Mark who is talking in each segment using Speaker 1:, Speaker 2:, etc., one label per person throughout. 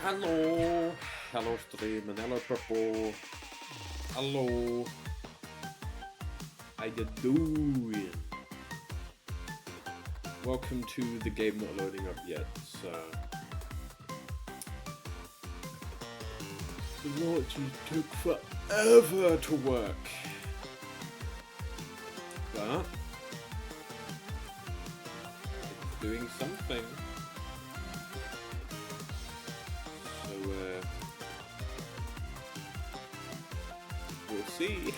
Speaker 1: Hello, hello stream and hello purple. Hello, how you doing? Welcome to the game not loading up yet. So the launches took forever to work, but it's doing something. So we'll see.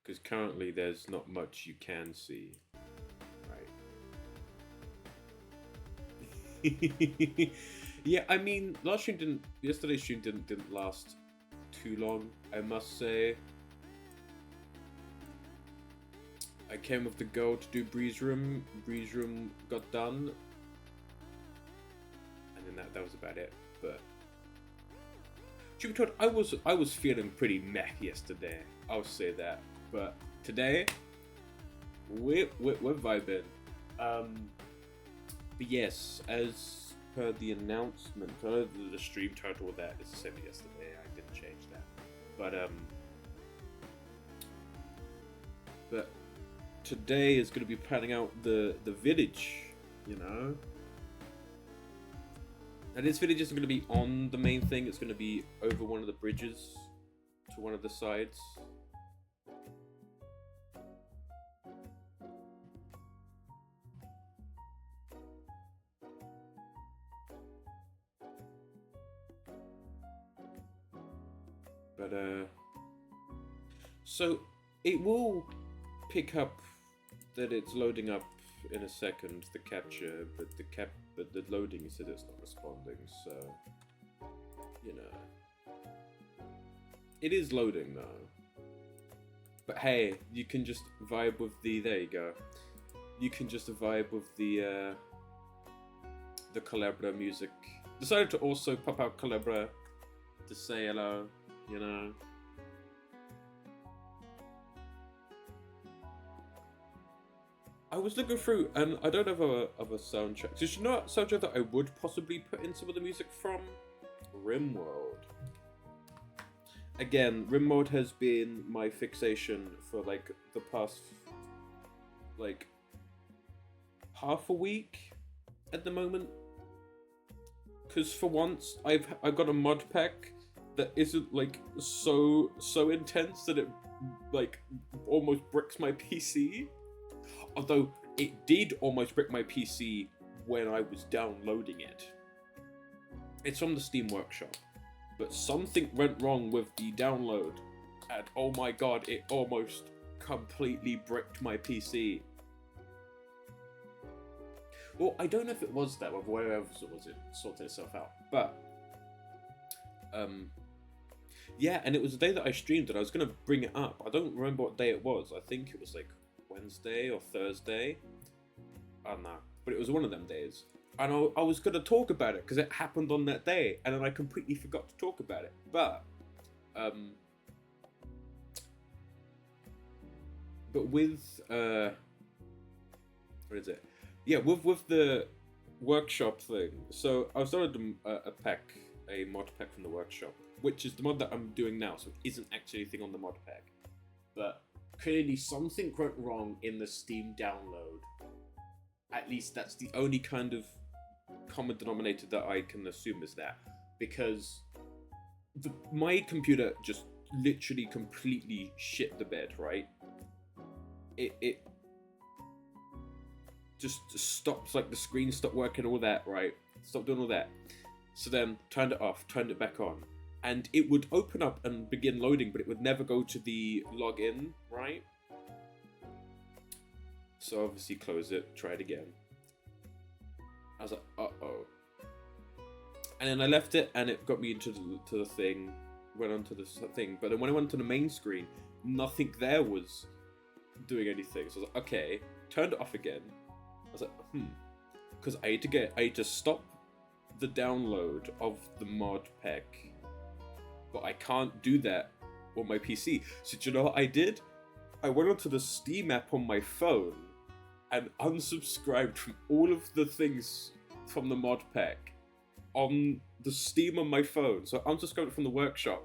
Speaker 1: Because currently there's not much you can see, right? Yeah, I mean, yesterday's stream didn't last too long, I must say. I came with the girl to do Breeze Room. Breeze Room got done, and then that was about it. But truth be told, I was feeling pretty meh yesterday. I'll say that. But today, we're vibing. But yes, as per the announcement, the stream title that is the same as yesterday. I didn't change that. But today is going to be planning out the village, you know. And this village isn't going to be on the main thing. It's going to be over one of the bridges to one of the sides. But so it will pick up that it's loading up in a second, the capture, but the loading said it's not responding, so you know. It is loading though. But hey, you can just vibe with there you go. You can just vibe with the Calabra music. Decided to also pop out Calabra to say hello, you know. I was looking through, and I don't have a soundtrack. Did you know a soundtrack that I would possibly put in some of the music from? RimWorld. Again, RimWorld has been my fixation for like the past like half a week at the moment. Because for once, I've got a mod pack that isn't like so intense that it like almost bricks my PC. Although it did almost brick my PC when I was downloading it. It's from the Steam Workshop. But something went wrong with the download. And oh my god, it almost completely bricked my PC. Well, I don't know if it was that or whatever it sorted itself out. But yeah, and it was the day that I streamed and I was gonna bring it up. I don't remember what day it was. I think it was like Wednesday or Thursday. I don't know, but it was one of them days, and I was gonna talk about it because it happened on that day, and then I completely forgot to talk about it. But with what is it? Yeah, with the workshop thing. So I started a mod pack from the workshop, which is the mod that I'm doing now. So it isn't actually anything on the mod pack, but clearly something went wrong in the Steam download. At least that's the only kind of common denominator that I can assume is that. Because my computer just literally completely shit the bed, right? It just stops, like the screen stopped working, all that, right? Stopped doing all that. So then turned it off, turned it back on. And it would open up and begin loading, but it would never go to the login, right? So obviously close it, try it again. I was like, uh-oh. And then I left it and it got me into the thing, went onto the thing. But then when I went to the main screen, nothing there was doing anything. So I was like, okay, turned it off again. I was like, because I had to stop the download of the mod pack. But I can't do that on my PC. So do you know what I did? I went onto the Steam app on my phone and unsubscribed from all of the things from the mod pack on the Steam on my phone. So I unsubscribed from the workshop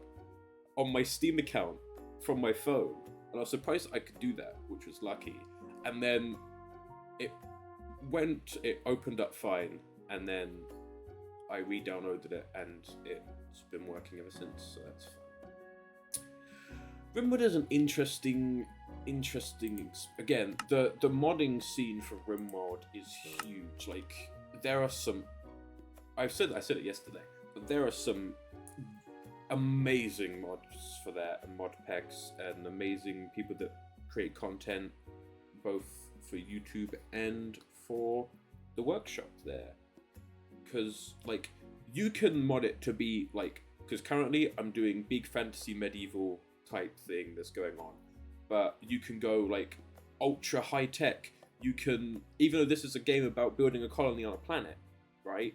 Speaker 1: on my Steam account from my phone. And I was surprised I could do that, which was lucky. And then it opened up fine, and then I re-downloaded it, and it's been working ever since, so that's fine. RimWorld is an interesting. Again, the modding scene for RimWorld is huge. Like, there are some. I said it yesterday, but there are some amazing mods for that, and mod packs, and amazing people that create content, both for YouTube and for the workshop there. Because, like, you can mod it to be, like, because currently I'm doing big fantasy medieval type thing that's going on, but you can go, like, ultra high tech. You can, even though this is a game about building a colony on a planet, right?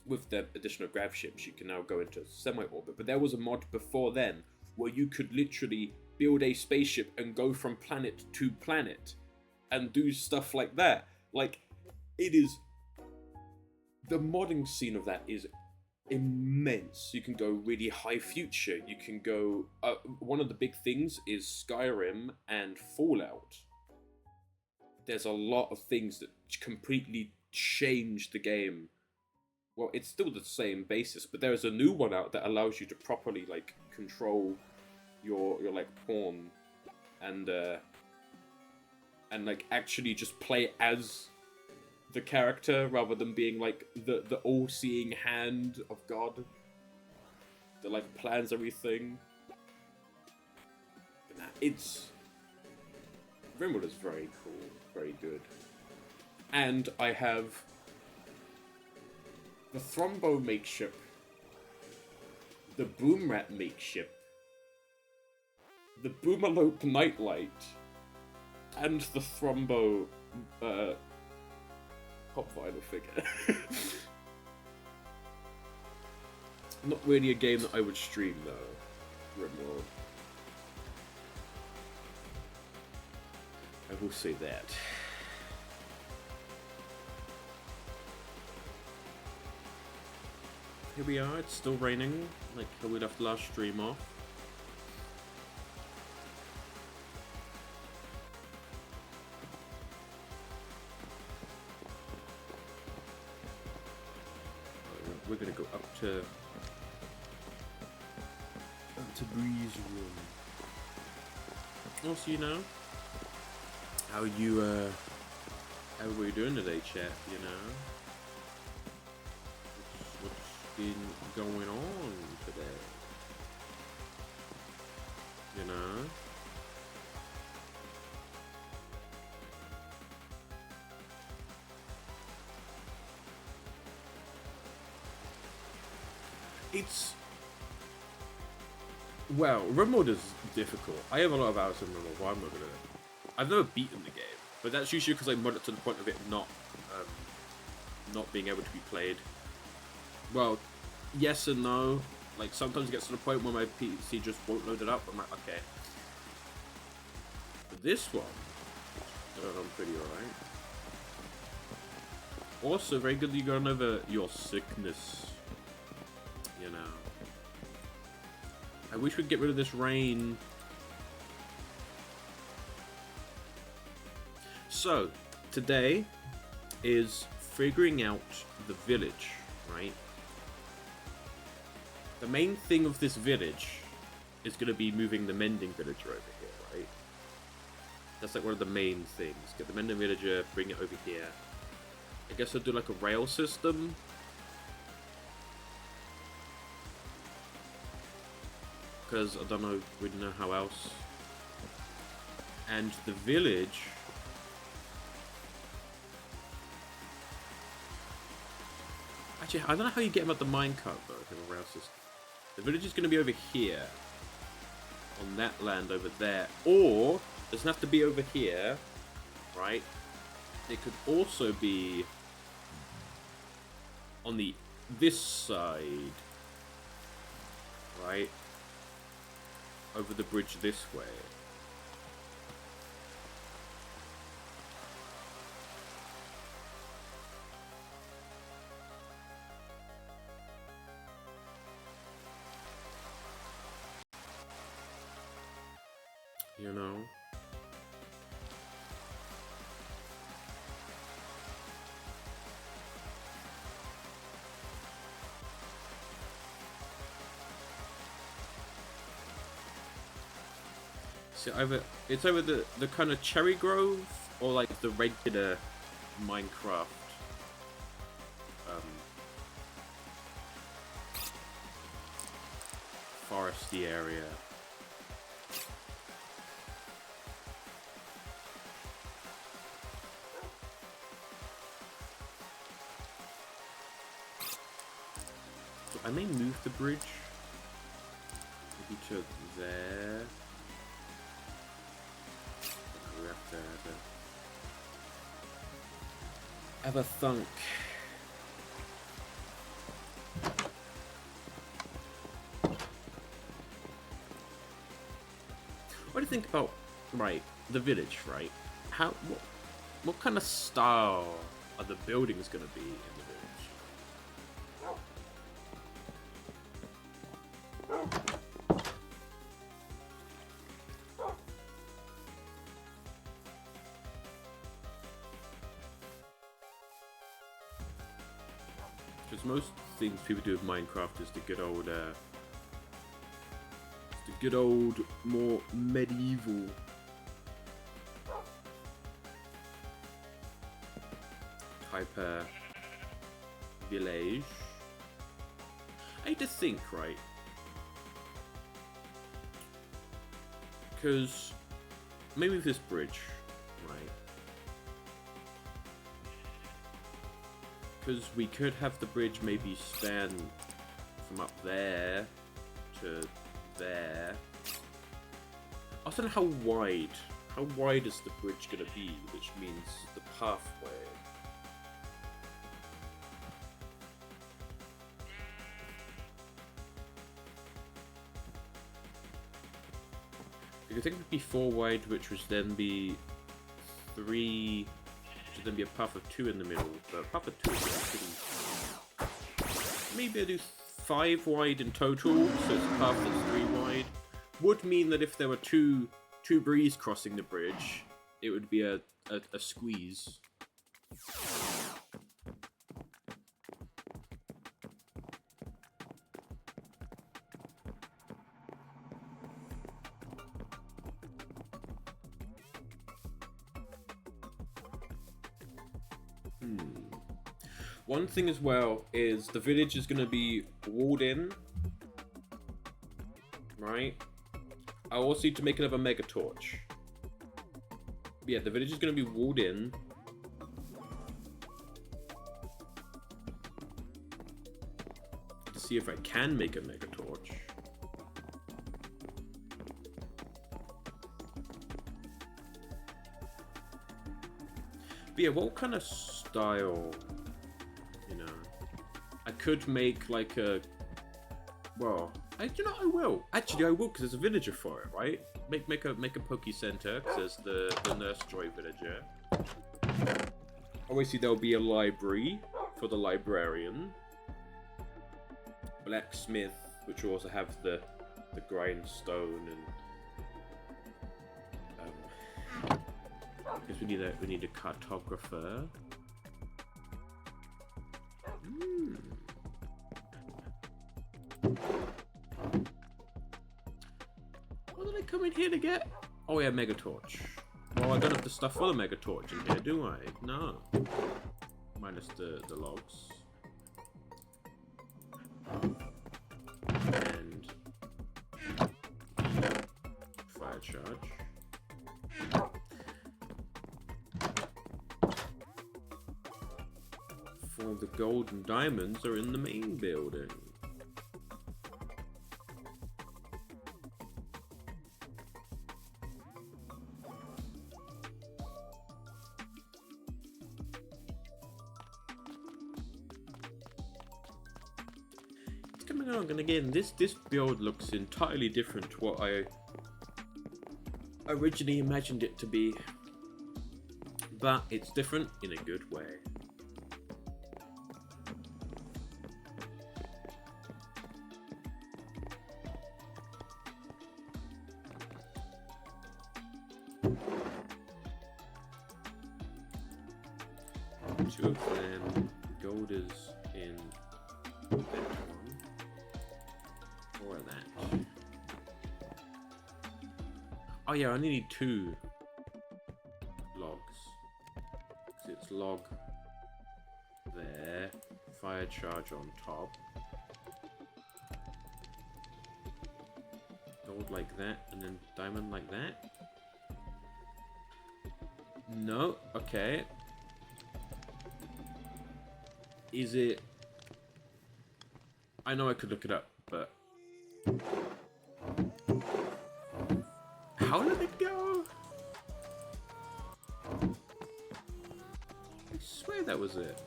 Speaker 1: With the addition of grav ships, you can now go into semi-orbit. But there was a mod before then where you could literally build a spaceship and go from planet to planet and do stuff like that. Like, it is... The modding scene of that is immense. You can go really high future. You can go... one of the big things is Skyrim and Fallout. There's a lot of things that completely change the game. Well, it's still the same basis, but there is a new one out that allows you to properly, like, control your like pawn and like actually just play as the character rather than being like the all-seeing hand of God that like plans everything. But nah, it's RimWorld is very cool, very good, and I have the Thrombo makeship, the Boomrat makeship, the Boomalope Nightlight, and the Thrombo pop vinyl figure. Not really a game that I would stream though, RimWorld. I will say that. Here we are, it's still raining, like how we left the last stream off. We're gonna go up to Breeze Room. Also, you know, how are you doing today, chat? You know, what's been going on today? You know. It's... Well, RimWorld is difficult. I have a lot of hours in RimWorld. Why am I gonna... I've never beaten the game, but that's usually because I mod it to the point of it not being able to be played. Well, yes and no. Like, sometimes it gets to the point where my PC just won't load it up. I'm like, okay. But this one, I'm pretty alright. Also, very good that you gone over your sickness. You know. I wish we'd get rid of this rain. So, today is figuring out the village, right? The main thing of this village is going to be moving the mending villager over here, right? That's like one of the main things. Get the mending villager, bring it over here. I guess I'll do like a rail system. Because I don't know, we don't know how else. And the village... Actually, I don't know how you get them at the minecart though, in a rail system. The village is going to be over here. On that land over there. Or, it doesn't have to be over here. Right? It could also be... on this side. Right? Over the bridge this way. you know? So it's either the kind of Cherry Grove or like the regular Minecraft foresty area. So I may move the bridge maybe to there. We have to have a thunk. What do you think about, right, the village, right? What kind of style are the buildings going to be in the village? Because most things people do with Minecraft is the good old, more medieval type village. I need to think, right? Because maybe with this bridge, right? Because we could have the bridge maybe span from up there to there. I don't know how wide is the bridge gonna be, which means the pathway. I think it would be 4 wide, which would then be 3, which would then be a path of 2 in the middle. But a path of 2 is pretty... Maybe I do 5 wide in total, so it's a path that's 3 wide. Would mean that if there were two breeze crossing the bridge, it would be a squeeze. One thing as well is the village is going to be walled in, right? I also need to make another mega torch. Yeah, the village is going to be walled in. To see if I can make a mega torch. But yeah, what kind of style? You know, I could make like a. Well, I will. Actually, I will because there's a villager for it, right? Make a Poke Center because there's the Nurse Joy villager. Obviously, there'll be a library for the librarian. Blacksmith, which will also have the grindstone and because we need a cartographer. What did I come in here to get? Oh yeah, Mega Torch. Well, I don't have the stuff for the Mega Torch in here, do I? No. Minus the logs. And fire charge. For the gold and diamonds are in the main building. And again, this build looks entirely different to what I originally imagined it to be, but it's different in a good way. 2 of them. Gold is in that one. Or that. Oh yeah, I only need 2 logs. Because it's log there. Fire charge on top. Gold like that, and then diamond like that. No, okay. Is it... I know I could look it up, but... How did it go? I swear that was it.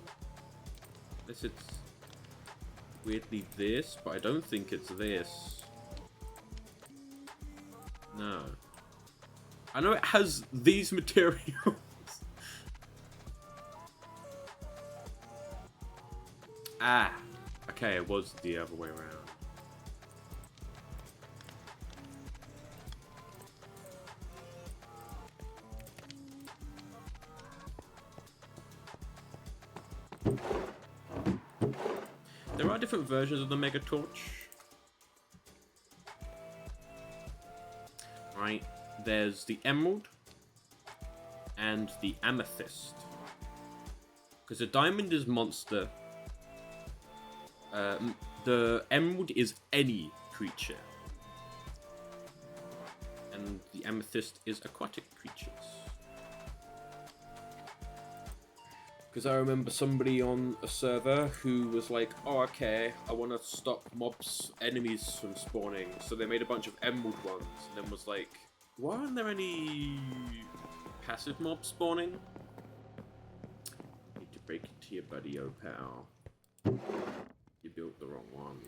Speaker 1: Unless it's weirdly this, but I don't think it's this. No. I know it has these materials. Ah. Okay, it was the other way around. There are different versions of the Mega Torch. Right, there's the Emerald and the Amethyst. Because the Diamond is monster. The Emerald is any creature. And the Amethyst is aquatic creatures. Because I remember somebody on a server who was like, oh, okay, I want to stop enemies from spawning. So they made a bunch of emerald ones, and then was like, why aren't there any passive mobs spawning? Need to break it to your buddy, oh pal. You built the wrong one.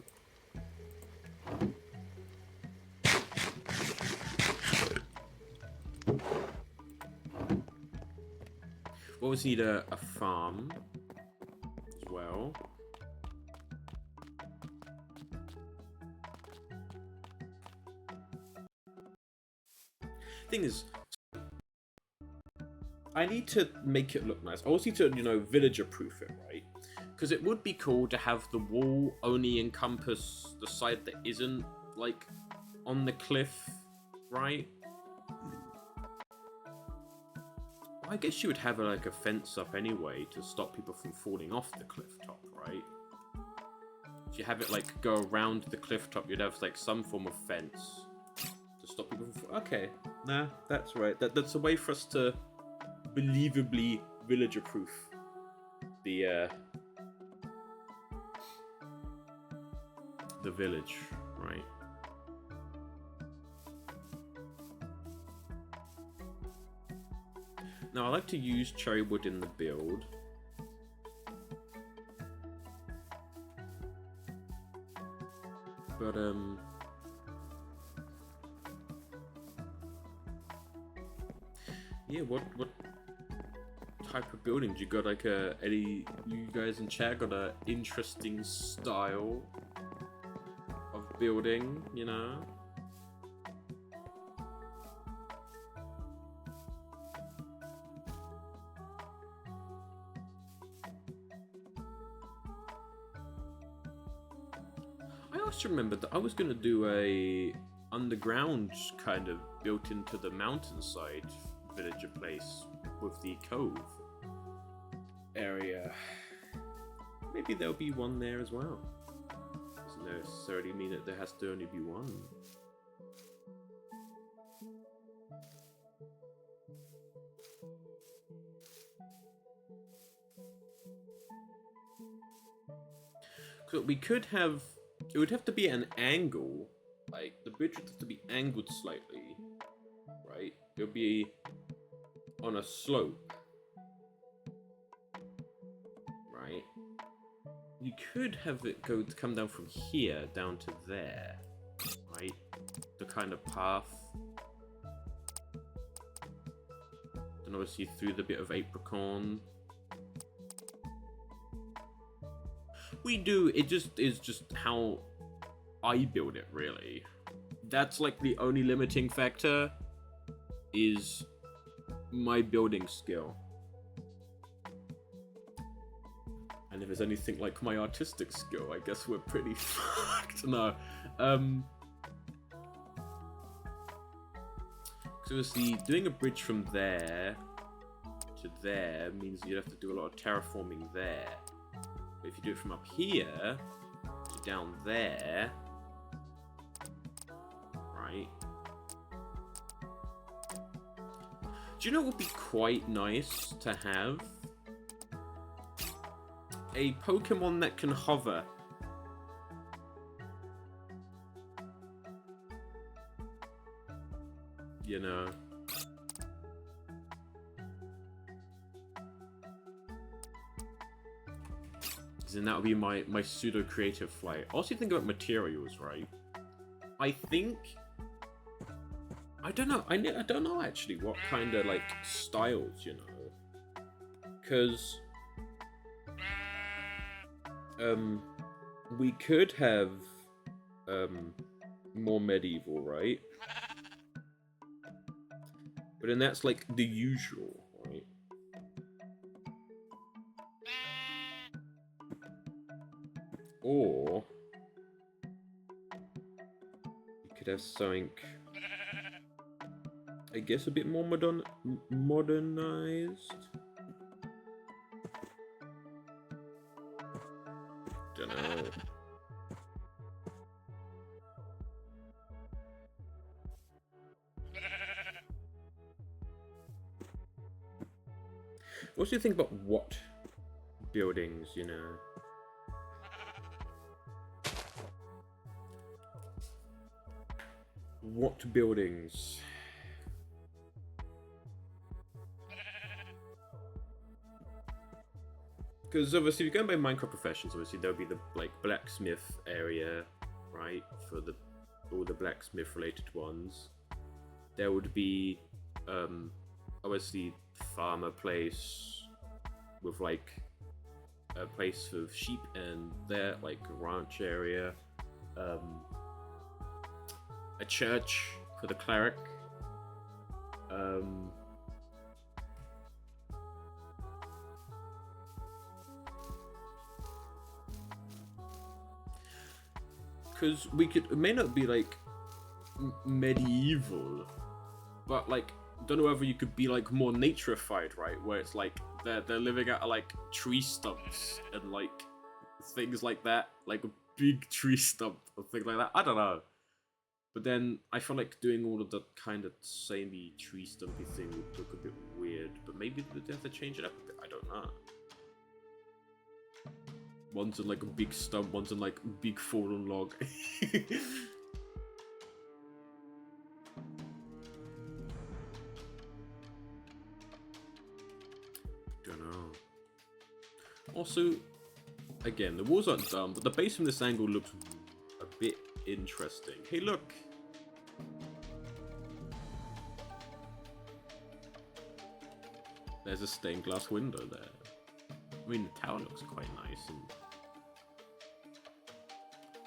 Speaker 1: We always need a farm as well. Thing is, I need to make it look nice. I also need to, you know, villager proof it, right? Because it would be cool to have the wall only encompass the side that isn't, like, on the cliff, right? I guess you would have like a fence up anyway to stop people from falling off the cliff top, right? If you have it like go around the cliff top, you'd have like some form of fence to stop people from okay, nah, that's right. That's a way for us to believably villager proof the village, right? Now, I like to use cherry wood in the build. But, yeah, what type of building? Do you got like any, you guys in chat got a interesting style of building, you know? I also remember that I was going to do a underground kind of built into the mountainside villager place with the cove area. Maybe there'll be one there as well. Doesn't necessarily mean that there has to only be one. So we could have... It would have to be an angle. Like, the bridge would have to be angled slightly. Right? It would be on a slope. Right? You could have it come down from here down to there. Right? The kind of path. Then obviously through the bit of apricorn. We do, it just is just how I build it, really. That's like the only limiting factor is my building skill. And if there's anything like my artistic skill, I guess we're pretty fucked. No. So obviously, doing a bridge from there to there means you'd have to do a lot of terraforming there. But if you do it from up here to down there, right? Do you know what would be quite nice to have? A Pokemon that can hover. You know. Then that would be my pseudo creative flight. Also, think about materials, right? I think I don't know. I don't know actually what kind of like styles, you know, because we could have more medieval, right? But then that's like the usual, right? Or you could have something, I guess, a bit more modernized. Don't know. What do you think about what buildings, you know? What buildings? Because obviously, if you're going by Minecraft professions, obviously there'll be the like blacksmith area, right, for all the blacksmith related ones. There would be obviously farmer place with like a place for sheep, and there like a ranch area, a church for the cleric, because it may not be like medieval, but like don't know whether you could be like more naturified, right? Where it's like they're living out of like tree stumps and like things like that, like a big tree stump or things like that. I don't know. But then I feel like doing all of the kind of samey tree stumpy thing would look a bit weird. But maybe they have to change it up a bit. I don't know. One's in like a big stump, one's in like a big fallen log. Don't know. Also, again, the walls aren't done, but the base from this angle looks a bit interesting. Hey, look! There's a stained glass window there. I mean, the tower looks quite nice, and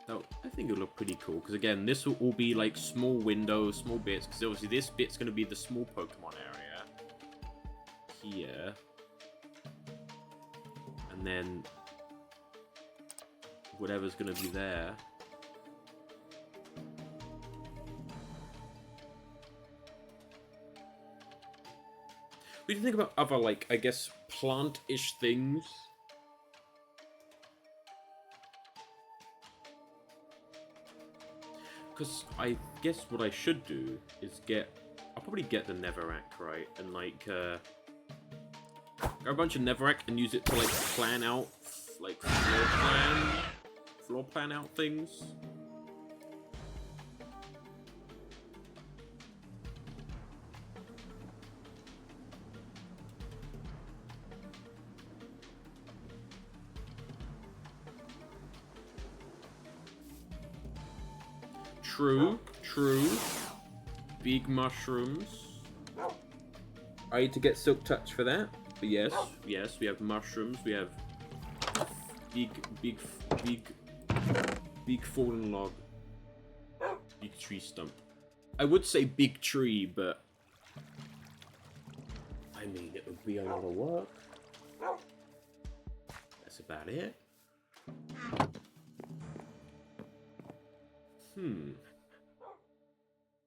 Speaker 1: I think it'll look pretty cool. Because again, this will all be like small windows, small bits. Because obviously, this bit's going to be the small Pokemon area here, and then whatever's going to be there. What do you think about other, like, I guess, plant-ish things? Because I guess what I should do is I'll probably get the Netherrack, right? And, like, grab a bunch of Netherrack and use it to, like, plan out, like, floor plan out things. True. Big mushrooms. I need to get Silk Touch for that. But yes, we have mushrooms. We have big fallen log. Big tree stump. I would say big tree, but I mean, it would be a lot of work. That's that it?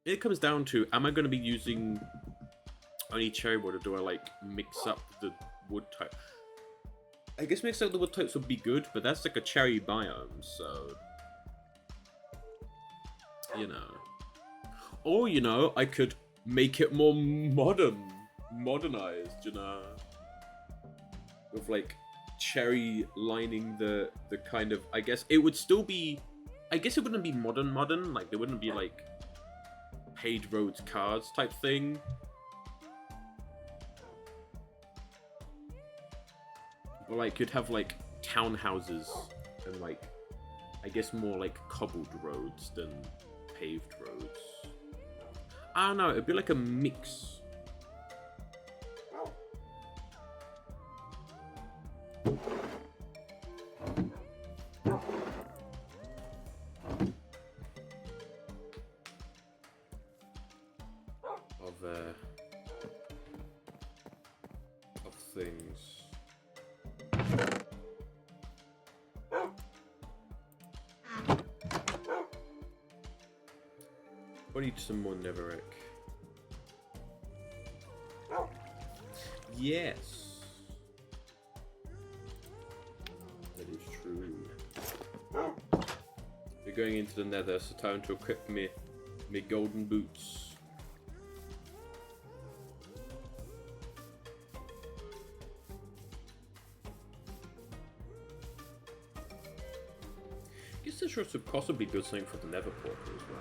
Speaker 1: It comes down to, am I going to be using only cherry wood, or do I like mix up the wood type? I guess mix up the wood types would be good, but that's like a cherry biome, so you know. Or you know, I could make it more modernized, you know, with like cherry lining the kind of. I guess it would still be. I guess it wouldn't be modern. Like there wouldn't be like paved roads, cars type thing. But like you'd have like townhouses and like I guess more like cobbled roads than paved roads. I don't know, it'd be like a mix. Of things. I need some more netherrack. Yes. That is true. We're going into the nether, so time to equip me golden boots. I guess this should possibly build something for the nether portal as well.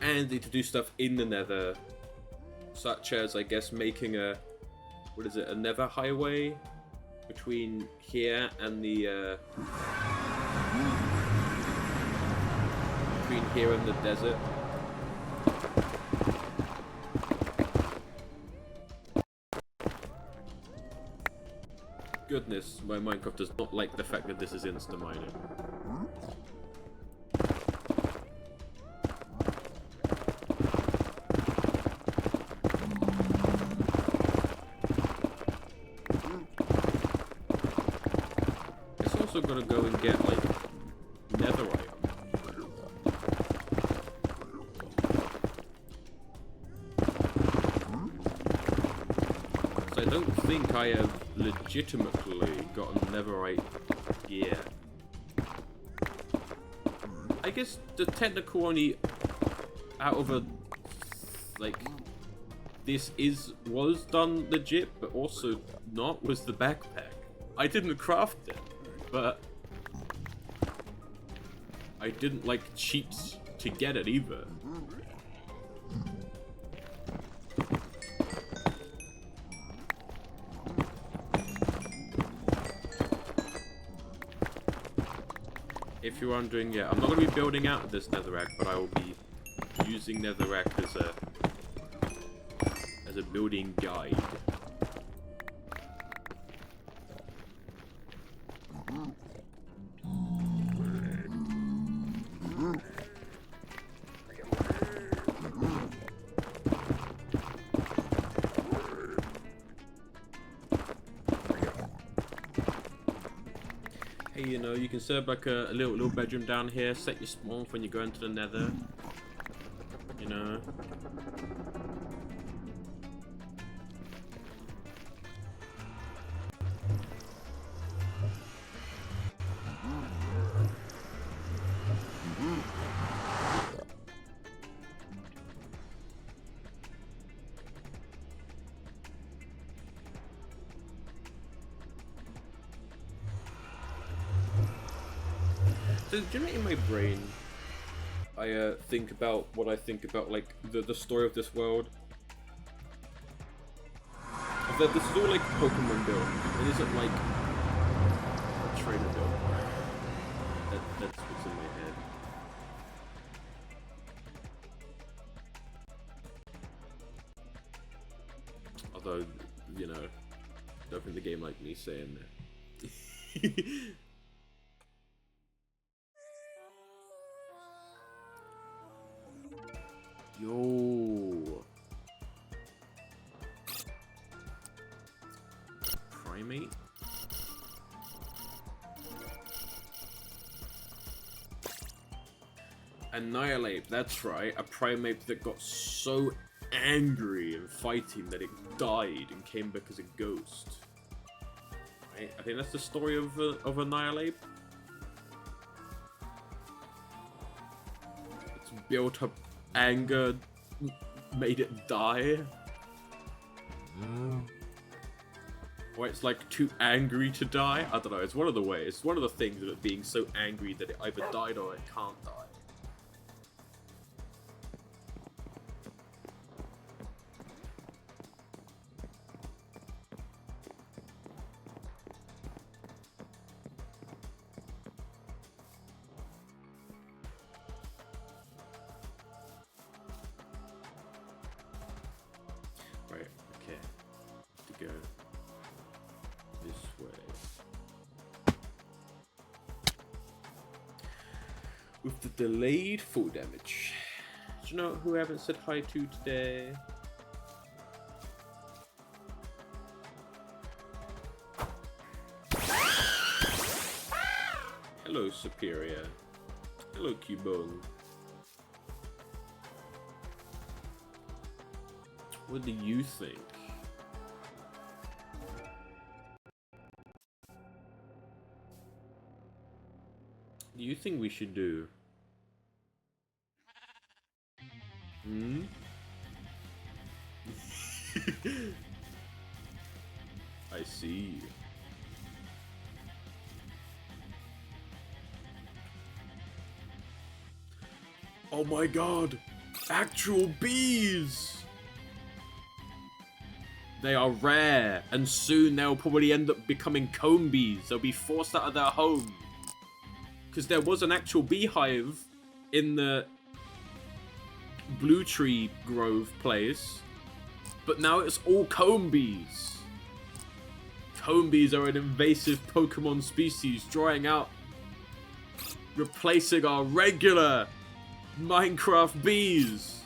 Speaker 1: And to do stuff in the nether, such as, I guess, making a, what is it, a nether highway between here and the, between here and the desert. Goodness, my Minecraft does not like the fact that this is insta-mining. Also gotta go and get like netherite. So I don't think I have legitimately gotten netherite yet. I guess the technical only out of a like this was done legit, but also not was the backpack. I didn't craft it. But I didn't like cheat to get it either. If you're wondering, yeah, I'm not going to be building out this netherrack, but I will be using netherrack as a building guide. Hey, you know, you can set up like a little bedroom down here, set your spawn when you go into the nether. You know. So, generally in my brain, I think about what I think about, like, the story of this world. That this is all like Pokemon build. It isn't like a trainer build. That's what's in my head. Although, you know, don't think the game like me saying that. Yo. Annihilate, that's right. A primate that got so angry in fighting that it died and came back as a ghost. Right? I think that's the story of Annihilate. It's built up anger, made it die. Or it's like too angry to die. I don't know. It's one of the ways. It's one of the things of it being so angry that it either died or it can't die. Right. Okay. To go this way. With the delayed full damage. Do you know who I haven't said hi to today? Hello, Superior. Hello, Cubone. What do you think? Do you think we should do? Hmm? I see. Oh my god! Actual bees! They are rare, and soon they'll probably end up becoming comb bees. They'll be forced out of their home. Because there was an actual beehive in the Blue Tree Grove place, but now it's all comb bees. Comb bees are an invasive Pokemon species drying out, replacing our regular Minecraft bees.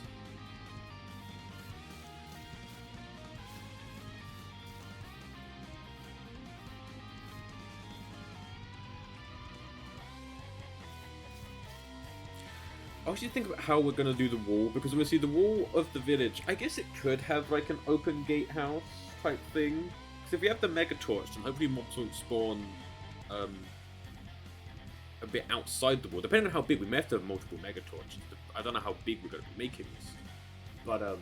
Speaker 1: I actually think about how we're gonna do the wall, because obviously the wall of the village, I guess it could have like an open gatehouse type thing. Because if we have the Mega Torch, then hopefully mobs won't spawn a bit outside the wall. Depending on how big, we may have to have multiple Mega Torches. I don't know how big we're gonna be making this, but because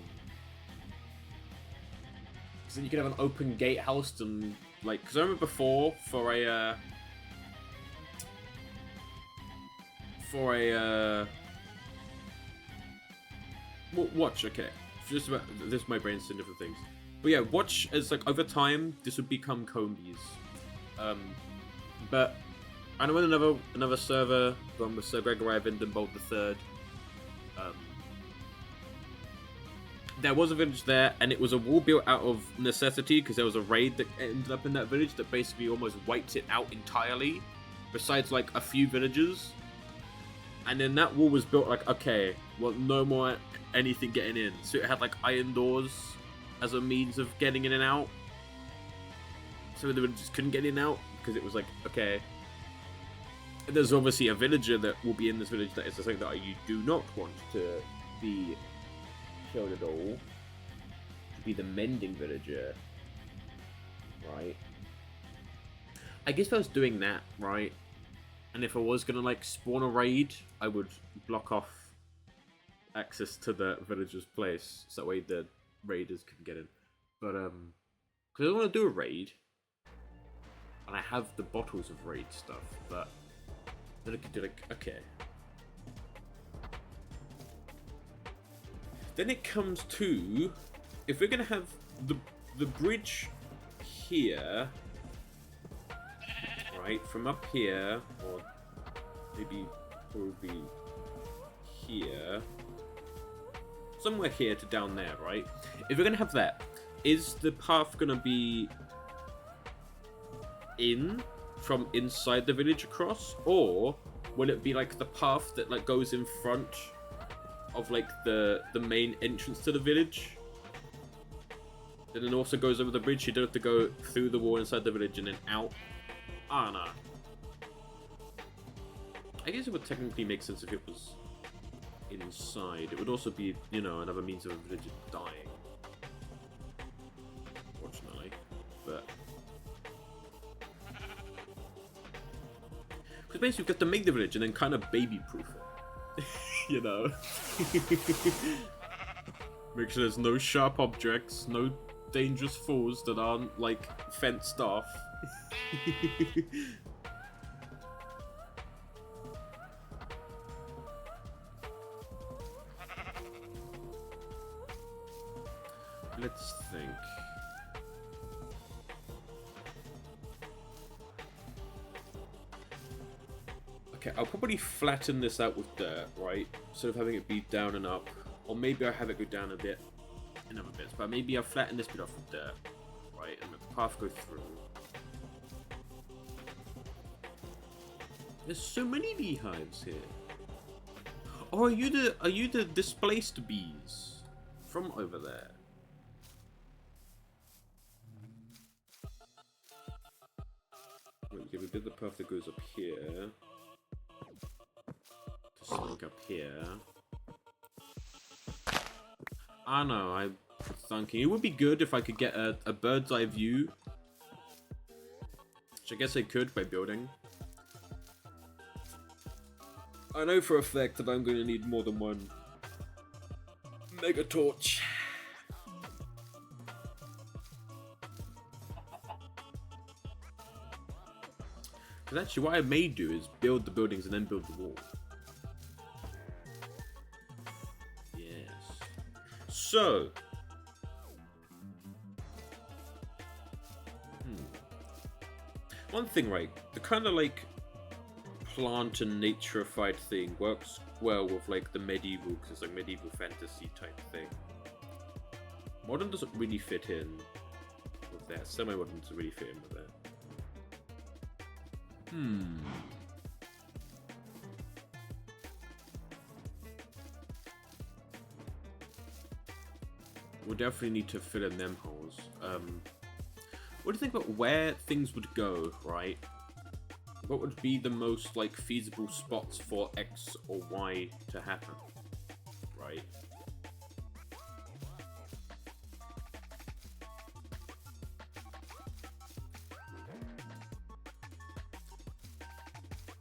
Speaker 1: then you can have an open gatehouse and like, because I remember before for a watch, okay. Just about this, my brain's saying different things. But yeah, watch as like over time this would become comb bees. But I know in another server done with Sir Gregory Vindenbold III. There was a village there, and it was a wall built out of necessity because there was a raid that ended up in that village that basically almost wiped it out entirely, besides like a few villages. And then that wall was built like, okay, well, no more anything getting in. So it had like iron doors as a means of getting in and out. So the villagers couldn't get in and out because it was like, okay. And there's obviously a villager that will be in this village that is something that you do not want to be shown at all. To be the mending villager. Right? I guess if I was doing that, right? And if I was gonna like spawn a raid, I would block off access to the villager's place, so that way the raiders can get in. But because I want to do a raid, and I have the bottles of raid stuff, but then I could do like, okay. Then it comes to, if we're gonna have the bridge here. Right, from up here, or maybe probably here, somewhere here to down there, right? If we're gonna have that, is the path gonna be in from inside the village across, or will it be like the path that like goes in front of like the main entrance to the village? And then also goes over the bridge. You don't have to go through the wall inside the village and then out. Ah, no. I guess it would technically make sense if it was inside. It would also be, you know, another means of a village dying. Fortunately. But... because basically we've got to make the village and then kind of baby-proof it. You know? Make sure there's no sharp objects, no dangerous foes that aren't, like, fenced off. Let's think. Okay, I'll probably flatten this out with dirt, right? Instead of having it be down and up. Or maybe I have it go down a bit in other bits. But maybe I'll flatten this bit off with dirt, right? And let the path go through. There's so many beehives here. Oh, are you the displaced bees from over there? Okay, we did the path that goes up here. To something up here. I know, I'm thinking it would be good if I could get a bird's eye view. Which I guess I could by building. I know for a fact that I'm going to need more than one mega torch. Because actually what I may do is build the buildings and then build the wall. Yes. So. One thing, right, the kind of like plant and naturified thing works well with like the medieval, because it's like medieval fantasy type thing. Modern doesn't really fit in with that. Semi-modern doesn't really fit in with that. We'll definitely need to fill in them holes. What do you think about where things would go, right? What would be the most, like, feasible spots for X or Y to happen, right?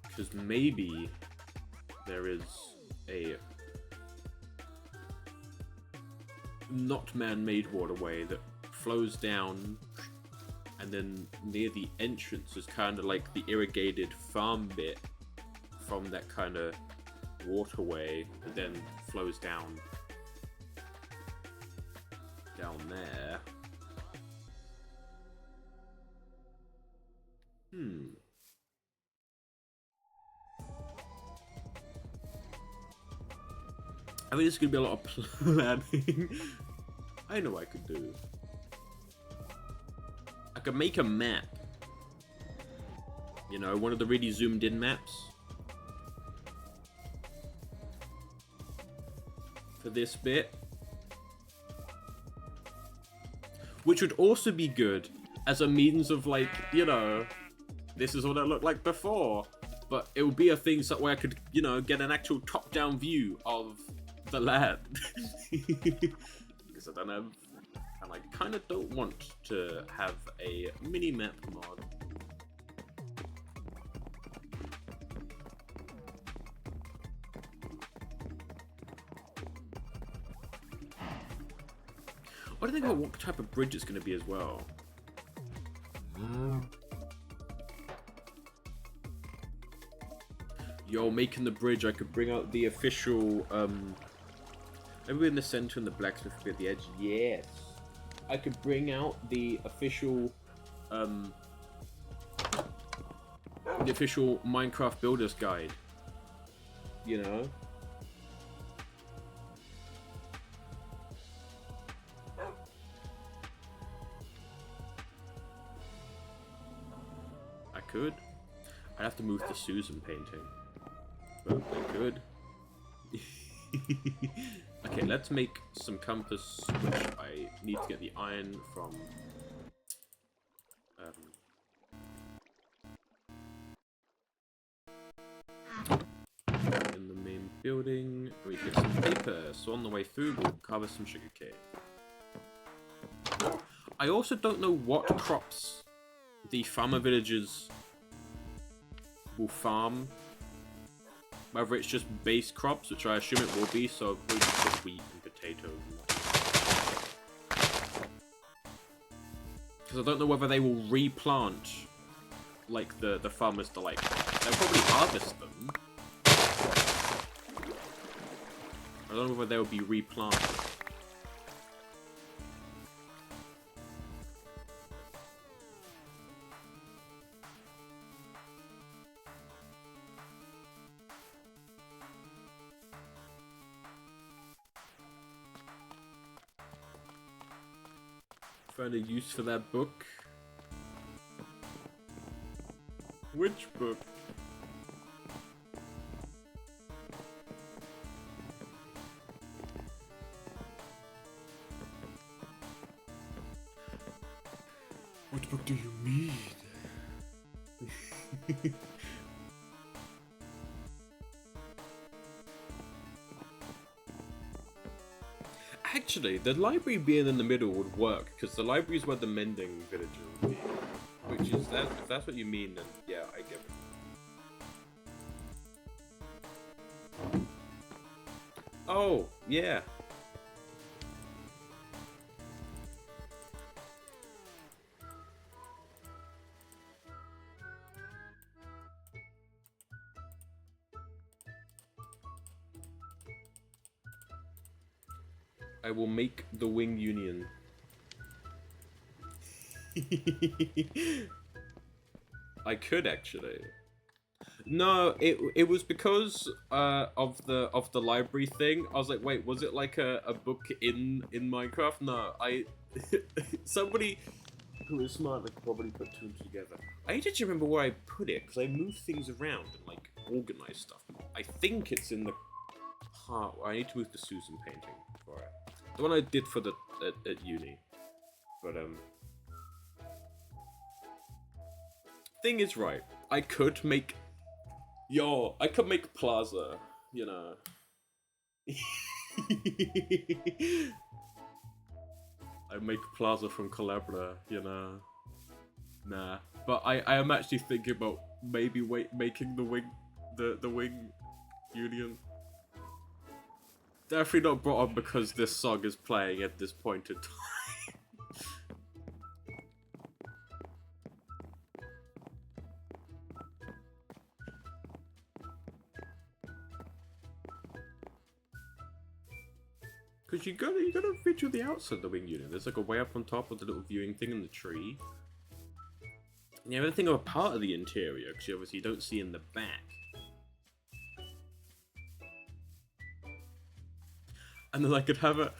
Speaker 1: Because maybe there is a not man-made waterway that flows down, and then near the entrance is kind of like the irrigated farm bit from that kind of waterway that then flows down there. I mean, it's gonna be a lot of planning. I know what I could do. I could make a map. You know, one of the really zoomed in maps. For this bit. Which would also be good as a means of, like, you know, this is what it looked like before. But it would be a thing so that way I could, you know, get an actual top-down view of the land. Because I don't have... and I kind of don't want to have a mini-map mod. What do you think about what type of bridge it's going to be as well? Yo, making the bridge, I could bring out the official, maybe in the center and the blacksmith would be at the edge. Yes. I could bring out the official Minecraft Builder's Guide. You know? I could. I'd have to move to Susan painting. But I could. Okay, let's make some compass, which I need to get the iron from. In the main building. We get some paper. So on the way through, we'll cover some sugarcane. I also don't know what crops the farmer villagers will farm. Whether it's just base crops, which I assume it will be, so we'll just put wheat and potatoes and whatnot. Because I don't know whether they will replant, like, the farmers to, like, they'll probably harvest them. I don't know whether they'll be replanted. Find a use for that book. Which book? What book do you mean? Actually, the library being in the middle would work, because the library is where the mending villager would be. Which is, that, if that's what you mean, then yeah, I get it. Oh, yeah. I will make the wing union. I could actually. No, it was because of the library thing. I was like, wait, was it like a book in Minecraft? No, somebody who is smart could probably put two together. I need to remember where I put it because I moved things around and like organized stuff. I think it's in the heart. I need to move the Susan painting for it. The one I did for the at uni, but thing is right. I could make, I could make Plaza, you know. I make Plaza from Calabria, you know. Nah, but I am actually thinking about maybe making the wing, the wing union. Definitely not brought up because this song is playing at this point in time. Because you gotta visual the outside of the wing unit. There's like a way up on top with the little viewing thing in the tree. And you have to think of a part of the interior, because you obviously don't see in the back. And then I could have a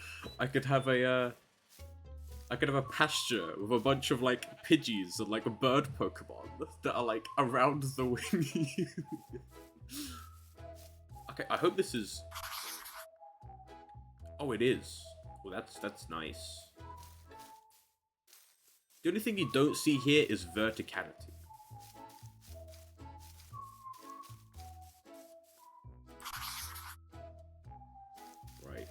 Speaker 1: pasture with a bunch of like Pidgeys and like a bird Pokemon that are like around the wing. Okay, I hope this is. Oh, it is. Well, that's nice. The only thing you don't see here is verticality. Right.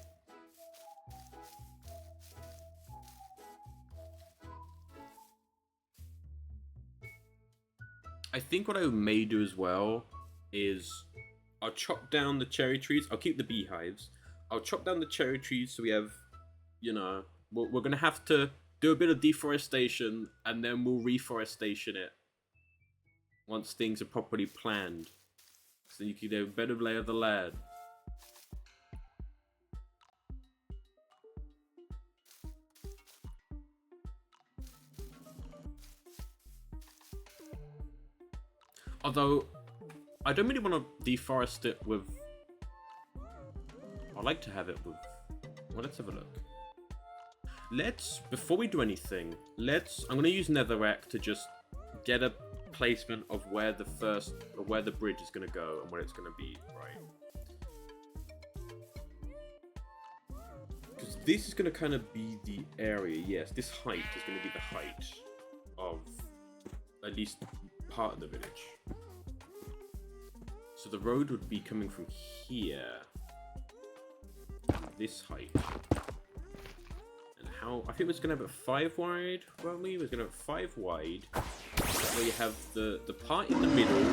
Speaker 1: I think what I may do as well is I'll chop down the cherry trees. I'll keep the beehives. I'll chop down the cherry trees so we have, you know, we're going to have to do a bit of deforestation and then we'll reforestation it once things are properly planned. So you can do a better lay of the land. Although, I don't really want to deforest it with... I like to have it with... Well, let's have a look. Before we do anything, I'm going to use Netherrack to just get a placement of where the bridge is going to go and where it's going to be, right? Because this is going to kind of be the area, yes, this height is going to be the height of at least part of the village. So the road would be coming from here. This height. And how... I think we're going to have it 5 wide, weren't we? We're going to have it 5 wide. Where you have the part in the middle.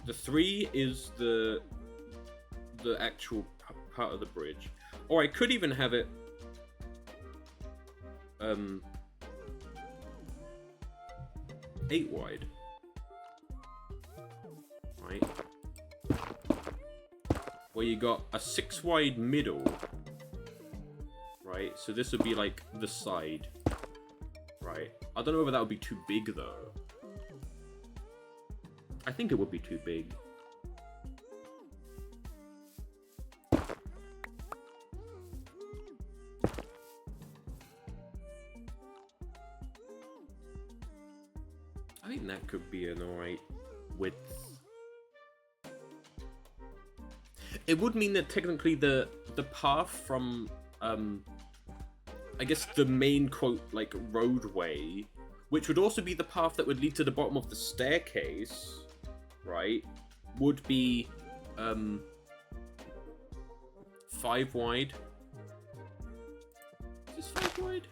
Speaker 1: The 3 is the actual part of the bridge. Or I could even have it... 8 wide. Right. Where you got a 6 wide middle. Right, so this would be like the side. Right. I don't know whether that would be too big though. I think it would be too big. I think that could be an alright width. It would mean that technically the path from I guess the main quote like roadway, which would also be the path that would lead to the bottom of the staircase, right, would be 5 wide. Is this 5 wide?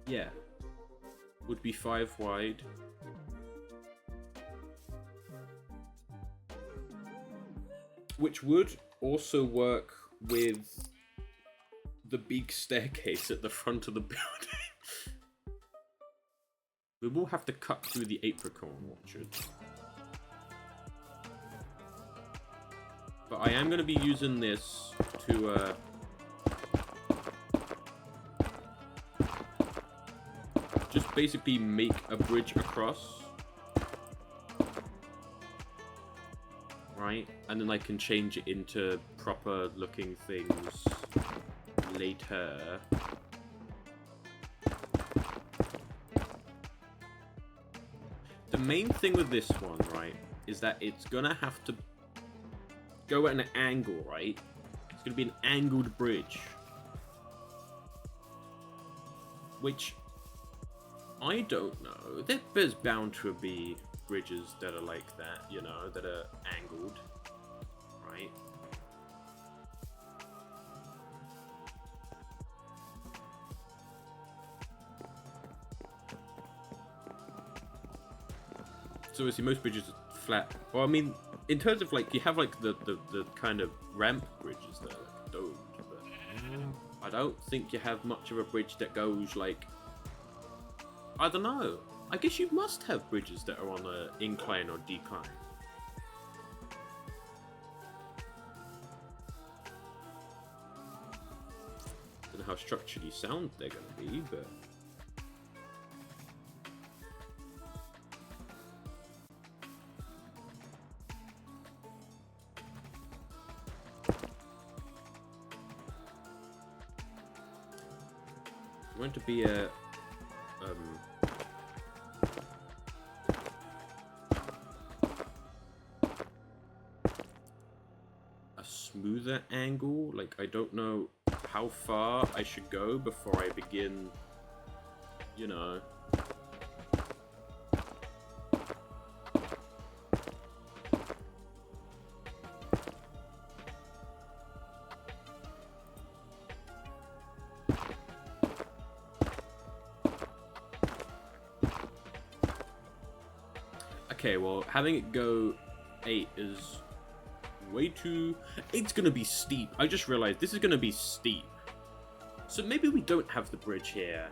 Speaker 1: Yeah. Would be 5 wide. Which would also work with the big staircase at the front of the building. We will have to cut through the apricot orchard. But I am going to be using this to just basically make a bridge across. Right? And then I can change it into proper looking things later. The main thing with this one, right, is that it's gonna have to go at an angle, right? It's gonna be an angled bridge. Which, I don't know. There's bound to be bridges that are like that, you know, that are angled, right? So obviously most bridges are flat. Well, I mean, in terms of like, you have like the kind of ramp bridges that are like domed, but I don't think you have much of a bridge that goes like, I don't know. I guess you must have bridges that are on an incline or decline. Don't know how structurally sound they're going to be, but... It's going to be a... smoother angle. Like, I don't know how far I should go before I begin, you know. Okay, well, having it go 8 is way too... It's gonna be steep. I just realized this is gonna be steep. So maybe we don't have the bridge here.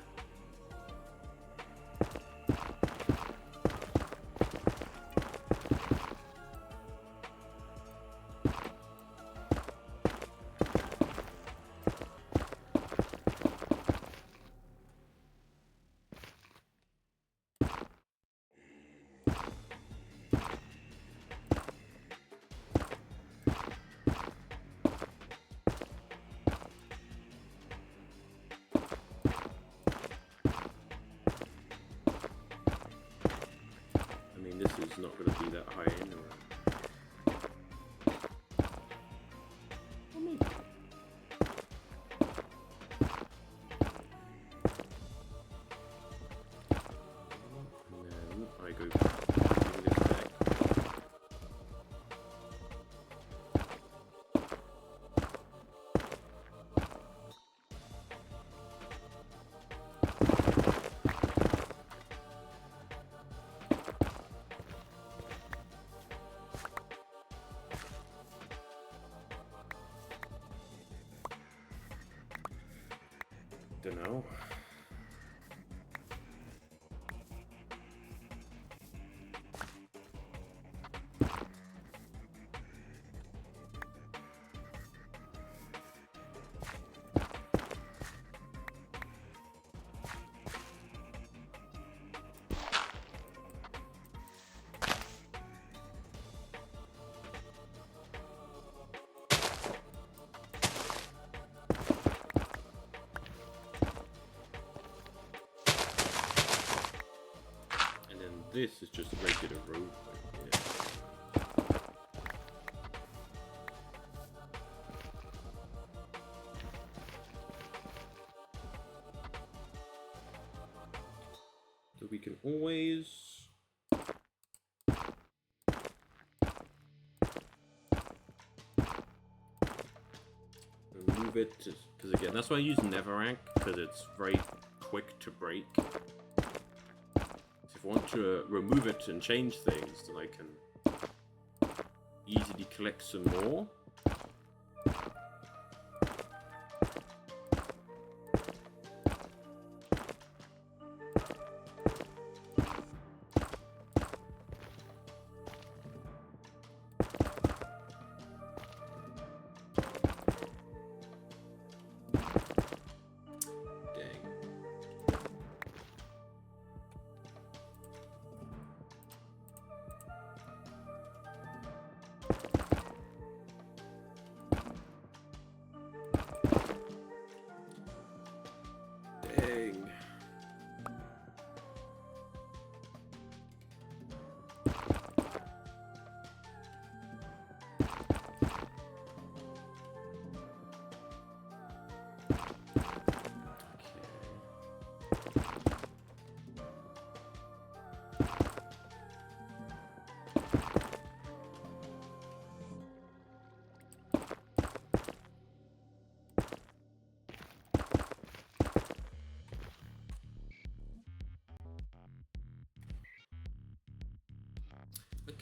Speaker 1: This is not going to be that high anyway. And then I go now. This is just regular road. Yeah. So we can always remove it, because again, that's why I use Netherrack, because it's very quick to break. If I want to remove it and change things, then I can easily collect some more.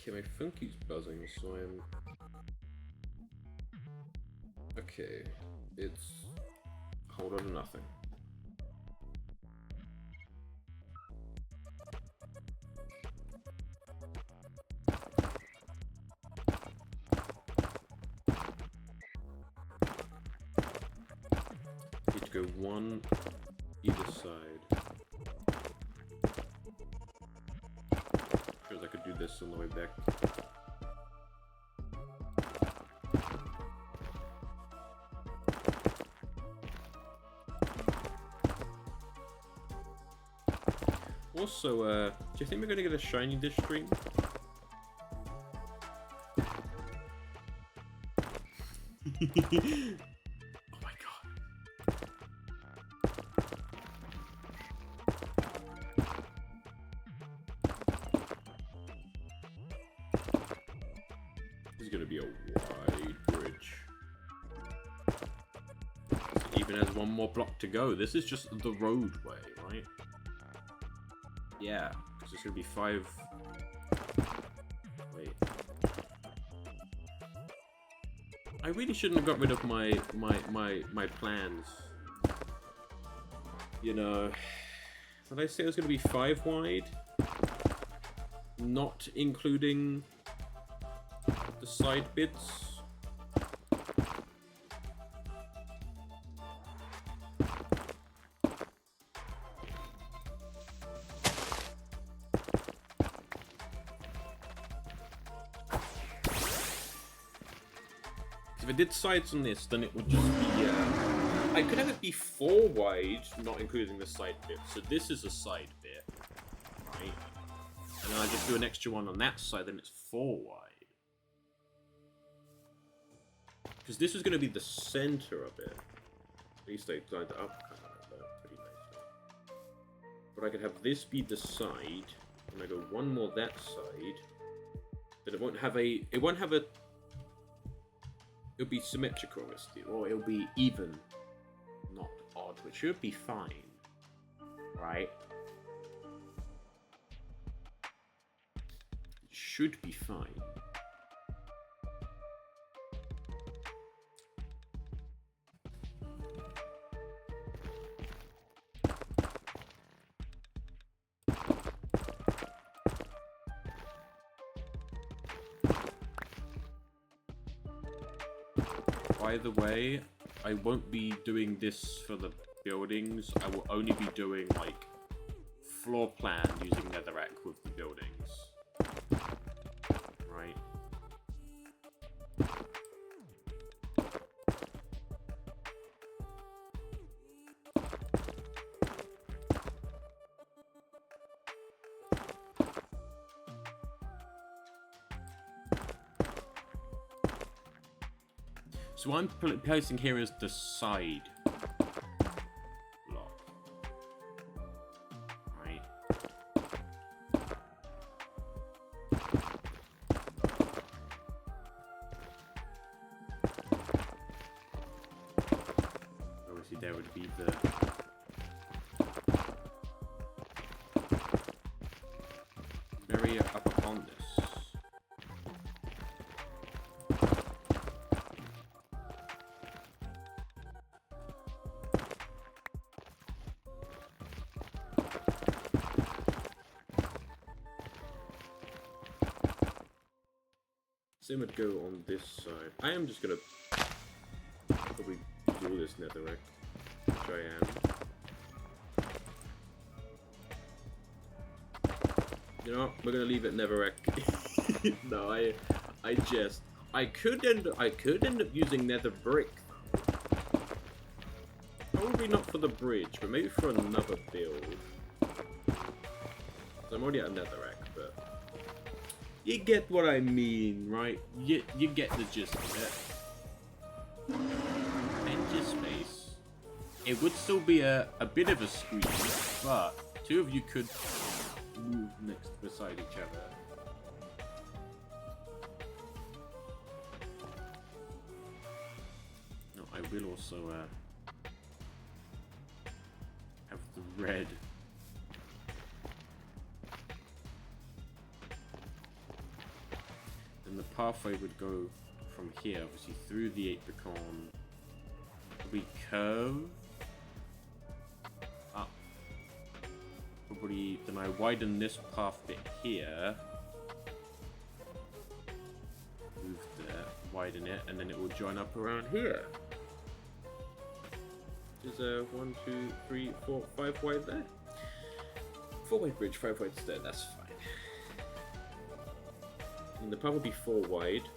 Speaker 1: Okay, my phone keeps buzzing, so I'm... Okay, it's... Hold on to nothing. Need to go one either side. I could do this on the way back. Also, do you think we're gonna get a shiny this stream? Oh my god. This is gonna be a wide bridge. It even has one more block to go. This is just the roadway, right? Yeah, because it's gonna be 5. Wait. I really shouldn't have got rid of my plans. You know, did I say it was gonna be 5 wide? Not including the side bits. If I did sides on this, then it would just be, I could have it be 4 wide, not including the side bit. So this is a side bit, right? And then I just do an extra one on that side, then it's 4 wide. Because this is going to be the center of it. At least I designed it up pretty nicely. But I could have this be the side, and I go one more that side. But it won't have a, it'll be symmetrical, or it'll be even, not odd, which should be fine, right? It should be fine. By the way, I won't be doing this for the buildings. I will only be doing, like, floor plan using netherrack with the buildings. Right. So what I'm placing here is the side block. Right. Obviously there would be the barrier up upon this. Same would go on this side. I am just gonna probably do this netherrack, which I am. You know what? We're gonna leave it netherrack. No, I could end up using nether brick. Probably not for the bridge, but maybe for another build. So I'm already at netherrack, but you get what I mean, right? You get the gist of it. Empty space. It would still be a bit of a squeeze, but two of you could move next beside each other. No, I will also have the red. And the pathway would go from here, obviously through the apricot. We curve up. Probably then I widen this path bit here. Move there, widen it, and then it will join up around here. There's a 1, 2, 3, 4, 5 wide there. 4 wide bridge, 5 wide stair, that's fine. And the path will be 4 wide.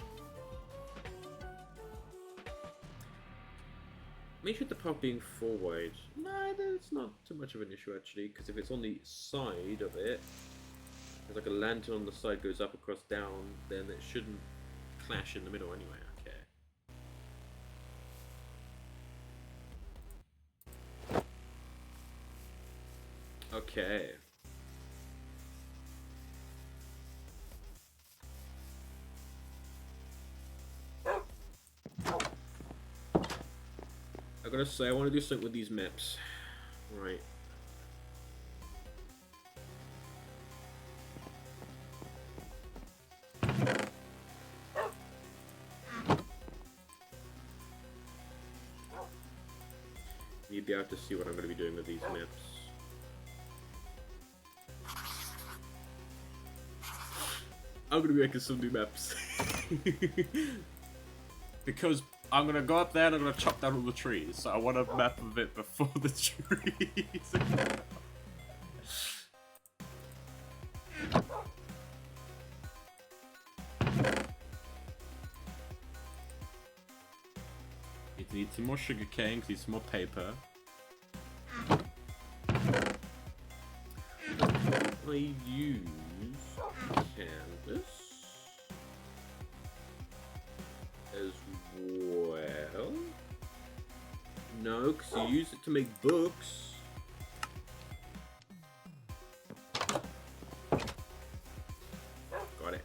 Speaker 1: Make sure the path being 4 wide. No, that's not too much of an issue actually, because if it's on the side of it, there's like a lantern on the side goes up, across, down, then it shouldn't clash in the middle anyway. Okay. I gotta say, I want to do something with these maps. Right. You'd be able to see what I'm going to be doing with these maps. I'm going to be making some new maps. Because I'm going to go up there and I'm going to chop down all the trees. So I want a map of it before the trees. You need some more sugar cane, need some more paper. I use canvas as well. No, because you use it to make books. Got it.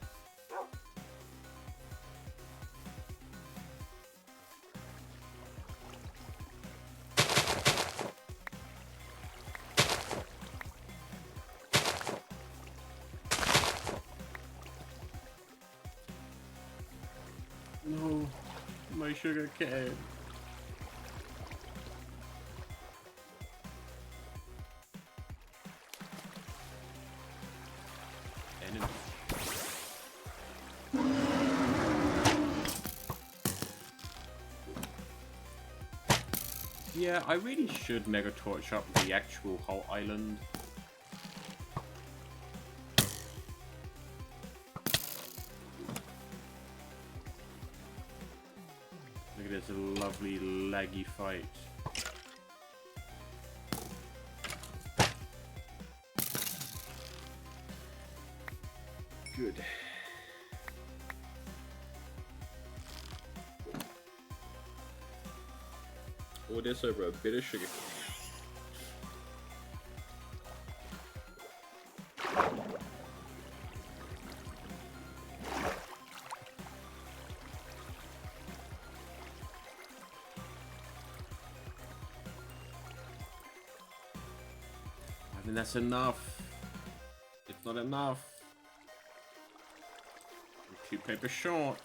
Speaker 1: No, my sugar cane. Enemy. Yeah, I really should Mega Torch up the actual whole island. Look at this lovely laggy fight. Good. All this over a bit of sugar. I think that's enough. It's not enough. I'm 2 papers short.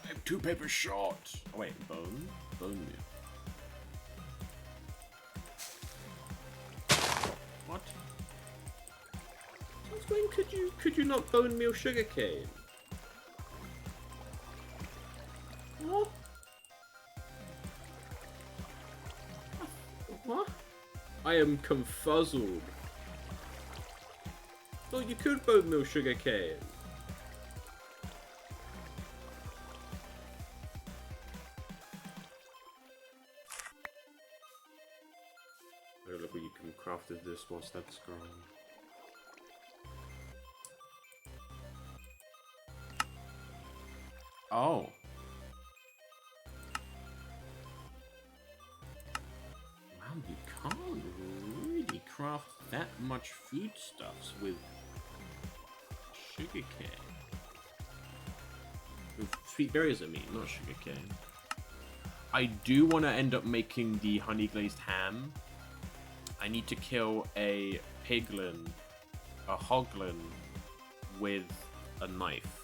Speaker 1: I'm 2 papers short. Oh wait, bone meal. What? I was going, could you not bone meal sugarcane? What? What? I am confuzzled. Oh, you could bone meal sugarcane. Oh, look what you can craft with this whilst that's growing. Oh. Wow, you can't really craft that much foodstuffs with sugarcane. With sweet berries, I mean, not sugarcane. I do want to end up making the honey glazed ham. I need to kill a piglin, a hoglin, with a knife.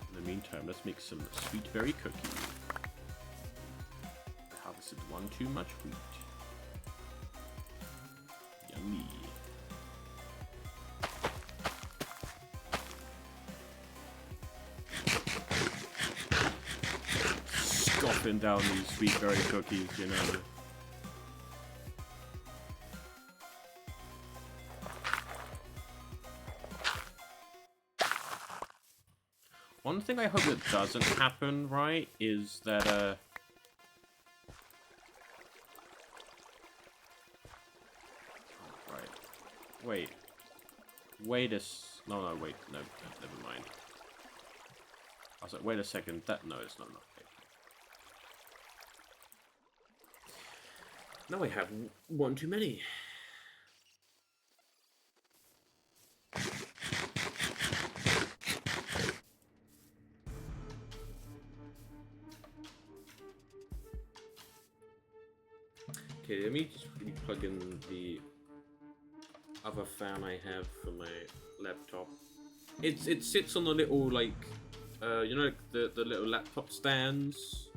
Speaker 1: In the meantime, let's make some sweet berry cookies. I harvested 1 too much wheat. Yummy. Scoffing down these sweet berry cookies, you know. One thing I hope that doesn't happen, right, is that, right. Wait. Wait no, wait, no, never mind. I was like, wait a second, no, it's not enough. Now I have 1 too many. Okay, let me just really plug in the other fan I have for my laptop. It sits on the little, like, you know, like the little laptop stands.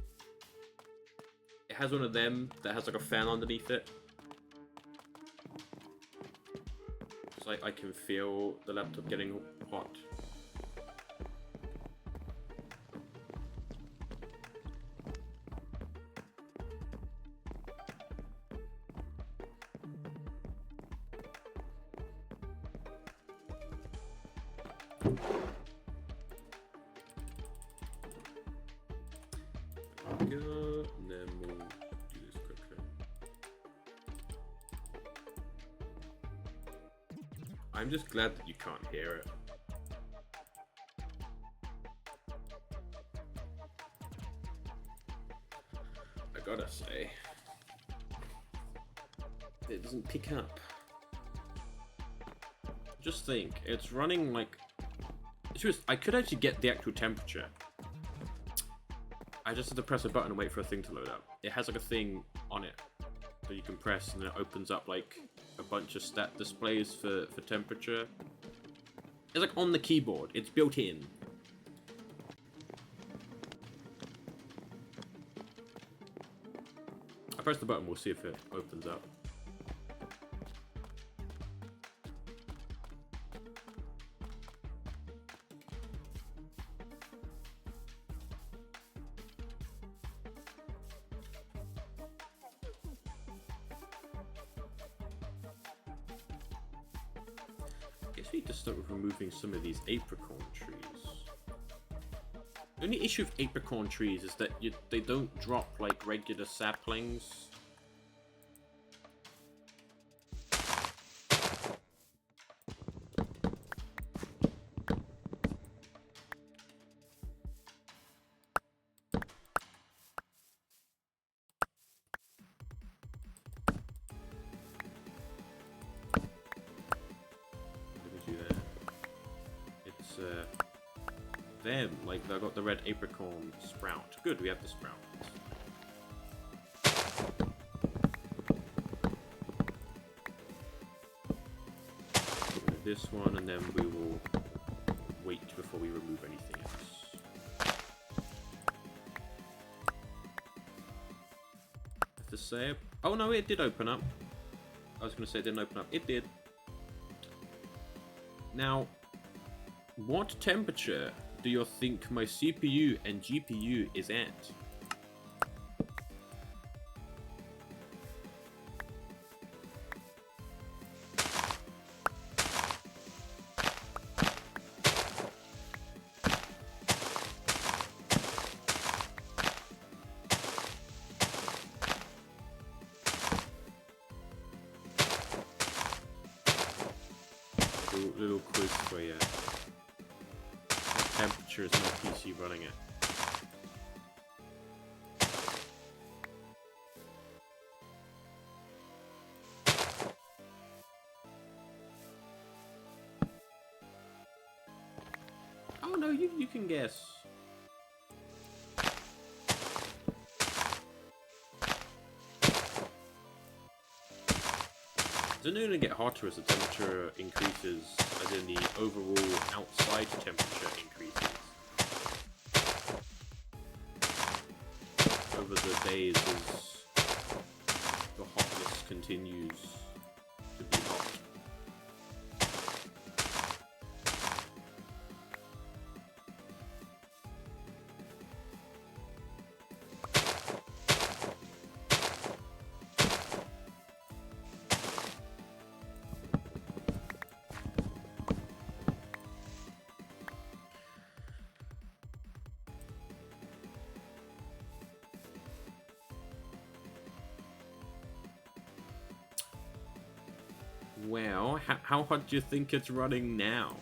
Speaker 1: It has one of them that has like a fan underneath it. It's like I can feel the laptop getting hot. I'm just glad that you can't hear it. I gotta say, it doesn't pick up. Just think, it's running like... I could actually get the actual temperature. I just have to press a button and wait for a thing to load up. It has like a thing on it that you can press and it opens up like a bunch of stat displays for temperature. It's like on the keyboard. It's built in. press the button, we'll see if it opens up. I guess we need to start with removing some of these apricorn trees. The only issue with apricorn trees is that they don't drop like regular saplings. Them, like I got the red apricorn sprout. Good, we have the sprout. This one, and then we will wait before we remove anything else. Have to say, oh no, it did open up. I was going to say it didn't open up. It did. Now, what temperature do you think my CPU and GPU is at? Little quiz for you. What temperature is my PC running at? Oh no, you can guess. It's only going to get hotter as the temperature increases, as in the overall outside temperature increases. Over the days as the hotness continues to be hot. Well, how hot do you think it's running now?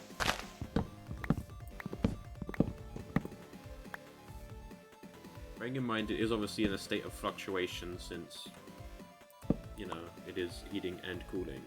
Speaker 1: Bearing in mind it is obviously in a state of fluctuation since, you know, it is heating and cooling.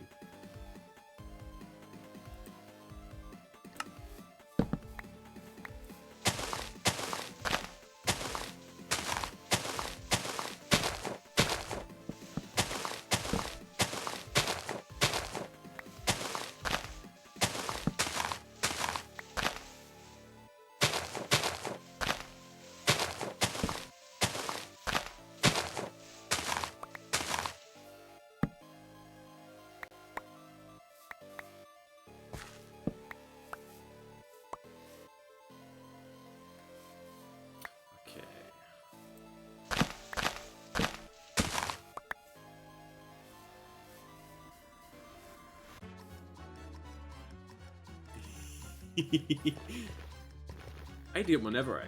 Speaker 1: I do it whenever I.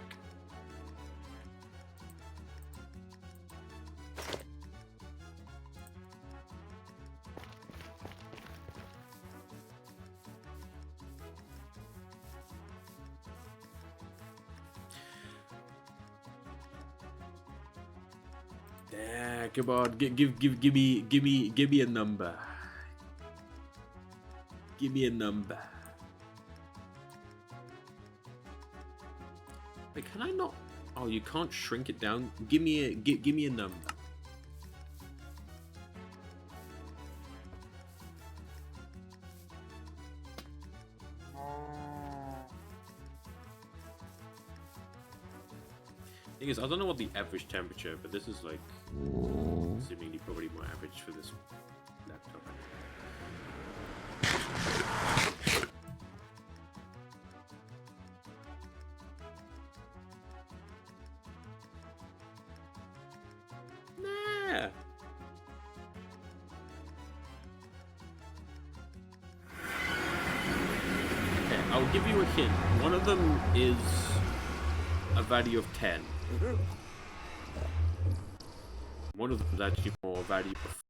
Speaker 1: Yeah, come on, give me a number. Give me a number. Wait, can I not? Oh, you can't shrink it down. Give me a number. Thing is, I don't know what the average temperature, but this is like seemingly probably more average for this laptop. Nah. Okay, I'll give you a hint. One of them is a value of 10. One of them is actually more value of...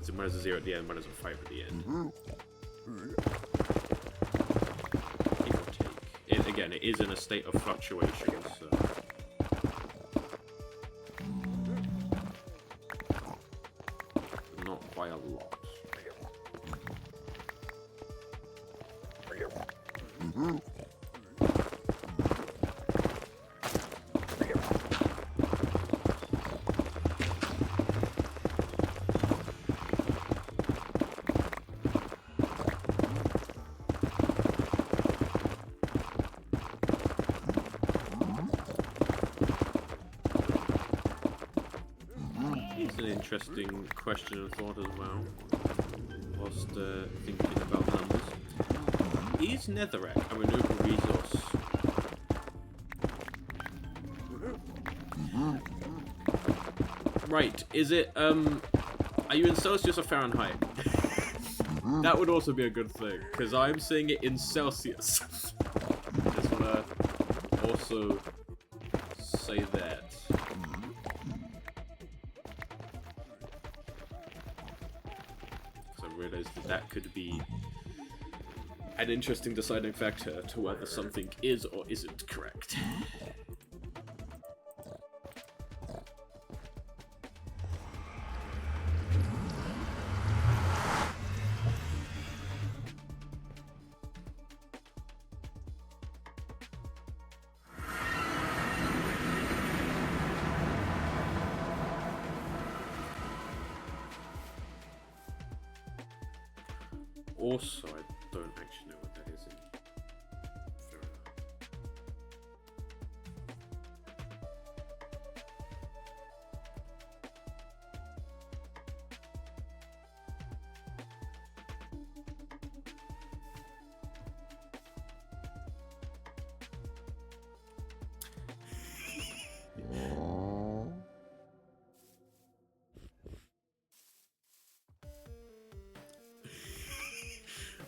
Speaker 1: So one has a 0 at the end, one has a 5 at the end. Give or take. Again, it is in a state of fluctuation, so... not quite a lot. It's an interesting question and thought as well, whilst thinking about numbers. Is Netherrack a renewable resource? Right, is it, are you in Celsius or Fahrenheit? That would also be a good thing, because I'm seeing it in Celsius. Just wanna also say that. Because I realized that could be an interesting deciding factor to whether something is or isn't correct. Also, I don't actually know what that is in Fahrenheit.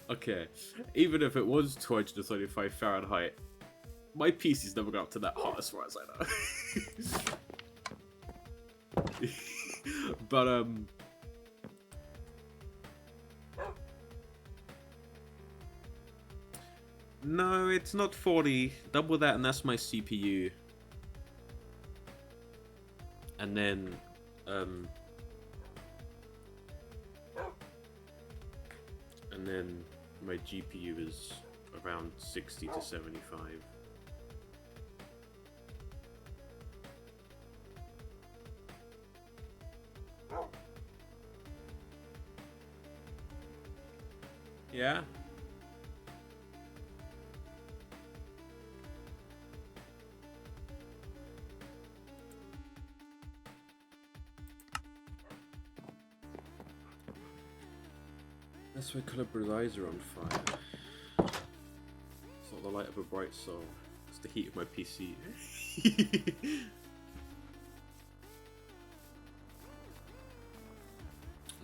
Speaker 1: Okay, even if it was 235 Fahrenheit, my PC's never got up to that hot as far as I know. But, no, it's not 40. Double that and that's my CPU. And then, my GPU is around 60 to 75. Yeah? That's why Calibra's eyes are on fire. It's not the light of a bright soul. It's the heat of my PC.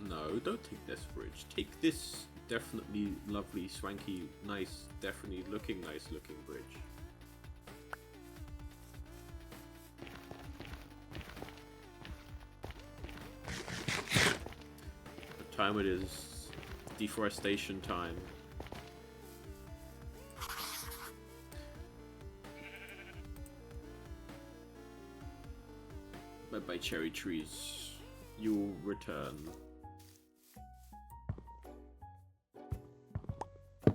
Speaker 1: No, don't take this bridge. Take this definitely lovely, swanky, nice, definitely nice looking bridge. What time it is? Deforestation time. Bye bye cherry trees. You'll return. But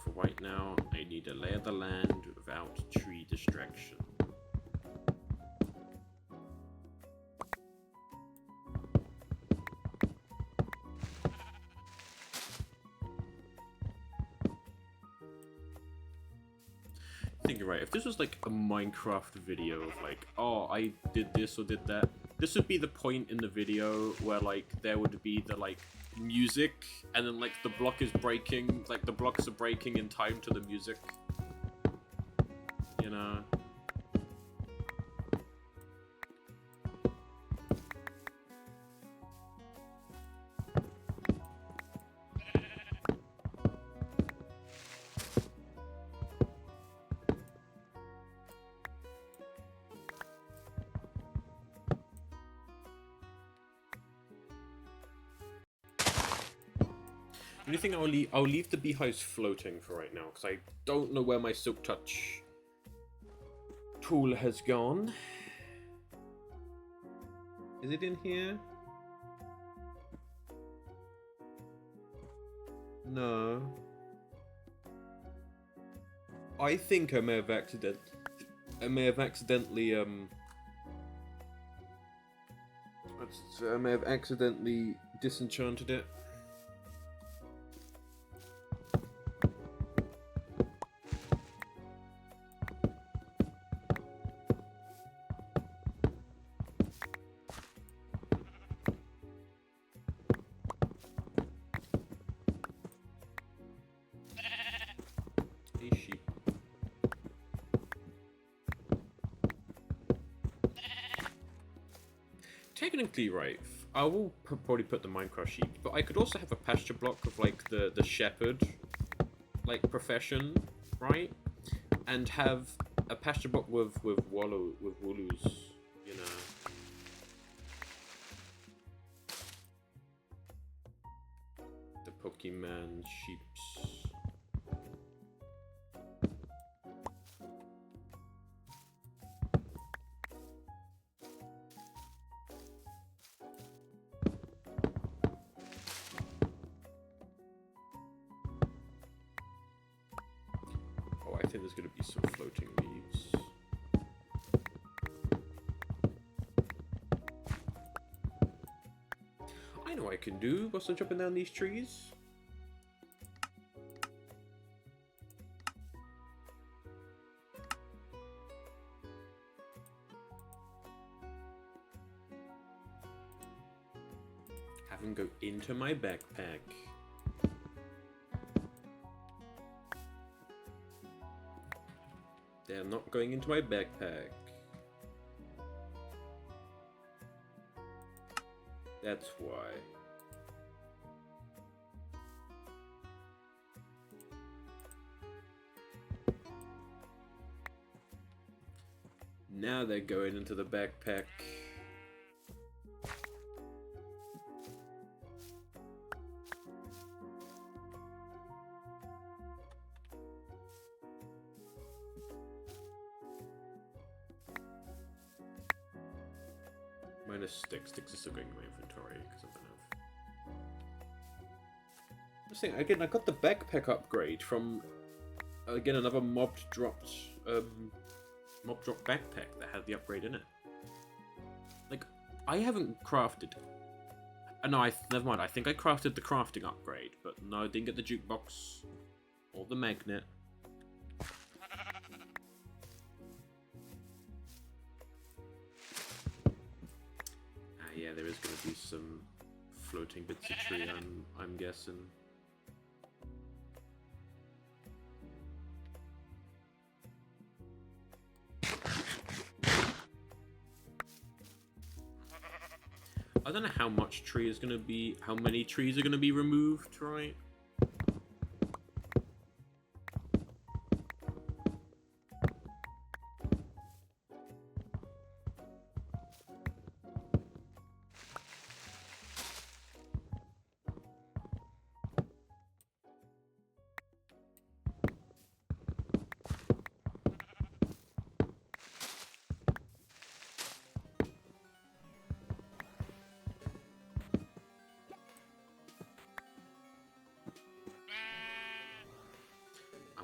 Speaker 1: for right now, I need to lay the land without tree distraction. thinking, right, if this was like a Minecraft video of like, oh, I did this or did that, this would be the point in the video where like there would be the like music, and then like the block is breaking, like the blocks are breaking in time to the music. You know? Anything I'll leave the beehives floating for right now, because I don't know where my Silk Touch tool has gone. Is it in here? No. I think I may have accidentally disenchanted it. Technically, right, I will probably put the Minecraft sheep, but I could also have a pasture block of like the shepherd, like profession, right, and have a pasture block with wooloos, you know. The Pokemon sheeps. I think there's going to be some floating leaves. I know what I can do whilst I'm chopping down these trees. Have them go into my backpack. They're not going into my backpack. That's why. Now they're going into the backpack. Minus sticks. Sticks are still going in my inventory because I'm gonna have... I'm saying again, I got the backpack upgrade from again another mob dropped backpack that had the upgrade in it. Like, I haven't crafted. No, never mind. I think I crafted the crafting upgrade, but no, I didn't get the jukebox or the magnet. Yeah, there is going to be some floating bits of tree, I'm guessing. I don't know how much tree is going to be, how many trees are going to be removed, right?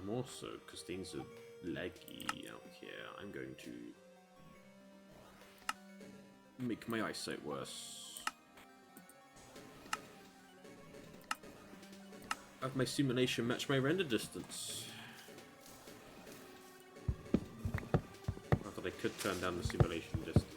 Speaker 1: Also, because things are laggy out here, I'm going to make my eyesight worse. Have my simulation match my render distance. turn down the simulation distance.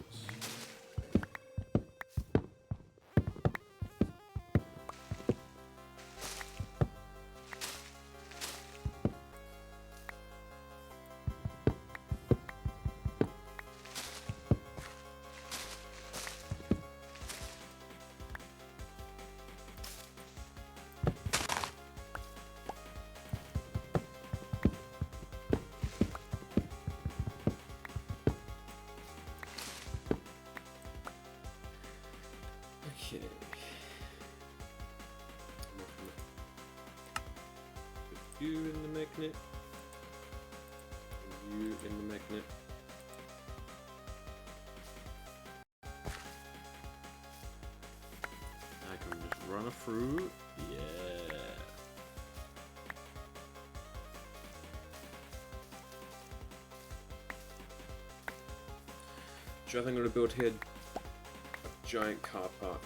Speaker 1: Okay. Put you in the magnet. You in the magnet. I can just run it through. Yeah. So I think I'm gonna build here a giant car park.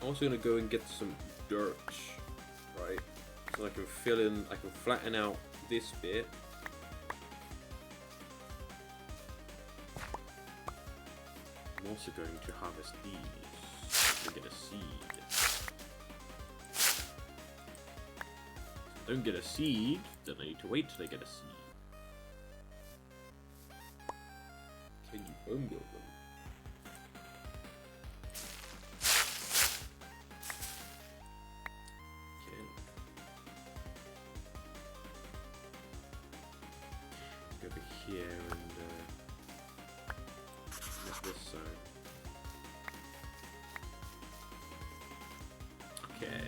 Speaker 1: I'm also gonna go and get some dirt, right? So I can fill in, I can flatten out this bit. I'm also going to harvest these to get a seed. If I don't get a seed, then I need to wait till I get a seed. Can you home build them? Over here and get this zone. Okay.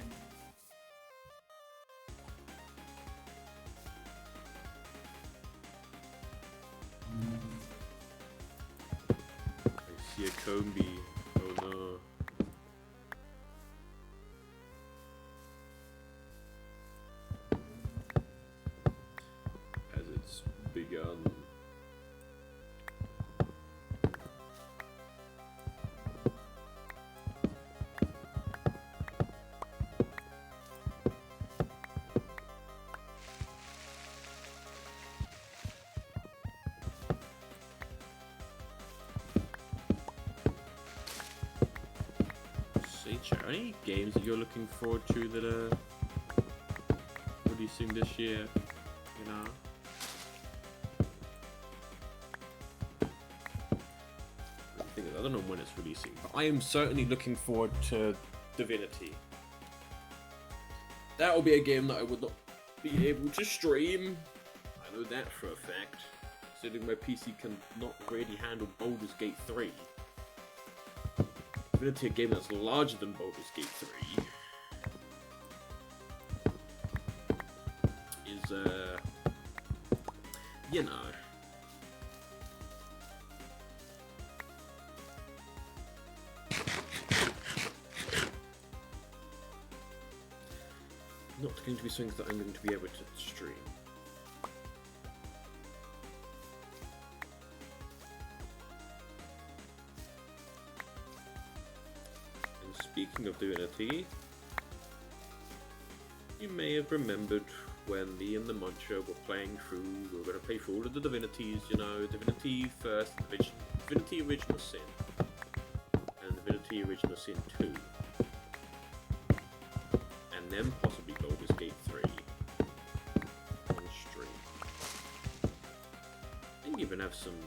Speaker 1: I see a combi. Oh no. As it's begun. Are there any games that you're looking forward to that are releasing this year? You know? I don't know when it's releasing, but I am certainly looking forward to Divinity. That will be a game that I would not be able to stream. I know that for a fact, considering my PC can not really handle Baldur's Gate 3. Divinity, a game that's larger than Baldur's Gate 3, is, you know. Not going to be something that I'm going to be able to stream. Speaking of Divinity, you may have remembered when me and the Muncher were playing through, we were going to play through all of the Divinities, you know, Divinity First, Divinity Original Sin, and Divinity Original Sin 2, and then possibly Baldur's Gate 3 on stream. I think even have some,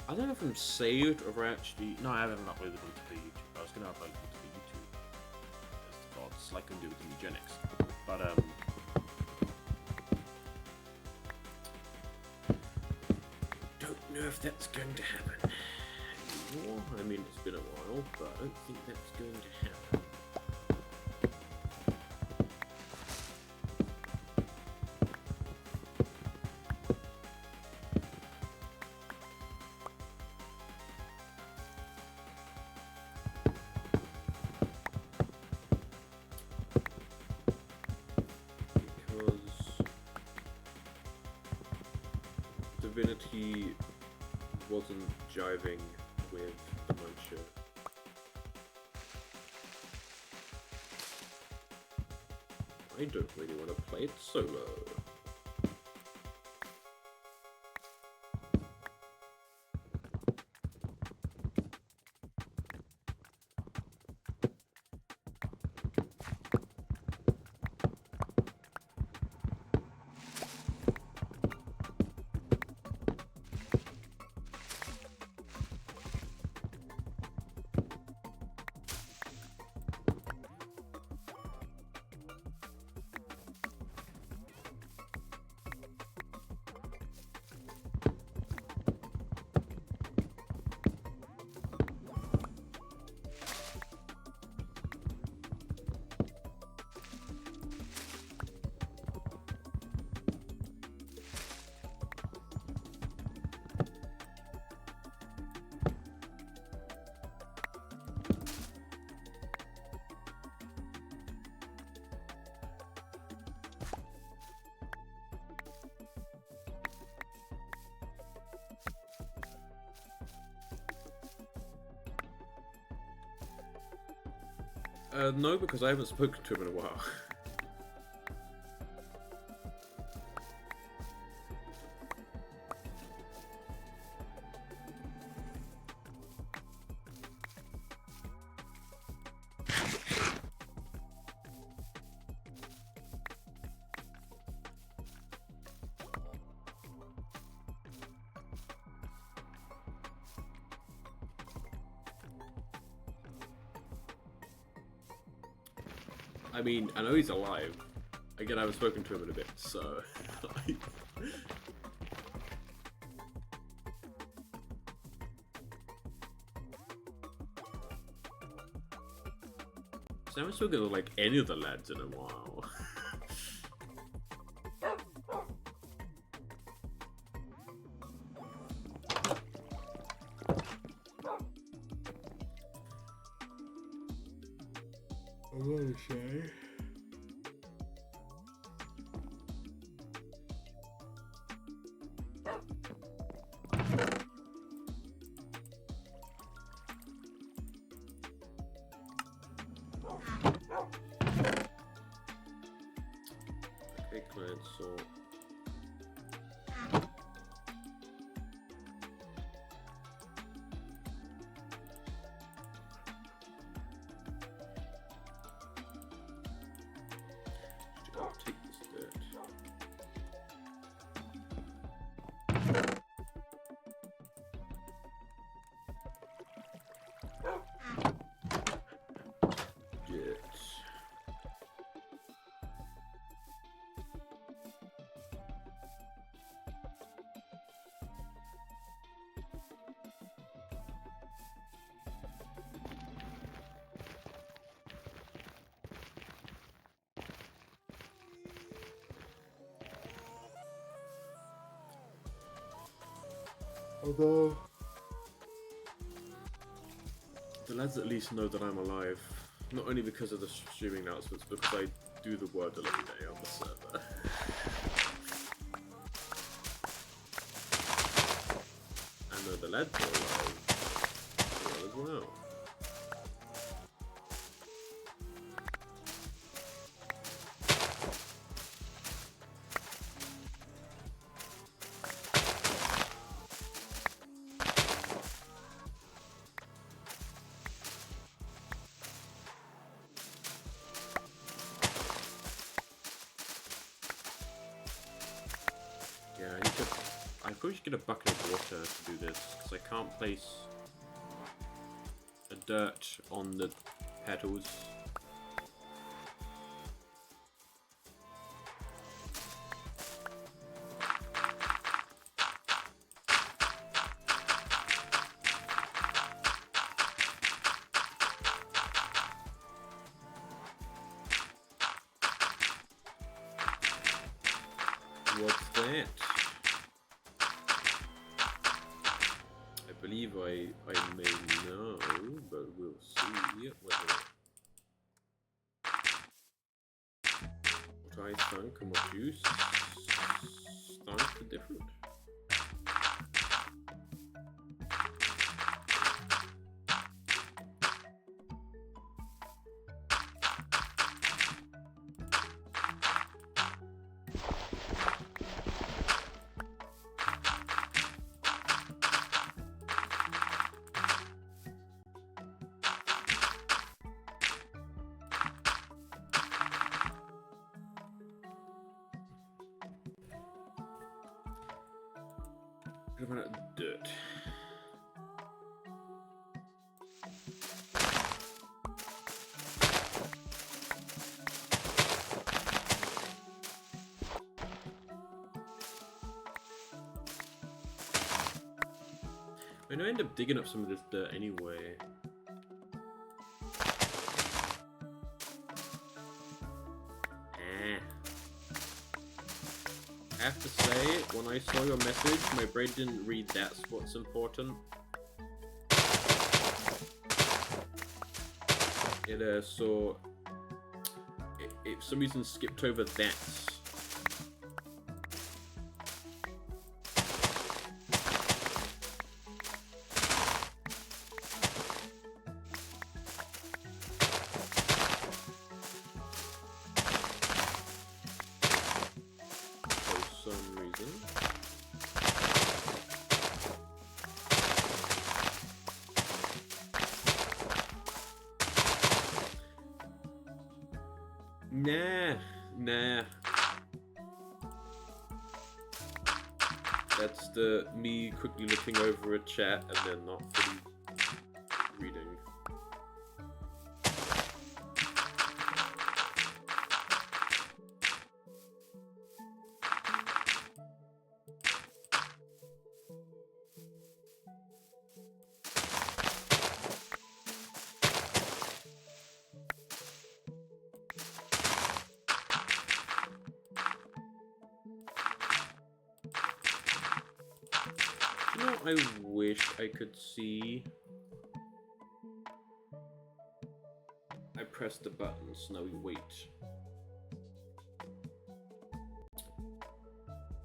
Speaker 1: I don't know if I'm saved or actually, no, I haven't uploaded them to the YouTube. I was going to upload them to the YouTube as the VODs, like I can do with the Eugenics. But, don't know if that's going to happen anymore. I mean, it's been a while, but I don't think that's going to happen. Divinity wasn't jiving with the Mancha. I don't really want to play it solo. No, because I haven't spoken to him in a while. I mean, I know he's alive. Again, I haven't spoken to him in a bit, so... I haven't spoken to, like, any of the lads in a while. I'm gonna say... Okay, client sort. I'll take this dirt. Although the lads at least know that I'm alive, not only because of the streaming announcements, but because I do the word every day on the server. I know the lads are alive as well. I probably should get a bucket of water to do this, because I can't place a dirt on the petals. What's that? I believe I may know, but we'll see whether what I think and what you think are different. Gonna run out of dirt. I'm gonna end up digging up some of this dirt anyway. I have to say, when I saw your message, my brain didn't read that's what's important. So it for some reason skipped over that's. Nah. That's the me quickly looking over a chat and then not fully reading. I wish I could see. I pressed the button, so now we wait.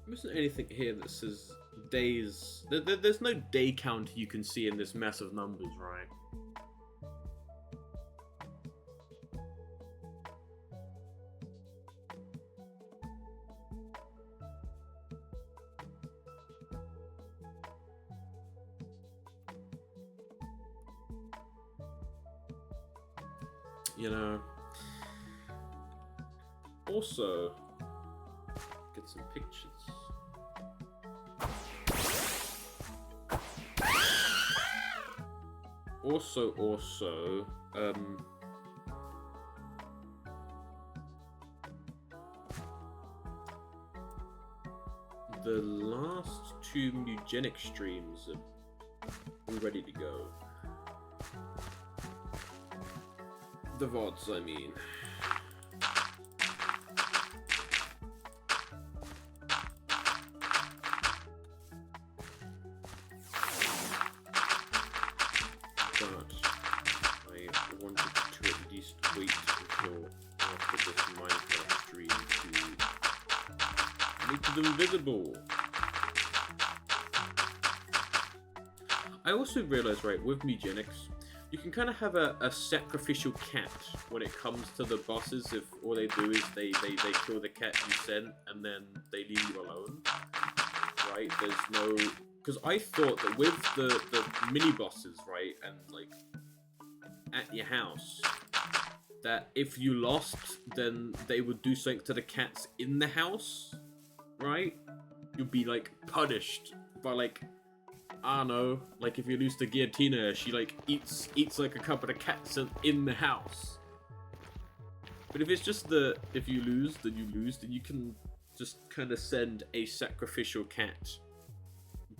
Speaker 1: There isn't anything here that says days. There's no day count you can see in this mess of numbers, right? You know, also get some pictures. Also, the last two Mugenic streams are ready to go. The VODs, I mean. But I wanted to at least wait until after this Minecraft stream to make them visible. I also realized, right, with Mugenics, you can kind of have a sacrificial cat when it comes to the bosses. If all they do is they kill the cat you sent and then they leave you alone, right? There's no, because I thought that with the mini bosses, right, and like at your house, that if you lost, then they would do something to the cats in the house, right? You'd be like punished by like, I don't know, like if you lose to Guillotina, she like eats like a couple of cats in the house. But if it's just if you lose, then you lose, then you can just kind of send a sacrificial cat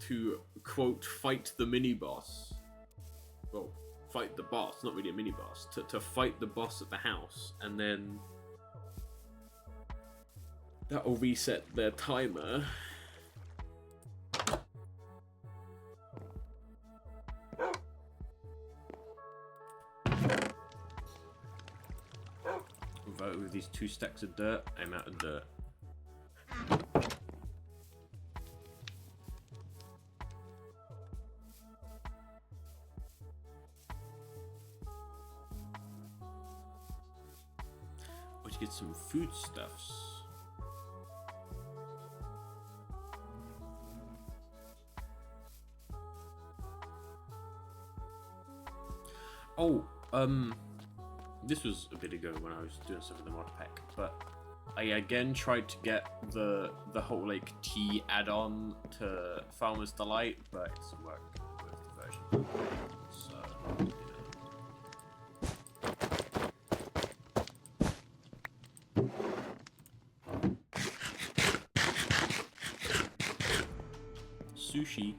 Speaker 1: to, quote, fight the mini-boss. Well, fight the boss, not really a mini-boss, to fight the boss at the house, and then that'll reset their timer. With these 2 stacks of dirt, I'm out of dirt. Or to get some foodstuffs. Oh, this was a bit ago when I was doing some of the mod pack, but I again tried to get the whole like tea add-on to Farmer's Delight, but it doesn't work with the version. So, you know. Sushi.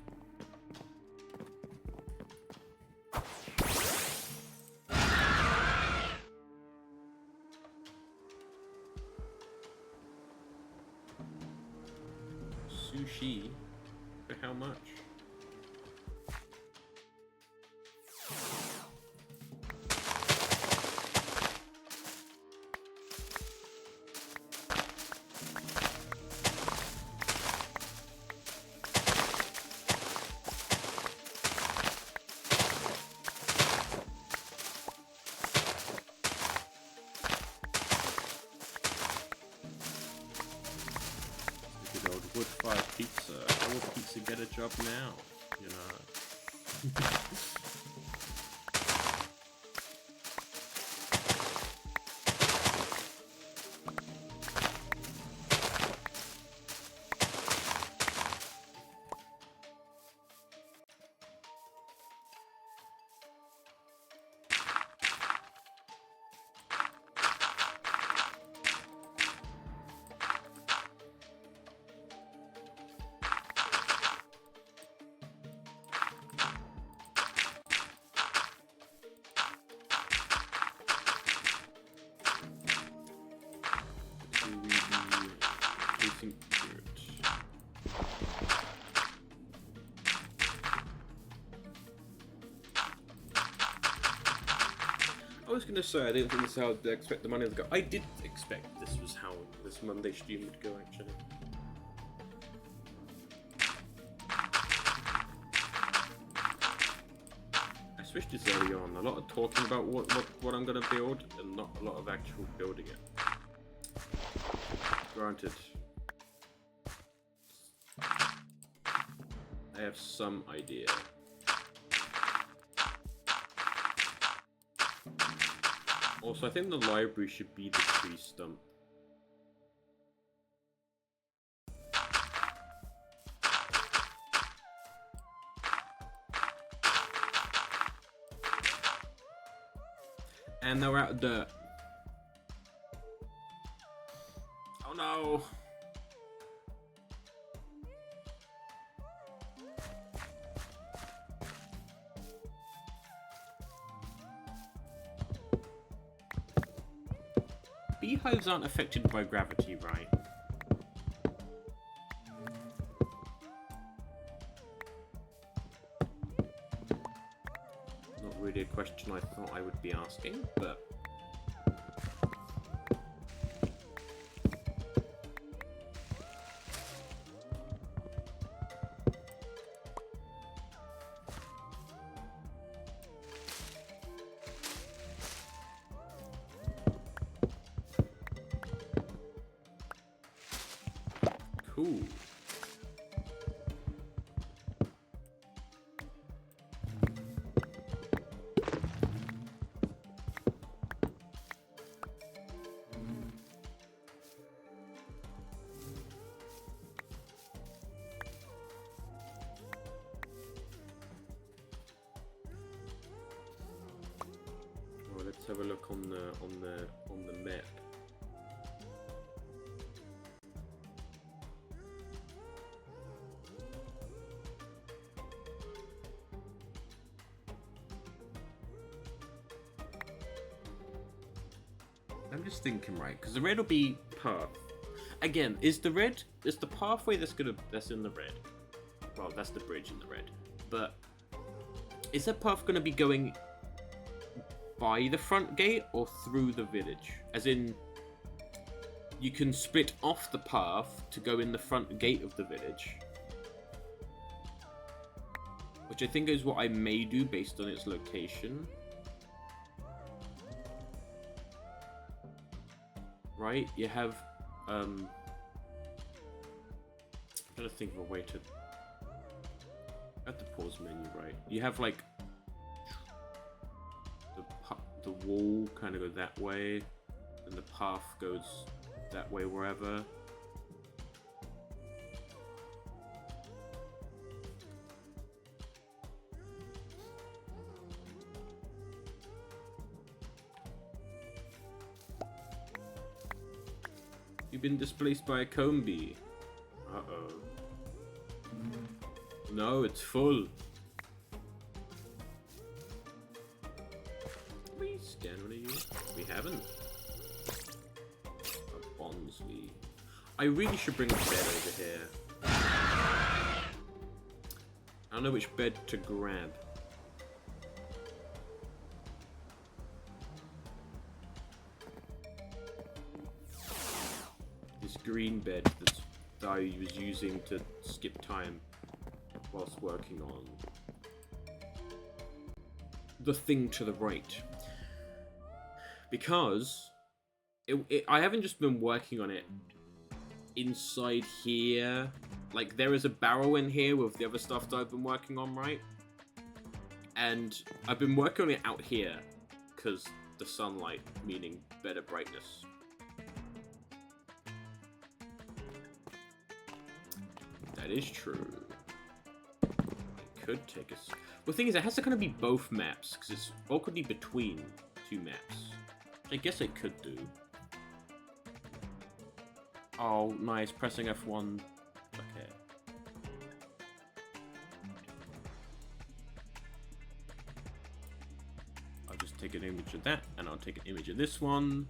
Speaker 1: Sushi? For how much? Wood-fired pizza. How will pizza get a job now? You know. I was gonna say I didn't think this is how I'd expect the money to go. I did expect this was how this Monday stream would go, actually. I switched this early on. A lot of talking about what I'm gonna build, and not a lot of actual building it. Granted, I have some idea. Also, I think the library should be the tree stump. And they're out of dirt. Oh no! Beehives aren't affected by gravity, right? Not really a question I thought I would be asking, but... Cool. Well, let's have a look on the map. I'm just thinking, right, because the red will be path. Again, is the pathway that's in the red? Well, that's the bridge in the red. But is that path gonna be going by the front gate or through the village? As in, you can split off the path to go in the front gate of the village, which I think is what I may do based on its location. Right, you have, I'm trying to think of a way to, at the pause menu, right, you have like, the wall kind of go that way, and the path goes that way wherever. You've been displaced by a combi. Uh-oh. No, it's full. We scan one of you? We haven't. A Bonsley. I really should bring a bed over here. I don't know which bed to grab. This green bed that I was using to skip time whilst working on the thing to the right. Because I haven't just been working on it inside here. Like, there is a barrel in here with the other stuff that I've been working on, right? And I've been working on it out here because the sunlight, meaning better brightness. That is true. I could take a... Well, the thing is, it has to kind of be both maps, because it's awkwardly between two maps. I guess I could do. Oh, nice. Pressing F1. Okay. I'll just take an image of that, and I'll take an image of this one.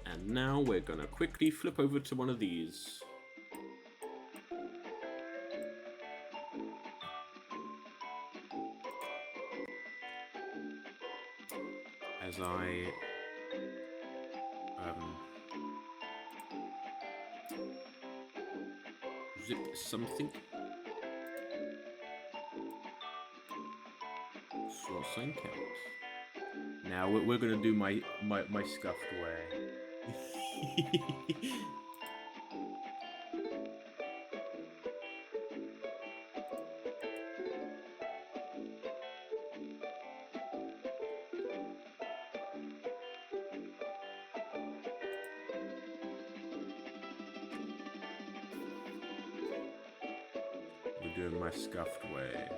Speaker 1: And now we're gonna quickly flip over to one of these. As I zip something. Source sign count. Now we're gonna do my scuffed way. We're doing my scuffed way.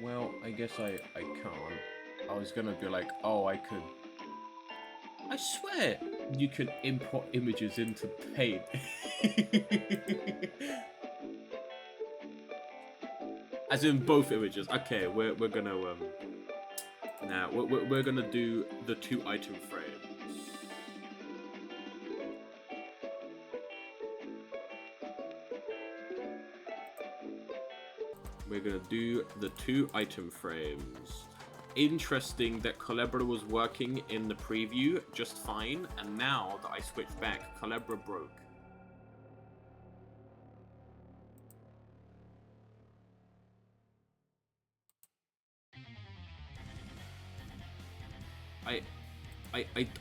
Speaker 1: Well, I guess I can't. I was gonna be like, oh, I could... I swear you could import images into Paint. As in both images. Okay, we're gonna now we're gonna do the 2 item frames. We're gonna do the 2 item frames. Interesting that Culebra was working in the preview just fine, and now that I switched back, Culebra broke.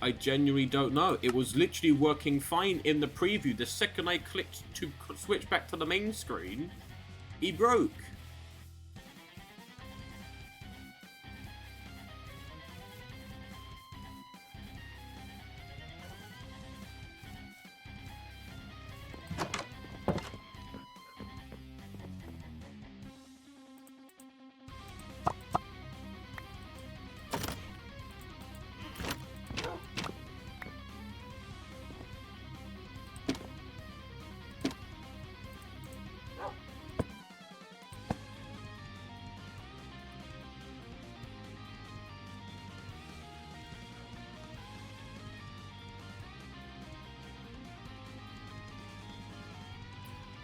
Speaker 1: I genuinely don't know. It was literally working fine in the preview. The second I clicked to switch back to the main screen, he broke.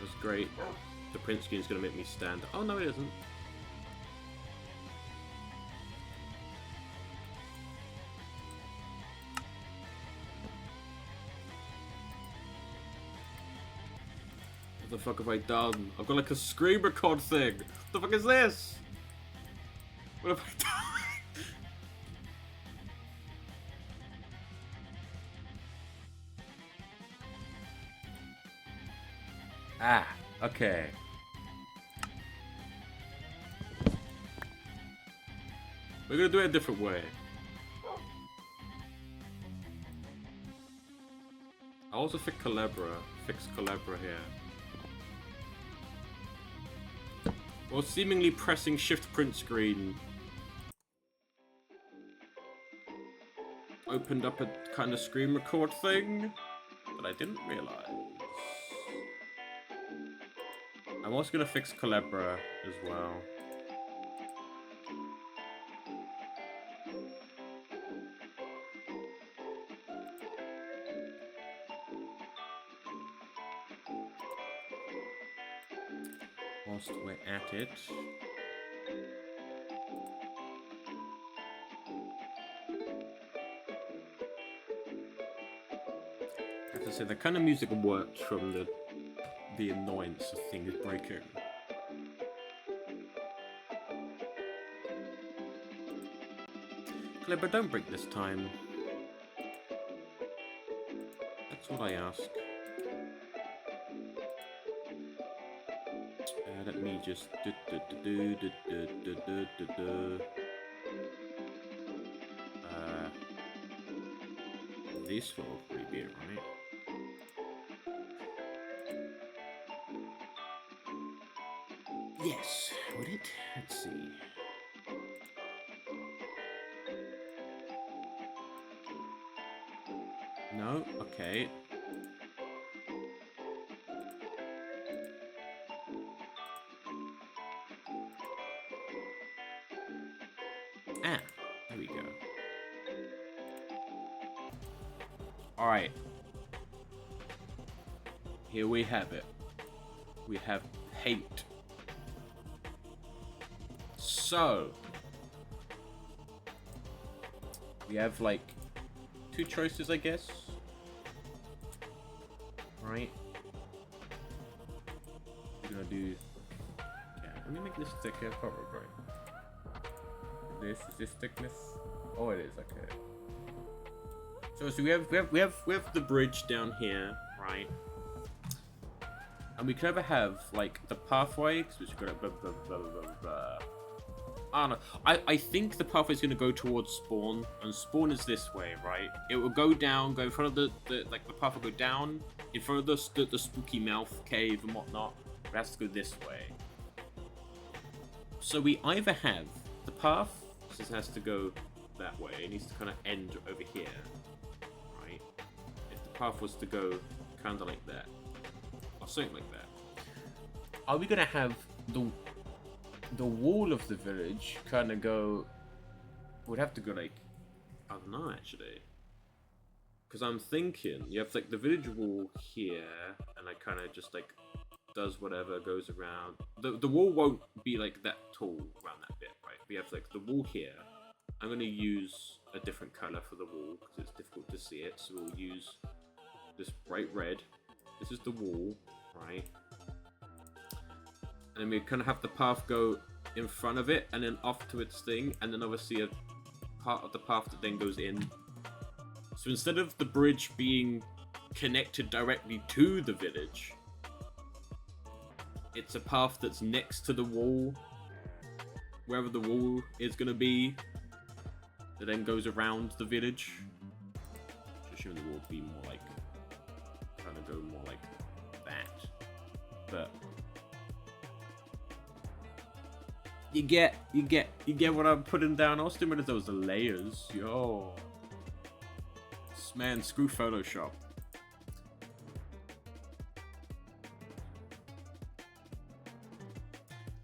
Speaker 1: That's great. The print screen is going to make me stand. Oh, no, it isn't. What the fuck have I done? I've got like a screen record thing. What the fuck is this? What have I done? Ah, okay. We're gonna do it a different way. I also fix Calibra here. While seemingly pressing shift print screen opened up a kind of screen record thing that I didn't realize. I'm also gonna fix Calibra as well. Whilst we're at it. I have to say, the kind of music worked from the annoyance of things breaking. Clever, don't break this time. That's what I ask. Let me just this will probably be it, right? Yes, would it? Let's see. No? Okay. Ah, there we go. Alright. Here we have it. We have paint. So, we have like two choices, I guess. Right? We're gonna do. Yeah, let me make this thicker, probably. Is this thickness? Oh, it is. Okay. So we have the bridge down here, right? And we could ever have like the pathway, which we're gonna I don't know. I think the pathway is going to go towards spawn, and spawn is this way, right? It will go down, go in front of the path will go down in front of the spooky mouth cave and whatnot. It has to go this way. So we either have the path, this has to go that way. It needs to kind of end over here, right? If the path was to go kind of like that, or something like that. Are we going to have the wall of the village kind of go, would have to go like, I don't know actually, because I'm thinking you have like the village wall here, and like kind of just like does whatever, goes around. The wall won't be like that tall around that bit, right? We have like the wall here. I'm going to use a different color for the wall because it's difficult to see it, so we'll use this bright red. This is the wall, right? And then we kind of have the path go in front of it and then off to its thing, and then obviously a part of the path that then goes in. So instead of the bridge being connected directly to the village, it's a path that's next to the wall, wherever the wall is going to be, that then goes around the village. Assuming the wall would be more like, kind of go more like that. But you get what I'm putting down. Austin, what are those layers? Yo, man, screw Photoshop.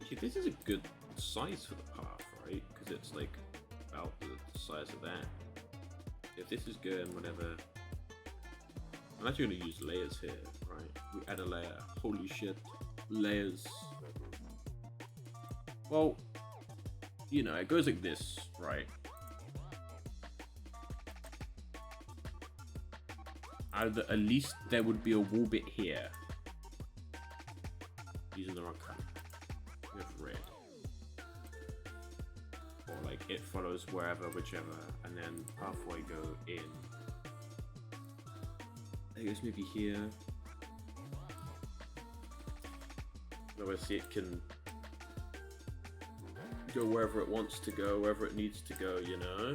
Speaker 1: Okay, this is a good size for the path, right? Because it's like about the size of that. If this is good and whatever, I'm actually gonna use layers here, right? We add a layer. Holy shit. layers. Well, you know, it goes like this, right? Either at least there would be a wall bit here. Using the wrong color. We have red. Or like it follows wherever, whichever, and then halfway go in. I guess maybe here. Obviously it can go wherever it wants to go, wherever it needs to go, you know?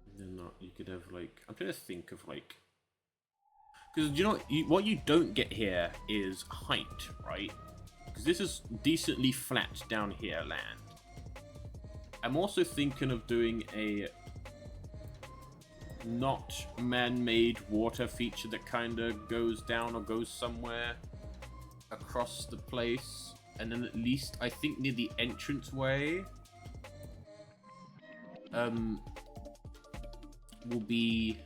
Speaker 1: And then you could have like, I'm trying to think of like, because you know what you don't get here is height, right? Because this is decently flat down here land. I'm also thinking of doing a not man-made water feature that kind of goes down or goes somewhere across the place, and then at least I think near the entranceway will be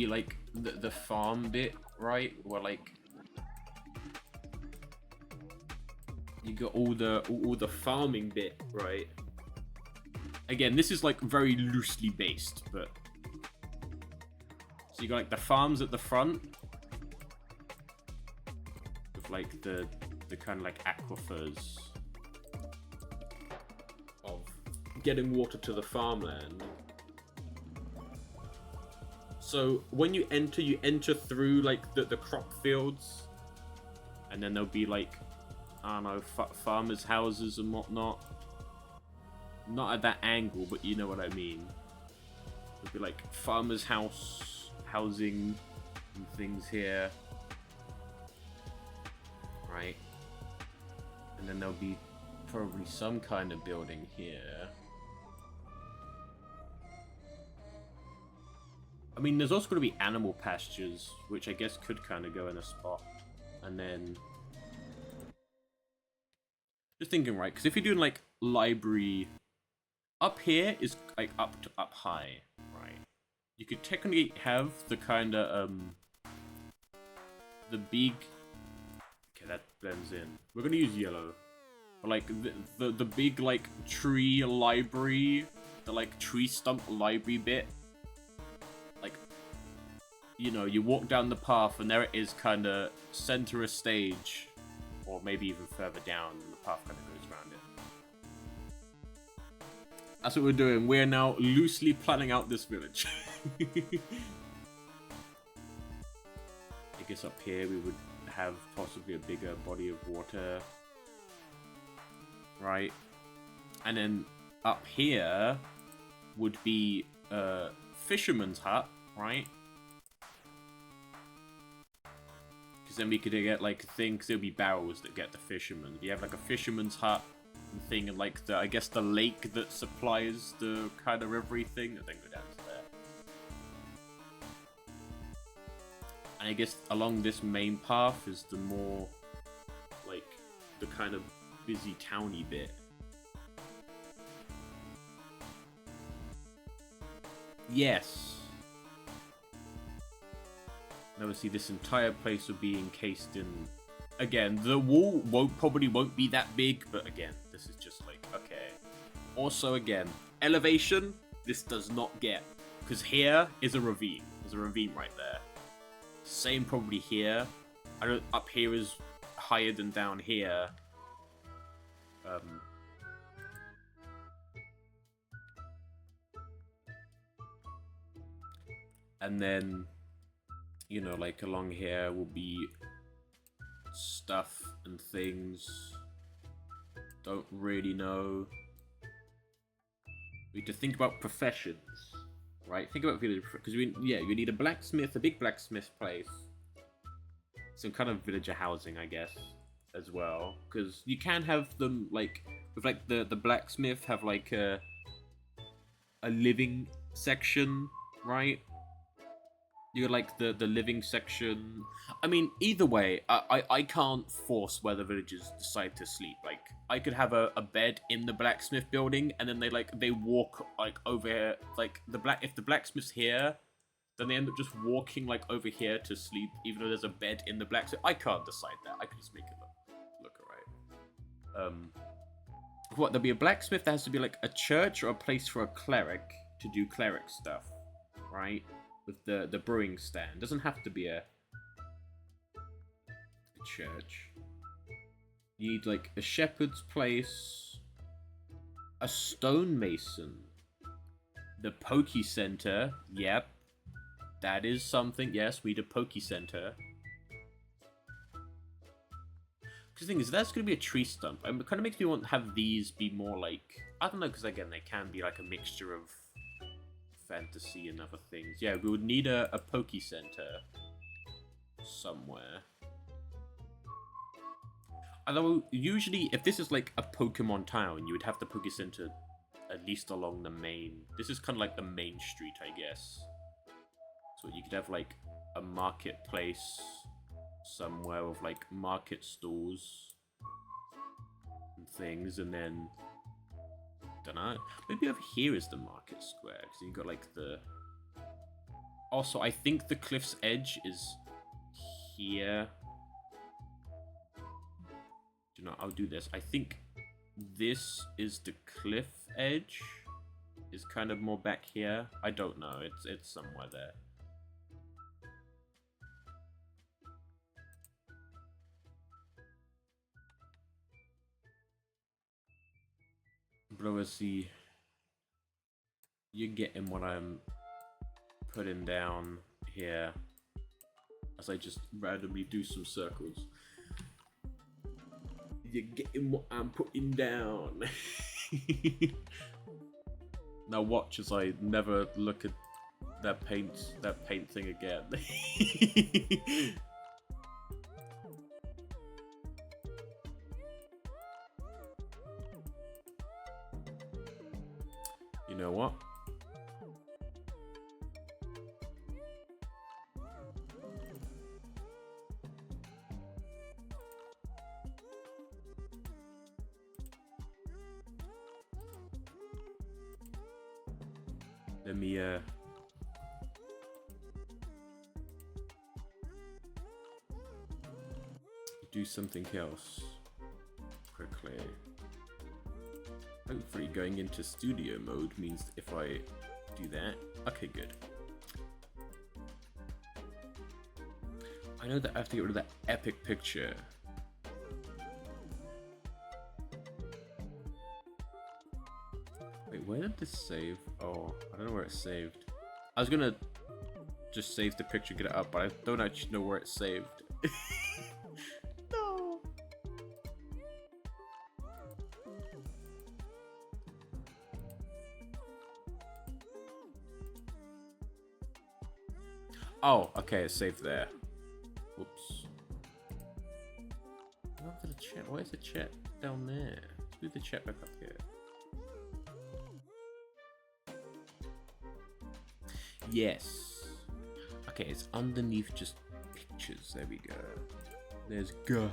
Speaker 1: like the farm bit, right? Where like you got all the farming bit, right? Again, this is like very loosely based, but so you got like the farms at the front with like the kind of like aquifers of getting water to the farmland. So when you enter through like the crop fields, and then there'll be like, I don't know, farmers' houses and whatnot. Not at that angle, but you know what I mean. It'll be like farmers' housing and things here, right? And then there'll be probably some kind of building here. I mean, there's also going to be animal pastures, which I guess could kind of go in a spot. And then just thinking, right? Because if you're doing like library, up here is like up high, right? You could technically have the kind of the big. Okay, that blends in. We're gonna use yellow, but like the big like tree library, the like tree stump library bit. Like, you know, you walk down the path and there it is, kind of center a stage, or maybe even further down. The path kind of goes around it. That's what we're doing. We're now loosely planning out this village. I guess up here we would have possibly a bigger body of water, right? And then up here would be a fisherman's hut, right? Because then we could get like things. There'll be barrels that get the fishermen. You have like a fisherman's hut and thing, and like I guess the lake that supplies the kind of everything. I think go down to there. And I guess along this main path is the more like the kind of busy towny bit. Yes. And obviously this entire place will be encased in... Again, the wall probably won't be that big, but again, this is just like, okay. Also, again, elevation, this does not get. Because here is a ravine. There's a ravine right there. Same probably here. I don't... Up here is higher than down here. And then, you know, like along here will be stuff and things. Don't really know. We need to think about professions, right? Think about village, because you need a blacksmith, a big blacksmith place. Some kind of villager housing, I guess, as well. Because you can have them like with like the blacksmith have like a living section, right? You got like the living section. I mean, either way, I can't force where the villagers decide to sleep. Like, I could have a bed in the blacksmith building, and then they walk like over here. Like if the blacksmith's here, then they end up just walking like over here to sleep, even though there's a bed in the blacksmith. I can't decide that. I can just make it look alright. What, there'll be a blacksmith that has to be like a church or a place for a cleric to do cleric stuff, right? With the brewing stand. Doesn't have to be a church. You need like a shepherd's place, a stonemason, the Poke Center. Yep, that is something. Yes, we need a Poke Center. Because the thing is, that's going to be a tree stump. And it kind of makes me want to have these be more like, I don't know, because again, they can be like a mixture of fantasy and other things. Yeah, we would need a Poke Center somewhere. Although, usually, if this is like a Pokemon town, you would have the Poke Center at least along the main... This is kind of like the main street, I guess. So you could have like a marketplace somewhere with like market stalls and things, and then... Don't know. Maybe over here is the market square, because you got like the... Also, I think the cliff's edge is here. You know, I'll do this. I think this is the cliff edge. Is kind of more back here. I don't know. It's somewhere there. But obviously, you're getting what I'm putting down here as I just randomly do some circles. You're getting what I'm putting down. Now watch as I never look at that paint thing again. You know what? Let me do something else quickly. Hopefully going into studio mode means if I do that... Okay, good. I know that I have to get rid of that epic picture. Wait, where did this save? Oh, I don't know where it's saved. I was gonna just save the picture, get it up, but I don't actually know where it's saved. No. Oh, okay, it's saved there. Whoops. Not for the chat. Why is the chat down there? Let's move the chat back up here. Yes. Okay, it's underneath just pictures. There we go. There's go.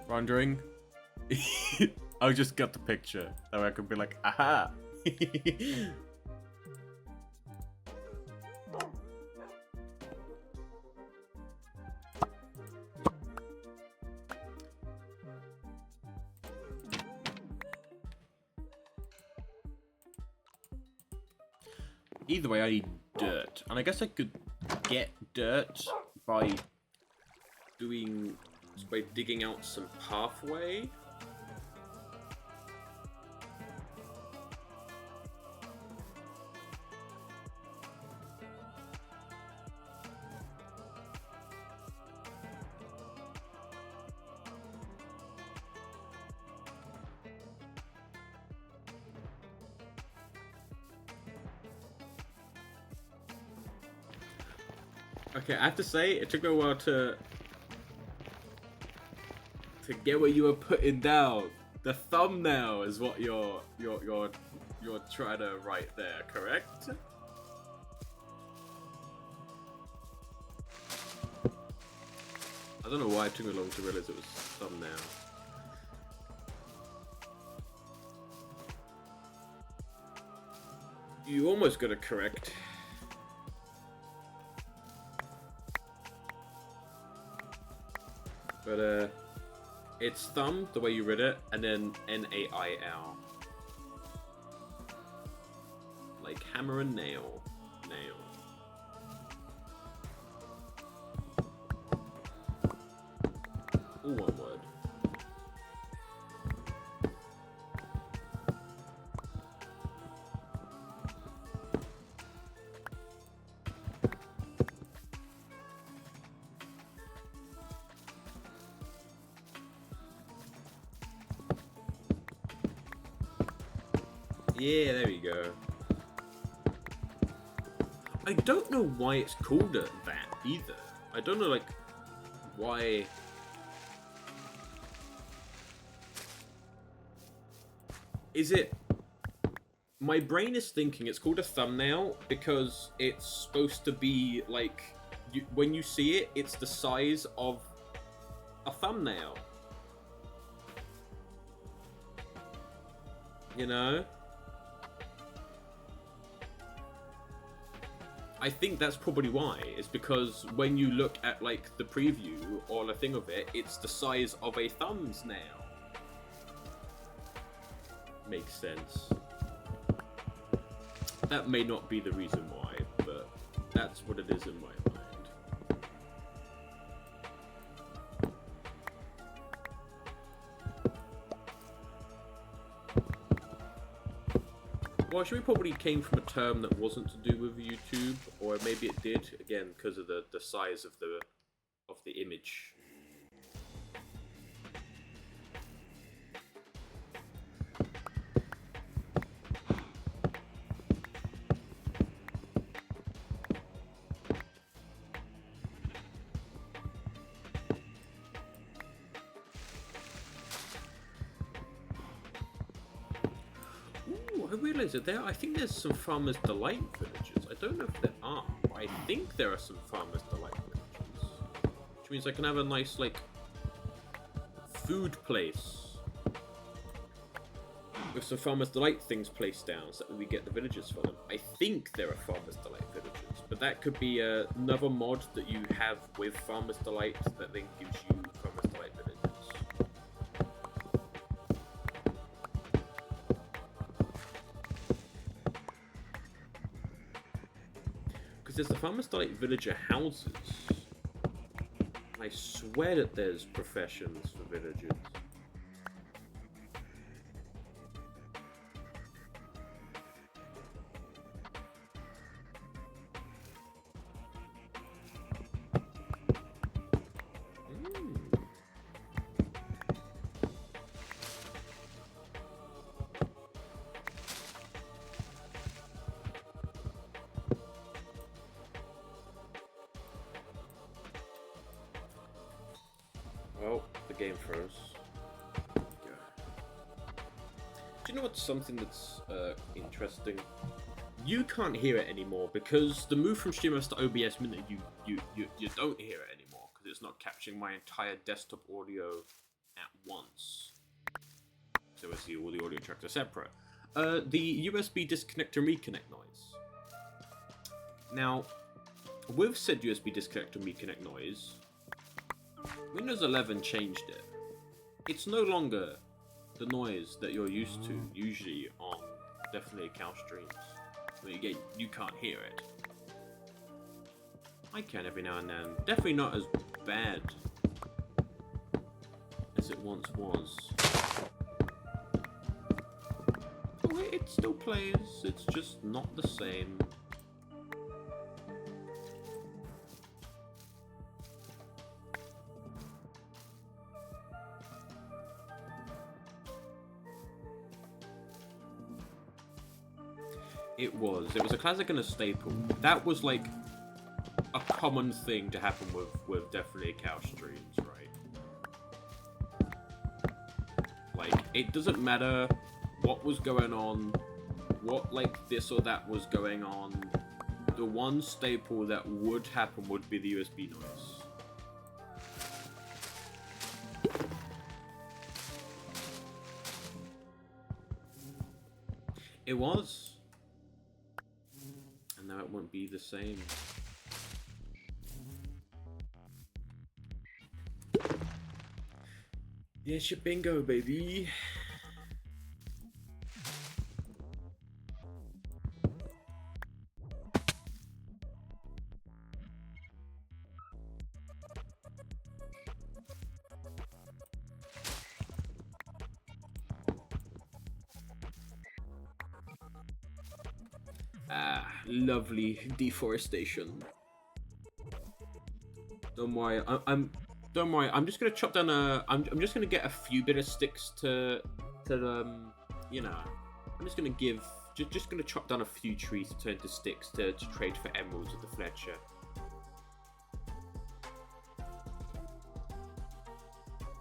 Speaker 1: Wondering? I just got the picture. That way I could be like, aha! Either way, I need dirt. And I guess I could get dirt by digging out some pathway. Okay, I have to say, it took me a while to get what you were putting down. The thumbnail is what you're trying to write there, correct? I don't know why it took me long to realize it was thumbnail. You almost got it correct. But it's thumb the way you read it, and then N-A-I-L. Like hammer and nail. Nail. All one word. Yeah, there we go. I don't know why it's called that either. I don't know, like, why... Is it... My brain is thinking it's called a thumbnail because it's supposed to be, like... when you see it, it's the size of a thumbnail. You know? I think that's probably why. It's because when you look at, like, the preview or the thing of it, it's the size of a thumbnail. Makes sense. That may not be the reason why, but that's what it is in my mind. Well, actually, it probably came from a term that wasn't to do with YouTube, or maybe it did, again, because of the size of the image. I realise that I think there's some Farmer's Delight villages. I don't know if there are, but I think there are some Farmer's Delight villages. Which means I can have a nice, like, food place with some Farmer's Delight things placed down so that we get the villages for them. I think there are Farmer's Delight villages, but that could be another mod that you have with Farmer's Delight that then gives you Farmer's Delight villages. There's the Farmer's Delight villager houses. I swear that there's professions for villagers. Well, the game froze. Do you know what's something that's interesting? You can't hear it anymore because the move from StreamOS to OBS meant that you don't hear it anymore because it's not capturing my entire desktop audio at once. So I see all the audio tracks are separate. The USB disconnect and reconnect noise. Now, with said USB disconnect and reconnect noise, Windows 11 changed it. It's no longer the noise that you're used to usually on Definitely a Cow streams. Where you can't hear it. I can every now and then. Definitely not as bad as it once was. Oh, it still plays. It's just not the same. It was a classic and a staple. That was like a common thing to happen with Definitely a Cow streams, right? Like, it doesn't matter what was going on, what, like, this or that was going on. The one staple that would happen would be the USB noise. It was. And now it won't be the same. Yes, your bingo, baby. Ah, lovely deforestation. Don't worry, don't worry. I'm just gonna chop down I'm just gonna get a few bit of sticks to you know. I'm just gonna just gonna chop down a few trees to turn to sticks to trade for emeralds with the Fletcher.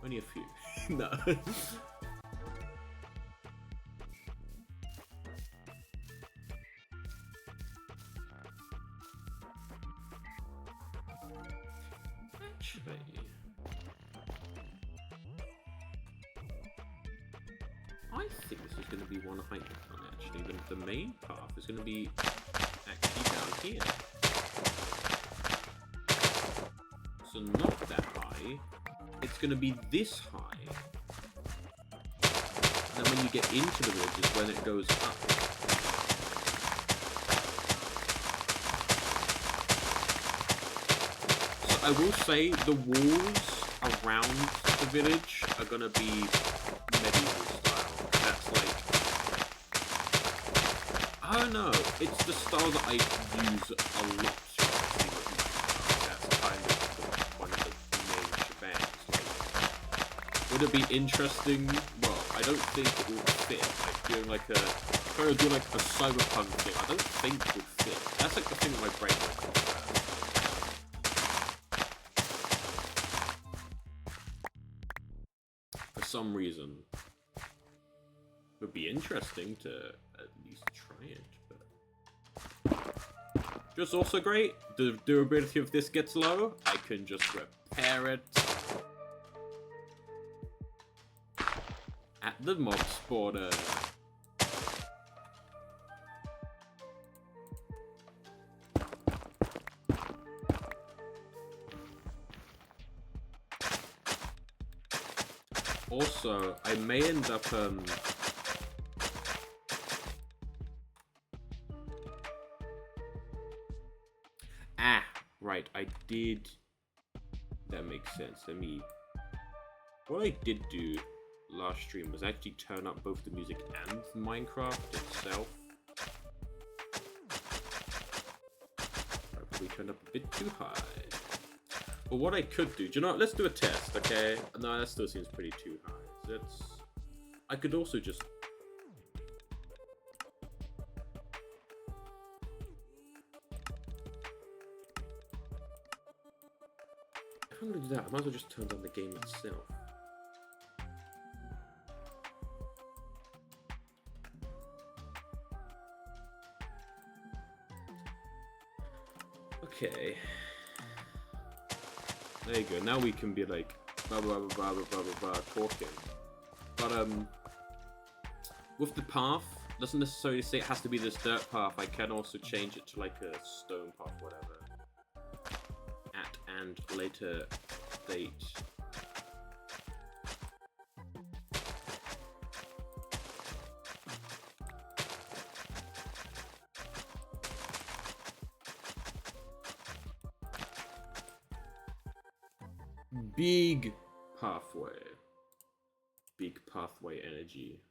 Speaker 1: Only a few. No. Actually, I think this is going to be one height down. Actually, the main path is going to be actually down here. So not that high. It's going to be this high. And then when you get into the ridge is when it goes up. I will say the walls around the village are gonna be medieval style. That's like, I don't know, it's the style that I use a lot. That's kind of one of the main shebangs. Like, would it be interesting? Well, I don't think it will fit. Like doing like trying to do like a cyberpunk thing, I don't think it would fit. That's like the thing that my brain went on. Some reason it would be interesting to at least try it, but just also great. The durability of this gets low. I can just repair it at the mob spawner. Also, I may end up, right, I did... That makes sense. What I did do last stream was actually turn up both the music and Minecraft itself. I probably turned up a bit too high. But what I could do, do you know what? Let's do a test, okay? No, that still seems pretty too high. I could also just... If I'm gonna do that, I might as well just turn down the game itself. Okay. There you go. Now we can be like blah blah blah blah blah blah blah talking. But with the path, doesn't necessarily say it has to be this dirt path. I can also change it to like a stone path, whatever. At and later date. Big pathway. Big pathway energy.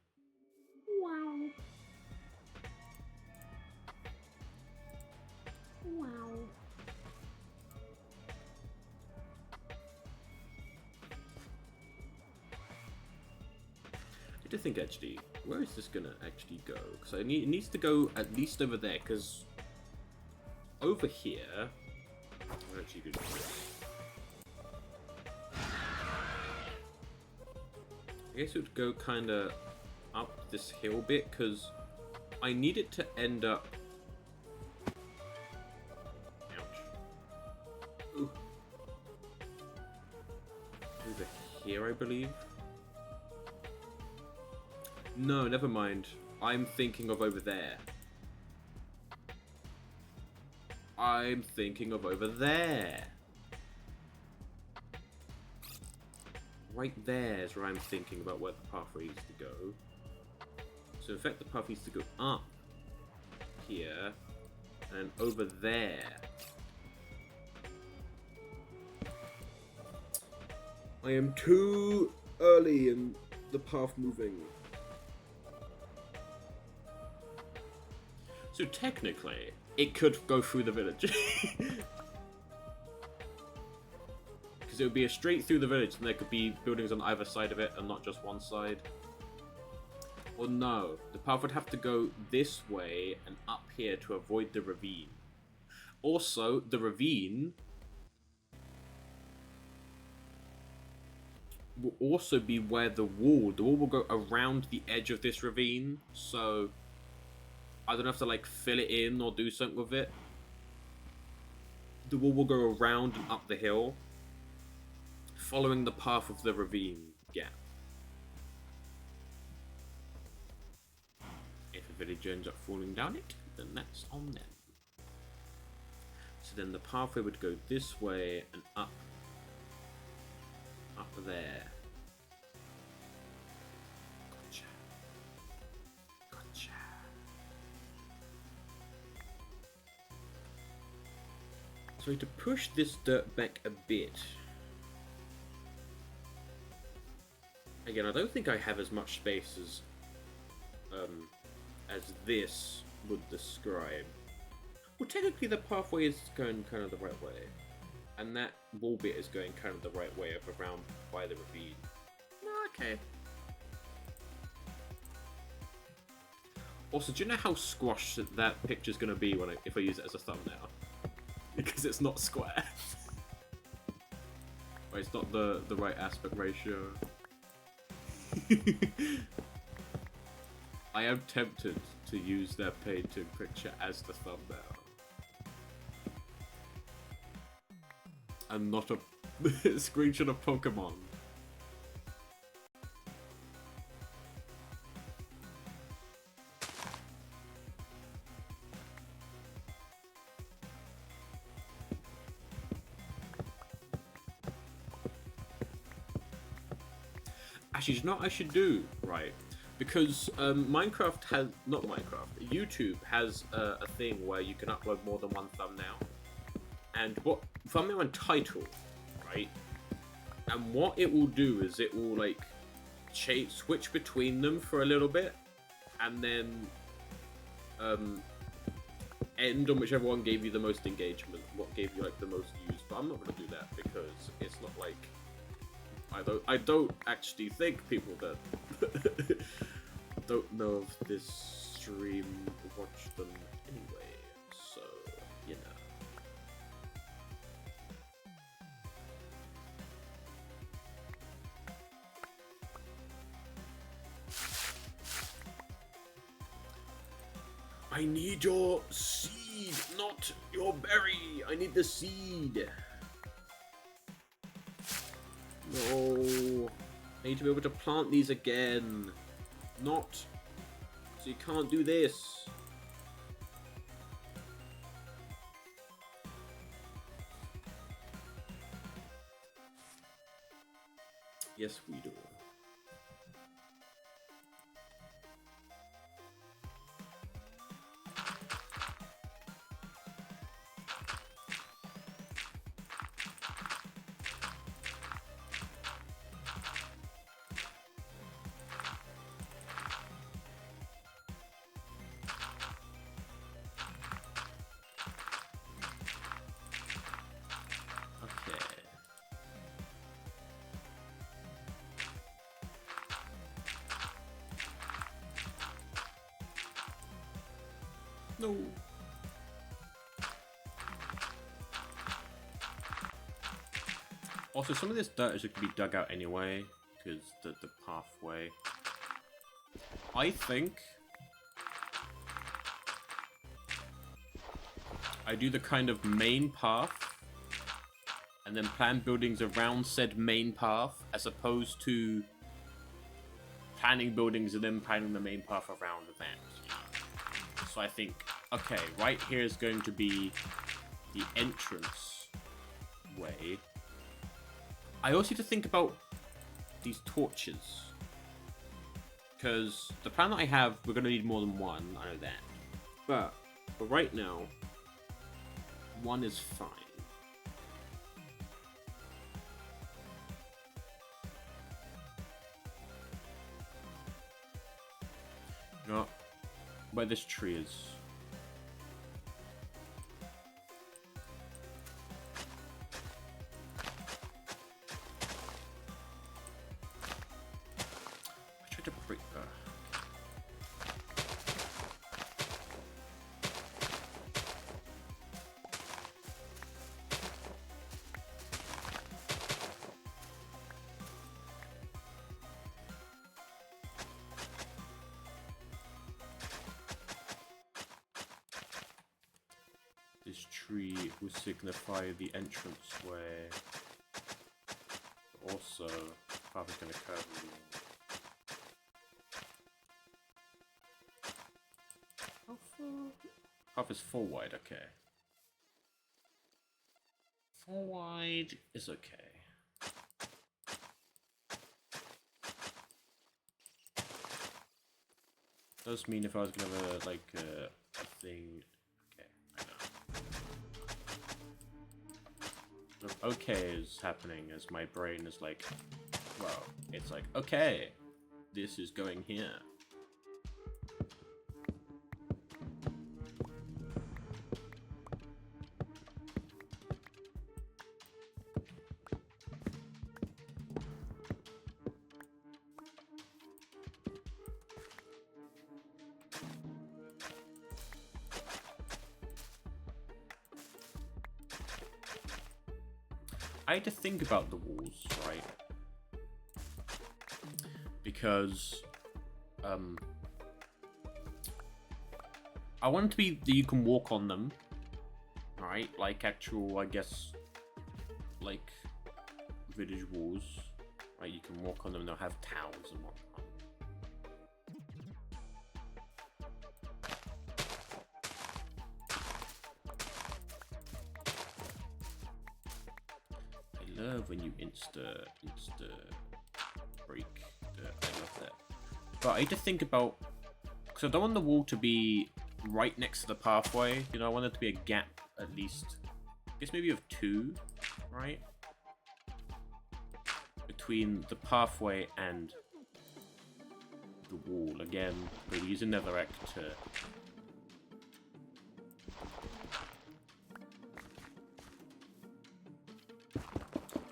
Speaker 1: Wow. Wow. I do think actually, where is this gonna actually go? Because it needs to go at least over there, because over here, I'm actually good. guess it would go kind of up this hill bit, because I need it to end up... Ouch. Ooh. Over here, I believe. No, never mind. I'm thinking of over there. I'm thinking of over there. Right there is where I'm thinking about where the pathway needs to go. So in fact the path needs to go up here and over there. I am too early in the path moving. So technically, it could go through the village. Because it would be a straight through the village and there could be buildings on either side of it and not just one side. Or no, the path would have to go this way and up here to avoid the ravine. Also, the ravine will also be where the wall will go around the edge of this ravine, so I don't have to like fill it in or do something with it. The wall will go around and up the hill, following the path of the ravine gap. If a village ends up falling down it, then that's on them. So then the pathway would go this way and up there. Gotcha. Gotcha. So to push this dirt back a bit. Again, I don't think I have as much space as this would describe. Well, technically the pathway is going kind of the right way. And that wall bit is going kind of the right way up around by the ravine. Okay. Also, do you know how squashed that picture's going to be when if I use it as a thumbnail? Because it's not square. Or it's not the right aspect ratio. I am tempted to use that painting picture as the thumbnail. And not a screenshot of Pokemon. Actually, you know what I should do? Right. Because Minecraft has... Not Minecraft. YouTube has a thing where you can upload more than one thumbnail. And what... Thumbnail and title, right? And what it will do is it will, like, switch between them for a little bit. And then... end on whichever one gave you the most engagement. What gave you, like, the most views. But I'm not going to do that because it's not, like... I don't actually think people that don't know of this stream watch them anyway, so, you know. I need your seed, not your berry. I need the seed. No, I need to be able to plant these again. Not. So you can't do this. Yes, we do. No. Also, some of this dirt is going to be dug out anyway, because the pathway. I think I do the kind of main path and then plan buildings around said main path, as opposed to planning buildings and then planning the main path around that. So I think, okay, right here is going to be the entrance way. I also need to think about these torches, because the plan that I have, we're going to need more than one, I know that. But for right now, one is fine. You know where this tree is. I tried to break that. This tree will signify the entrance way. Also, path is going to curve a little. How far? Path is 4 wide, okay. 4 wide is okay. Does mean if I was going to have a thing. Okay is happening as my brain is like, well, it's like, okay, this is going here. I had to think about the walls, right? Because, I want it to be that you can walk on them, right? Like actual, I guess, like, village walls, right? You can walk on them, they'll have towers and whatnot. I love when you insta break. I love that. But I need to think about, because I don't want the wall to be right next to the pathway. You know, I want it to be a gap at least. I guess maybe of 2, right? Between the pathway and the wall. Again, we'll use a netherrack to.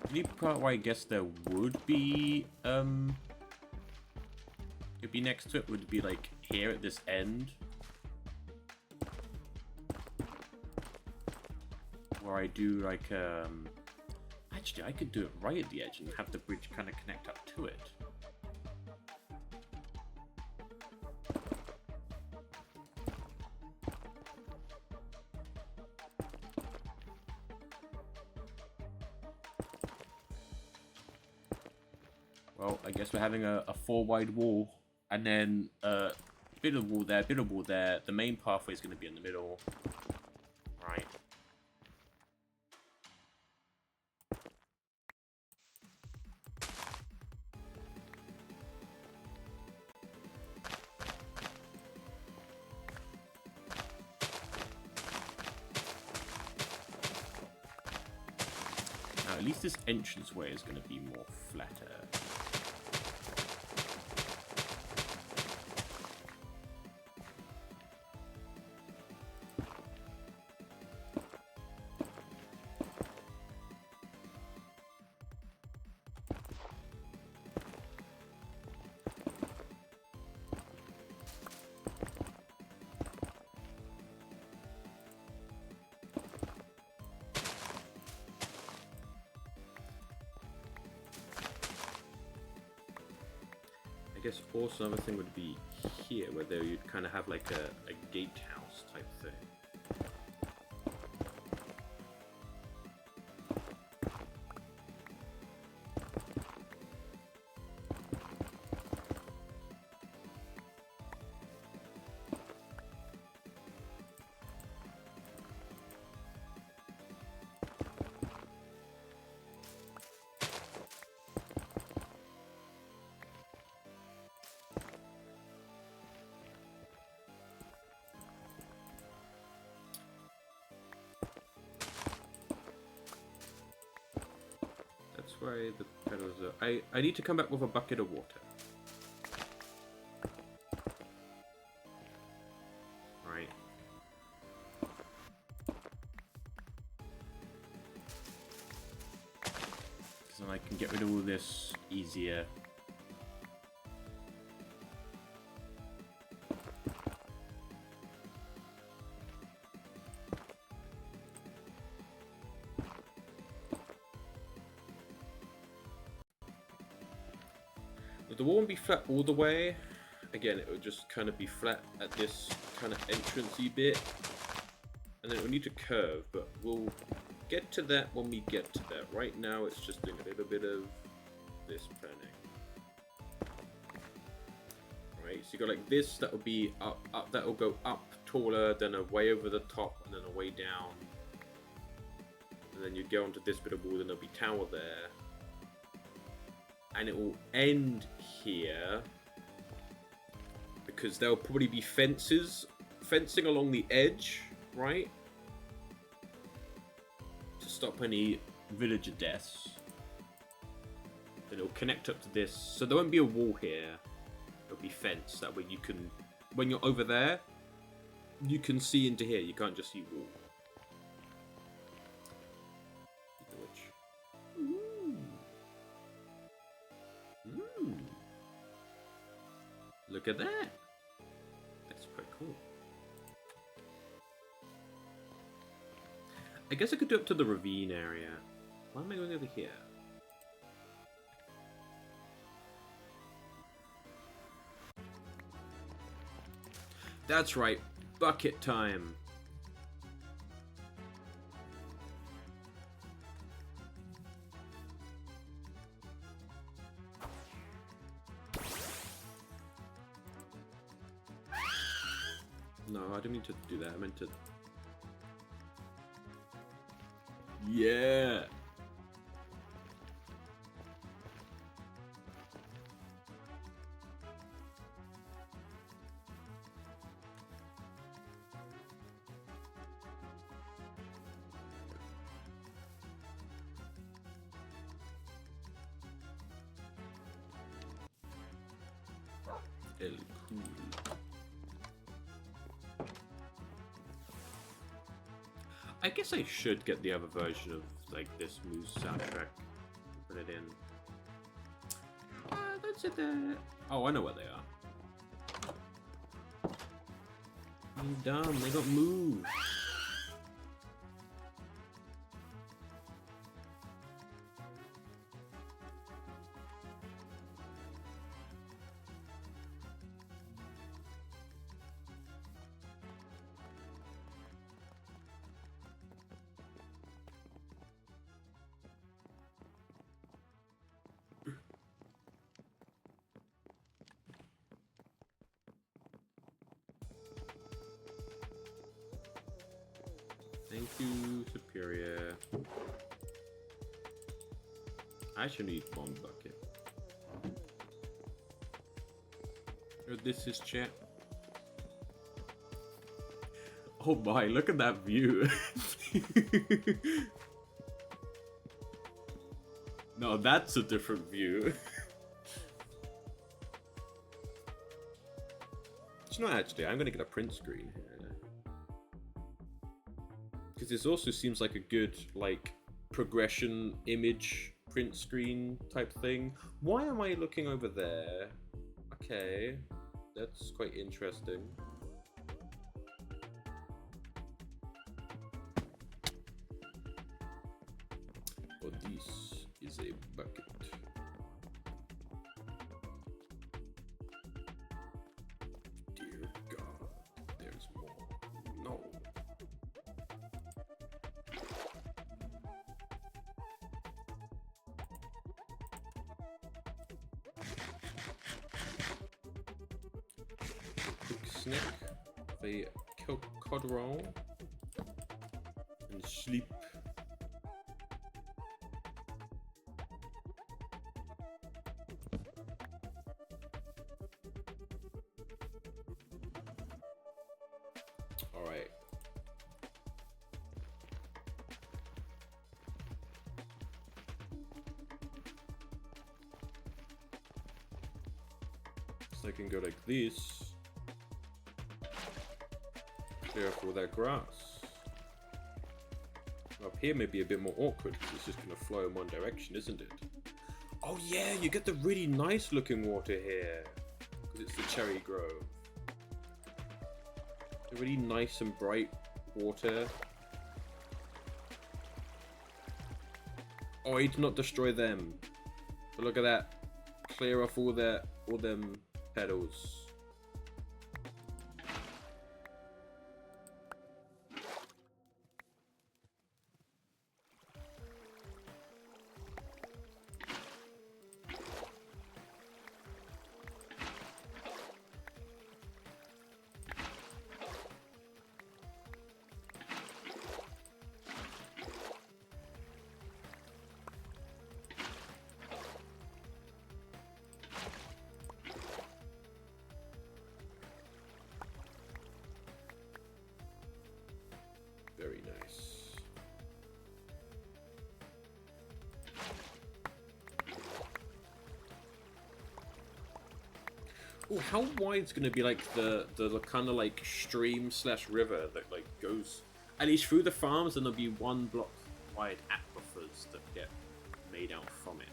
Speaker 1: The only part where I guess there would be, it'd be next to it would be like here at this end. Where I do like, actually I could do it right at the edge and have the bridge kind of connect up to it. Well, I guess we're having a 4 wide wall, and then a bit of wall there, bit of wall there. The main pathway is going to be in the middle, right? Now, at least this entranceway is going to be more flatter. guess also another thing would be here, where there you'd kind of have like a gatehouse type thing. Why the pedals are... I need to come back with a bucket of water. Right. So I can get rid of all this easier. The wall won't be flat all the way. Again, it would just kind of be flat at this kind of entrance-y bit. And then it will need to curve, but we'll get to that when we get to that. Right now, it's just doing a little bit of this planning. Right, so you got like this, that will be up, that will go up taller, then a way over the top, and then a way down. And then you go onto this bit of wall, then there'll be tower there. And it will end here because there'll probably be fencing along the edge, right? To stop any villager deaths. Then it'll connect up to this. So there won't be a wall here. There'll be fence. That way you can, when you're over there, you can see into here. You can't just see wall. Look at that. That's quite cool. I guess I could do it to the ravine area. Why am I going over here? That's right. Bucket time. No, I didn't mean to do that. I meant to... Yeah! El cool. I guess I should get the other version of like this Moose soundtrack. Put it in. That's it there. Oh, I know where they are. You dumb, they got moved. Thank you, Superior. I should need one bucket. Or this is chat. Oh my, look at that view. No, that's a different view. It's not actually, I'm gonna get a print screen here. Because this also seems like a good, like, progression image print screen type thing. Why am I looking over there? Okay, that's quite interesting. Oh, this is a bucket. snack, a cod roll, and sleep. All right. So I can go like this. Clear off all that grass. Up here may be a bit more awkward because it's just going to flow in one direction, isn't it? Oh yeah, you get the really nice looking water here. Because it's the cherry grove. The really nice and bright water. Oh, I need to not destroy them. But look at that. Clear off all them petals. Very nice. Oh, how wide's gonna be like the kind of like stream slash river that like goes at least through the farms, and there'll be 1 block wide aquifers that get made out from it.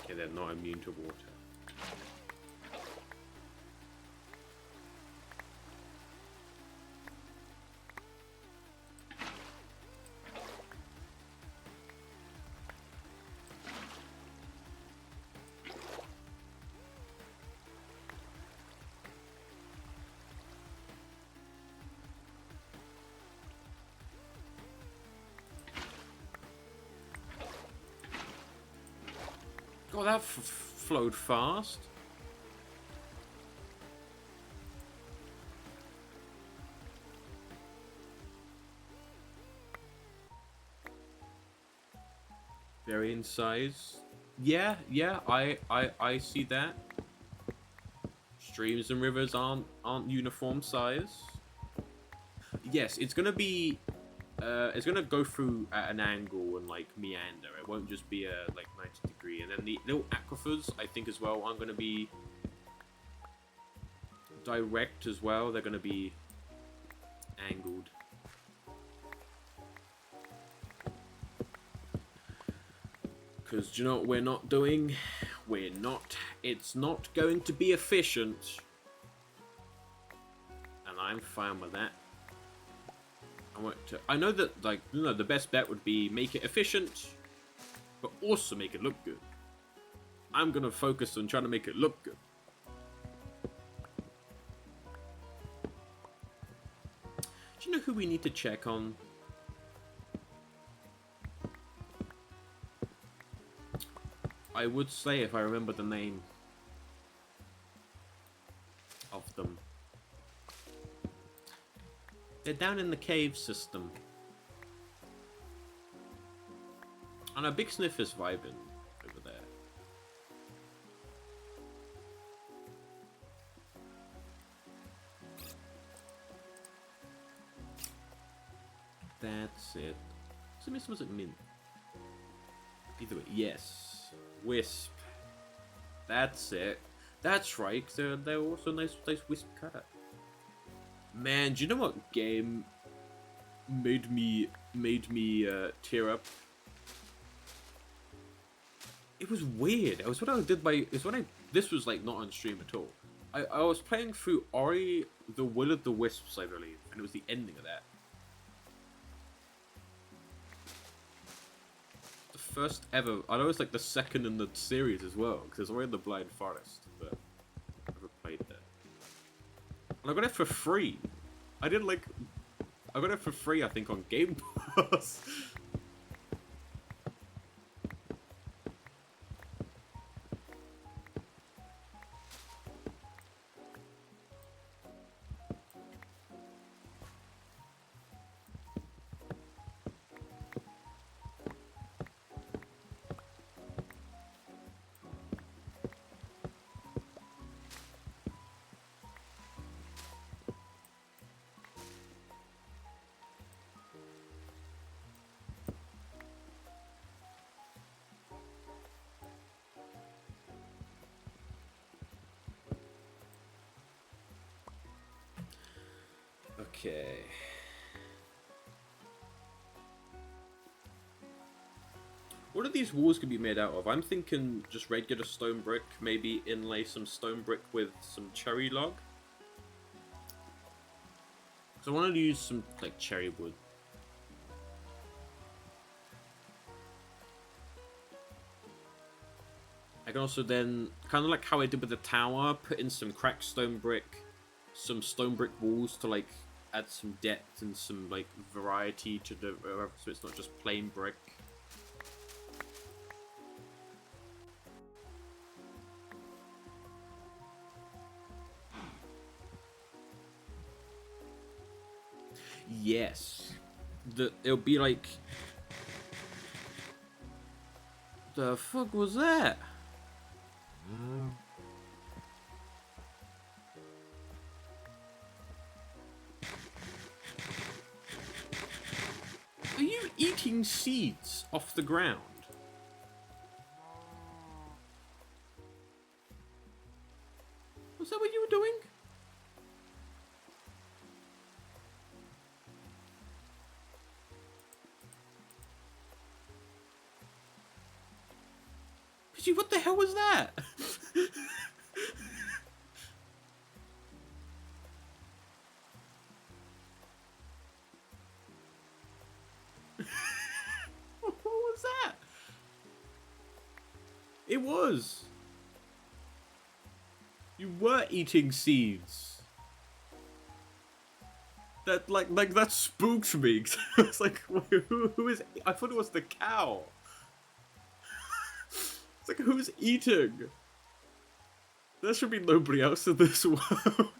Speaker 1: Okay, they're not immune to water. Oh, that flowed fast. Vary in size. Yeah, I see that. Streams and rivers aren't uniform size. Yes, it's gonna be it's gonna go through at an angle and like meander. It won't just be a like 90-degree. And then the little aquifers, I think as well, aren't gonna be direct as well. They're gonna be angled. Because do you know what we're not doing? It's not going to be efficient. And I'm fine with that. I know that, like, you know, the best bet would be make it efficient, but also make it look good. I'm gonna focus on trying to make it look good. Do you know who we need to check on? I would say if I remember the name of them. They're down in the cave system. And a big sniff is vibing over there. That's it. Was it mint? Either way, yes. Wisp. That's it. That's right. They're also nice wisp cut. Man, do you know what game made me tear up? It was weird. It was what I did by. This was like not on stream at all. I was playing through Ori, the Will of the Wisps, I believe, and it was the ending of that. The first ever. I know it's like the second in the series as well, because it's Ori and the Blind Forest, but I never played that. And I got it for free. I got it for free, I think, on Game Pass. Okay. What are these walls gonna be made out of? I'm thinking just regular stone brick, maybe inlay some stone brick with some cherry log. Because I wanted to use some, like, cherry wood. I can also then, kind of like how I did with the tower, put in some cracked stone brick, some stone brick walls to, like, add some depth and some, like, variety to the, so it's not just plain brick. Yes. It'll be like... The fuck was that? Are you eating seeds off the ground? Was that what you were doing? Pidgey, what the hell was that? What was that? It was. You were eating seeds. That that spooked me. It's like, who is? I thought it was the cow. It's like, who's eating? There should be nobody else in this world.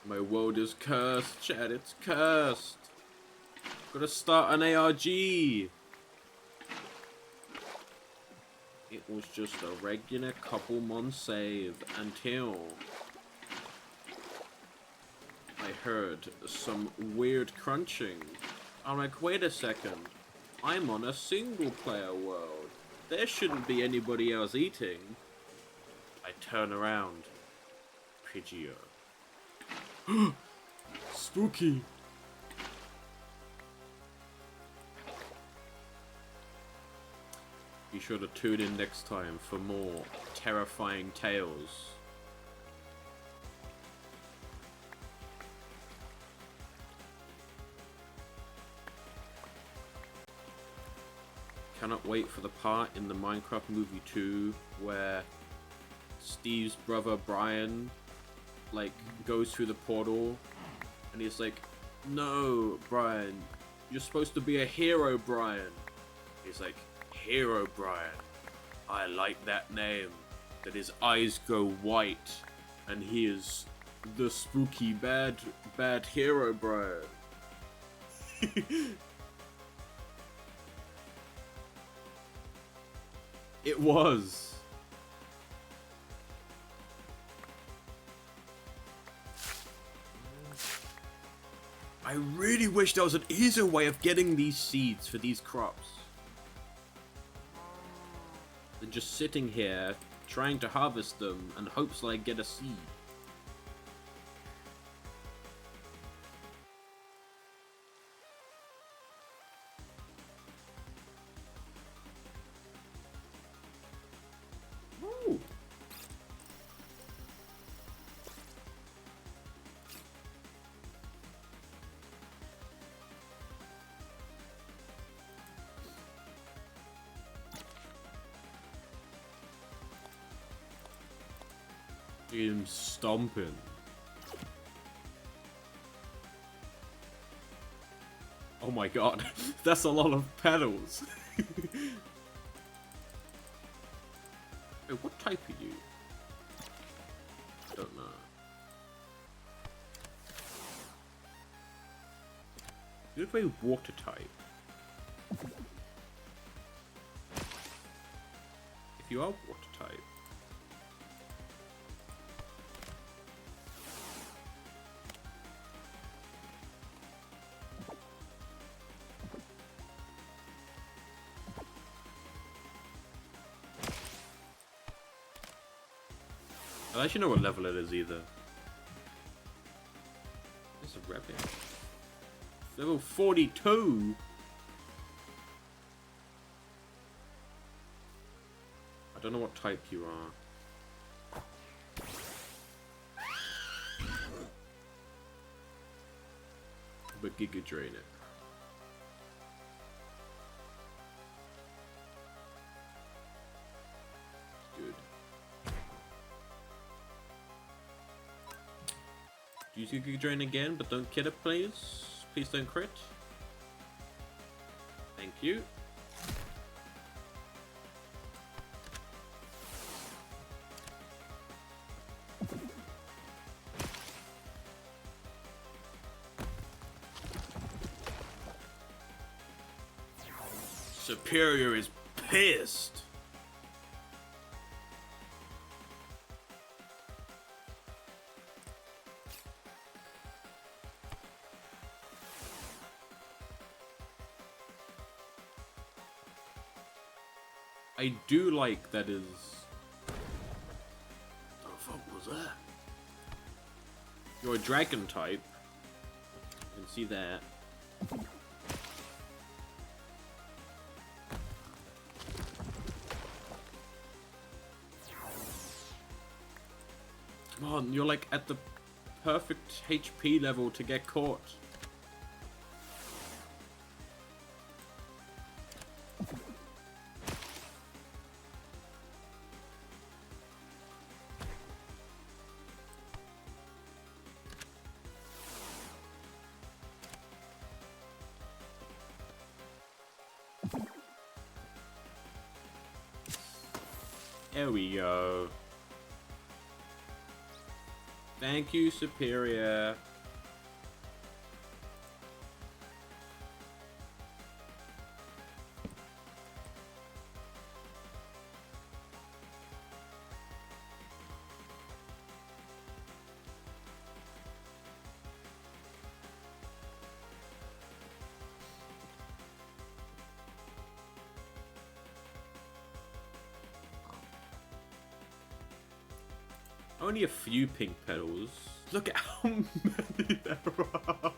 Speaker 1: My world is cursed, Chad. It's cursed. Gotta start an ARG. It was just a regular couple months save until I heard some weird crunching. I'm like, wait a second. I'm on a single player world. There shouldn't be anybody else eating. I turn around. Pidgeot. Spooky. Be sure to tune in next time for more terrifying tales. Cannot wait for the part in the Minecraft Movie 2 where Steve's brother Brian, like, goes through the portal and he's like, no, Brian, you're supposed to be a hero, Brian. He's like, Hero Brian. I like that name. That his eyes go white and he is the spooky bad hero Brian. It was. I really wish there was an easier way of getting these seeds for these crops than just sitting here trying to harvest them and hopes that I get a seed. Ooh. him stomping. Oh my god, that's a lot of pedals. Wait, what type are you? Don't know. You look very water type. If you are water type. I don't actually know what level it is either. There's a rabbit. Level 42? I don't know what type you are. But Giga Drain it. Good. Use Giga Drain again, but don't kill it, please. Please don't crit. Thank you. Superior is pissed. I do like that is... What the fuck was that? You're a dragon type. You can see that. Come on, you're like at the perfect HP level to get caught. There we go. Thank you, Superior. Only a few pink petals. Look at how many there are.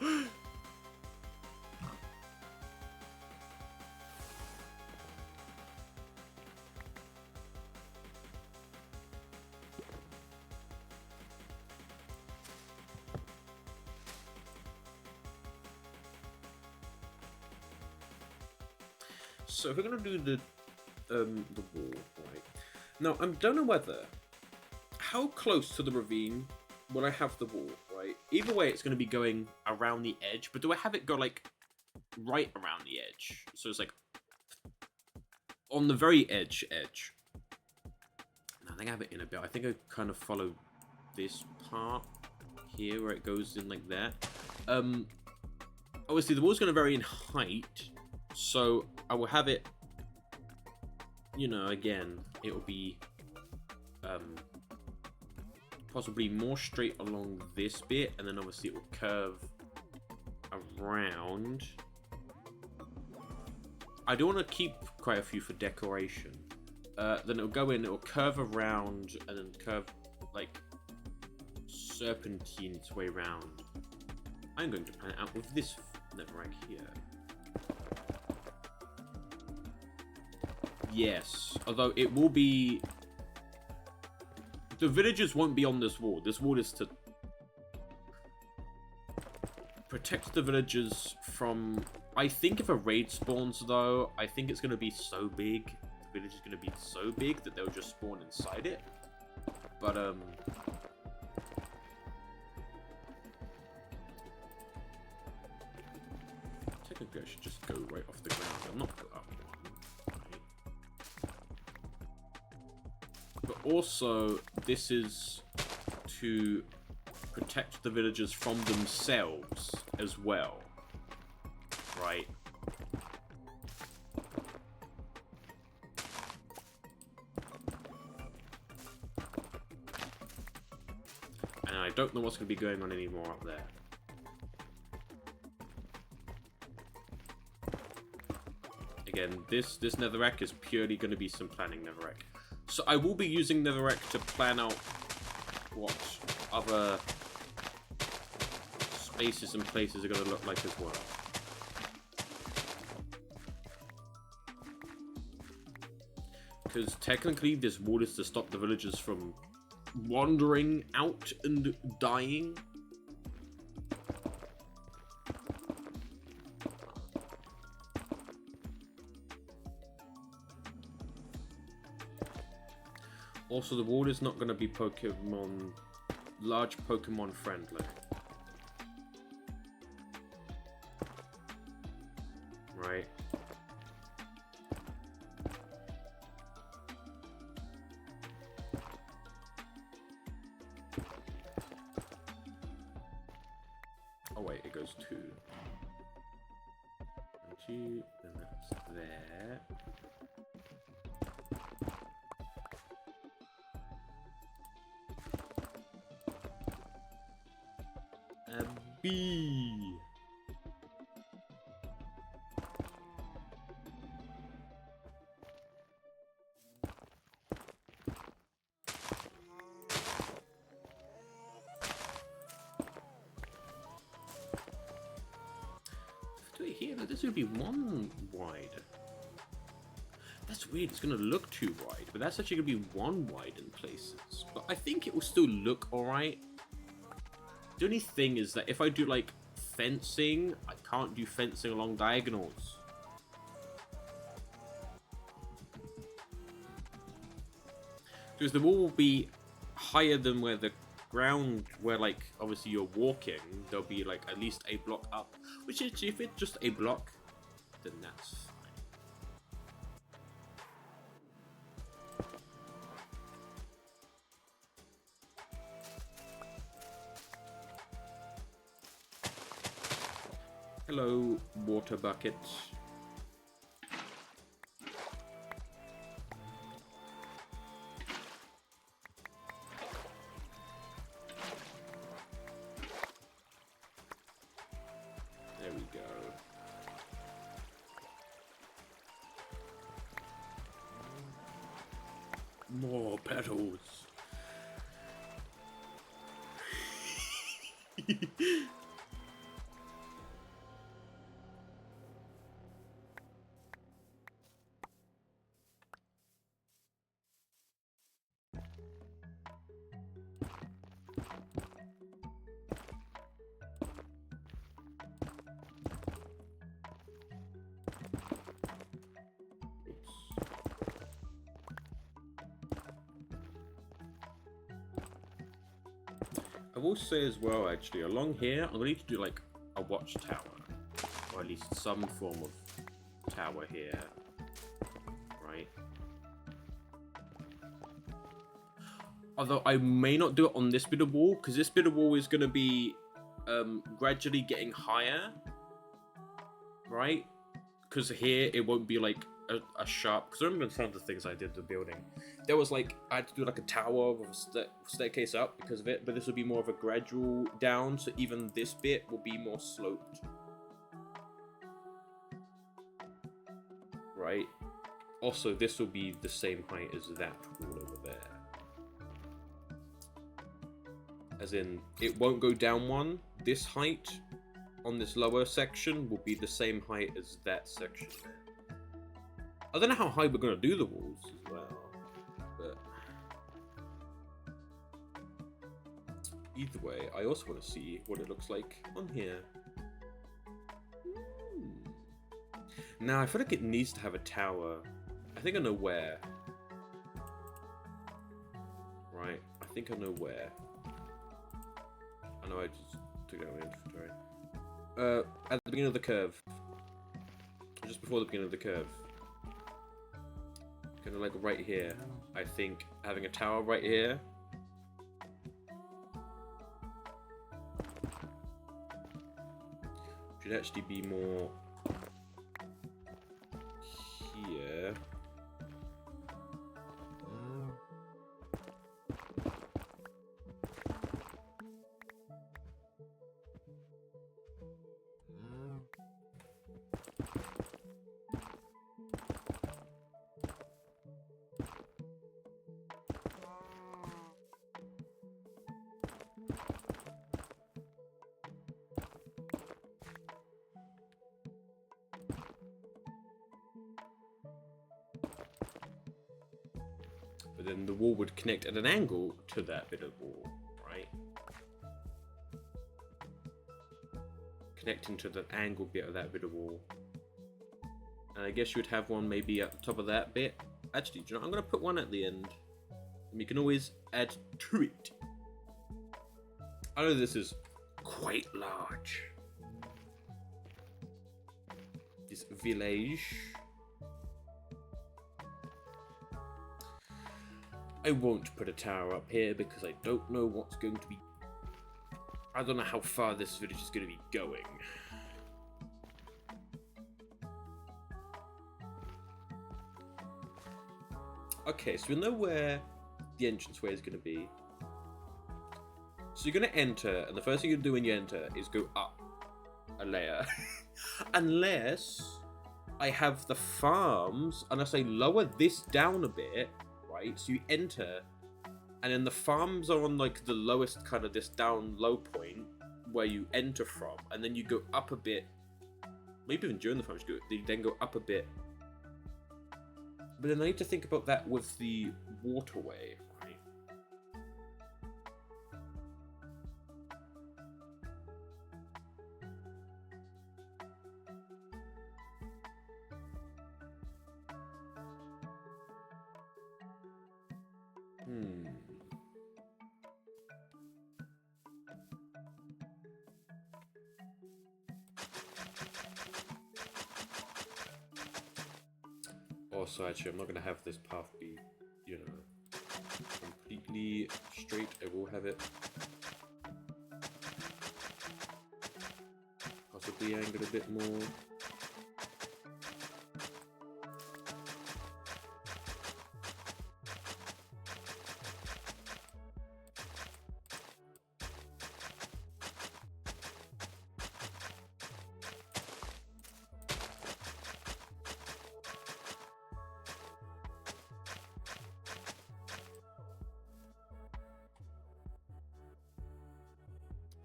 Speaker 1: So if we're gonna do the wall, right? Now I don't know whether. How close to the ravine will I have the wall, right? Either way, it's going to be going around the edge, but do I have it go, like, right around the edge? So it's, like, on the very edge. No, I think I have it in a bit. I think I kind of follow this part here where it goes in like that. Obviously, the wall's going to vary in height, so I will have it, you know, again, it will be... possibly more straight along this bit, and then obviously it will curve around. I do want to keep quite a few for decoration. Then it'll go in, it'll curve around, and then curve, like, serpentine its way around. I'm going to plan it out with this network here. Yes, although it will be... The villagers won't be on this wall. This wall is to protect the villagers from... I think if a raid spawns, though, I think it's going to be so big. The village is going to be so big that they'll just spawn inside it. But, go right off the ground and not go up one. Right? But also, this is to protect the villagers from themselves as well. Right? And I don't know what's going to be going on anymore up there. Again, this netherrack is purely going to be some planning netherrack. So I will be using netherrack to plan out what other spaces and places are going to look like as well. Because technically this wall is to stop the villagers from wandering out and dying. Also, the wall is not going to be large Pokemon friendly. Right? Oh wait, it goes 2. 1, 2, then that's there. B. Do it here. This would be 1 wide. That's weird. It's gonna look 2 wide, but that's actually gonna be 1 wide in places. But I think it will still look alright. The only thing is that if I do, like, fencing, I can't do fencing along diagonals. Because the wall will be higher than where the ground, where, like, obviously you're walking, there'll be, like, at least a block up. Which is, if it's just a block, then that's fine. Hello, water bucket. There we go. More petals. I will say as well, actually, along here, I'm going to need to do, like, a watchtower. Or at least some form of tower here. Right? Although I may not do it on this bit of wall, because this bit of wall is going to be gradually getting higher. Right? Because here, it won't be, like, a sharp... Because I remember some of the things I did to the building. There was, like, I had to do, like, a tower with a staircase up because of it. But this will be more of a gradual down. So even this bit will be more sloped. Right? Also, this will be the same height as that wall over there. As in, it won't go down one. This height on this lower section will be the same height as that section there. I don't know how high we're going to do the walls as well, but either way, I also want to see what it looks like on here. Now, I feel like it needs to have a tower. I think I know where. Right, I think I know where. I know I just took out my inventory. At the beginning of the curve. just before the beginning of the curve. Kind of like right here. I think having a tower right here should actually be more here. But then the wall would connect at an angle to that bit of wall, right? Connecting to the angle bit of that bit of wall. And I guess you would have one maybe at the top of that bit. Actually, do you know, I'm going to put one at the end. And you can always add to it. I know this is quite large. This village. I won't put a tower up here because I don't know what's going to be... I don't know how far this village is going to be going. Okay, so we know where the entranceway is going to be. So you're going to enter, and the first thing you do when you enter is go up a layer. Unless I have the farms, unless I lower this down a bit, right? So you enter, and then the farms are on like the lowest kind of this down low point where you enter from, and then you go up a bit. Maybe even during the farms, you then go up a bit. But then I need to think about that with the waterway, right? Also, actually, I'm not going to have this path be, you know, completely straight. I will have it possibly angled a bit more.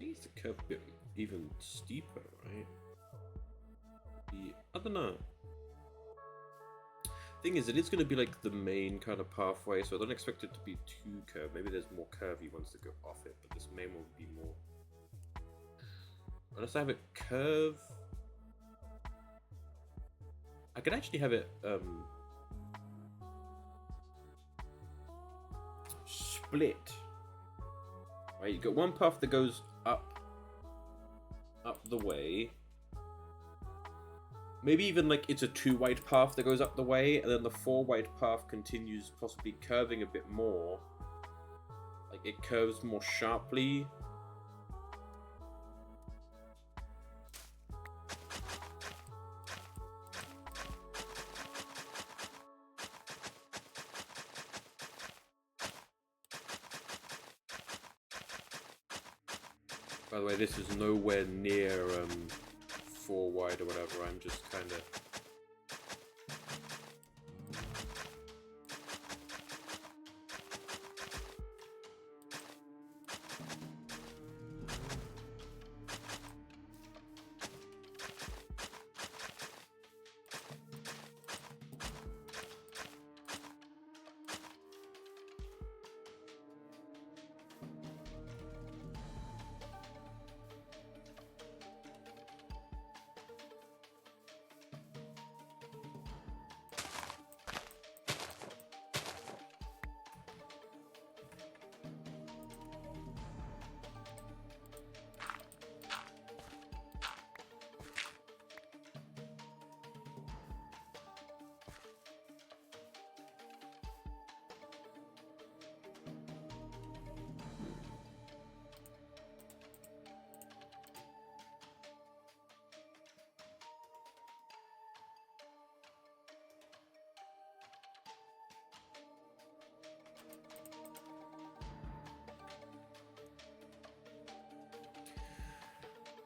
Speaker 1: Needs to curve a bit even steeper, right? I don't know. Thing is, it is going to be like the main kind of pathway, so I don't expect it to be too curved. Maybe there's more curvy ones that go off it, but this main one will be more. Unless I have it curve, I could actually have it split. Right, you got one path that goes up the way. Maybe even like it's a 2-wide path that goes up the way, and then the 4-wide path continues, possibly curving a bit more. Like it curves more sharply. By the way, this is nowhere near 4 wide or whatever. I'm just kind of...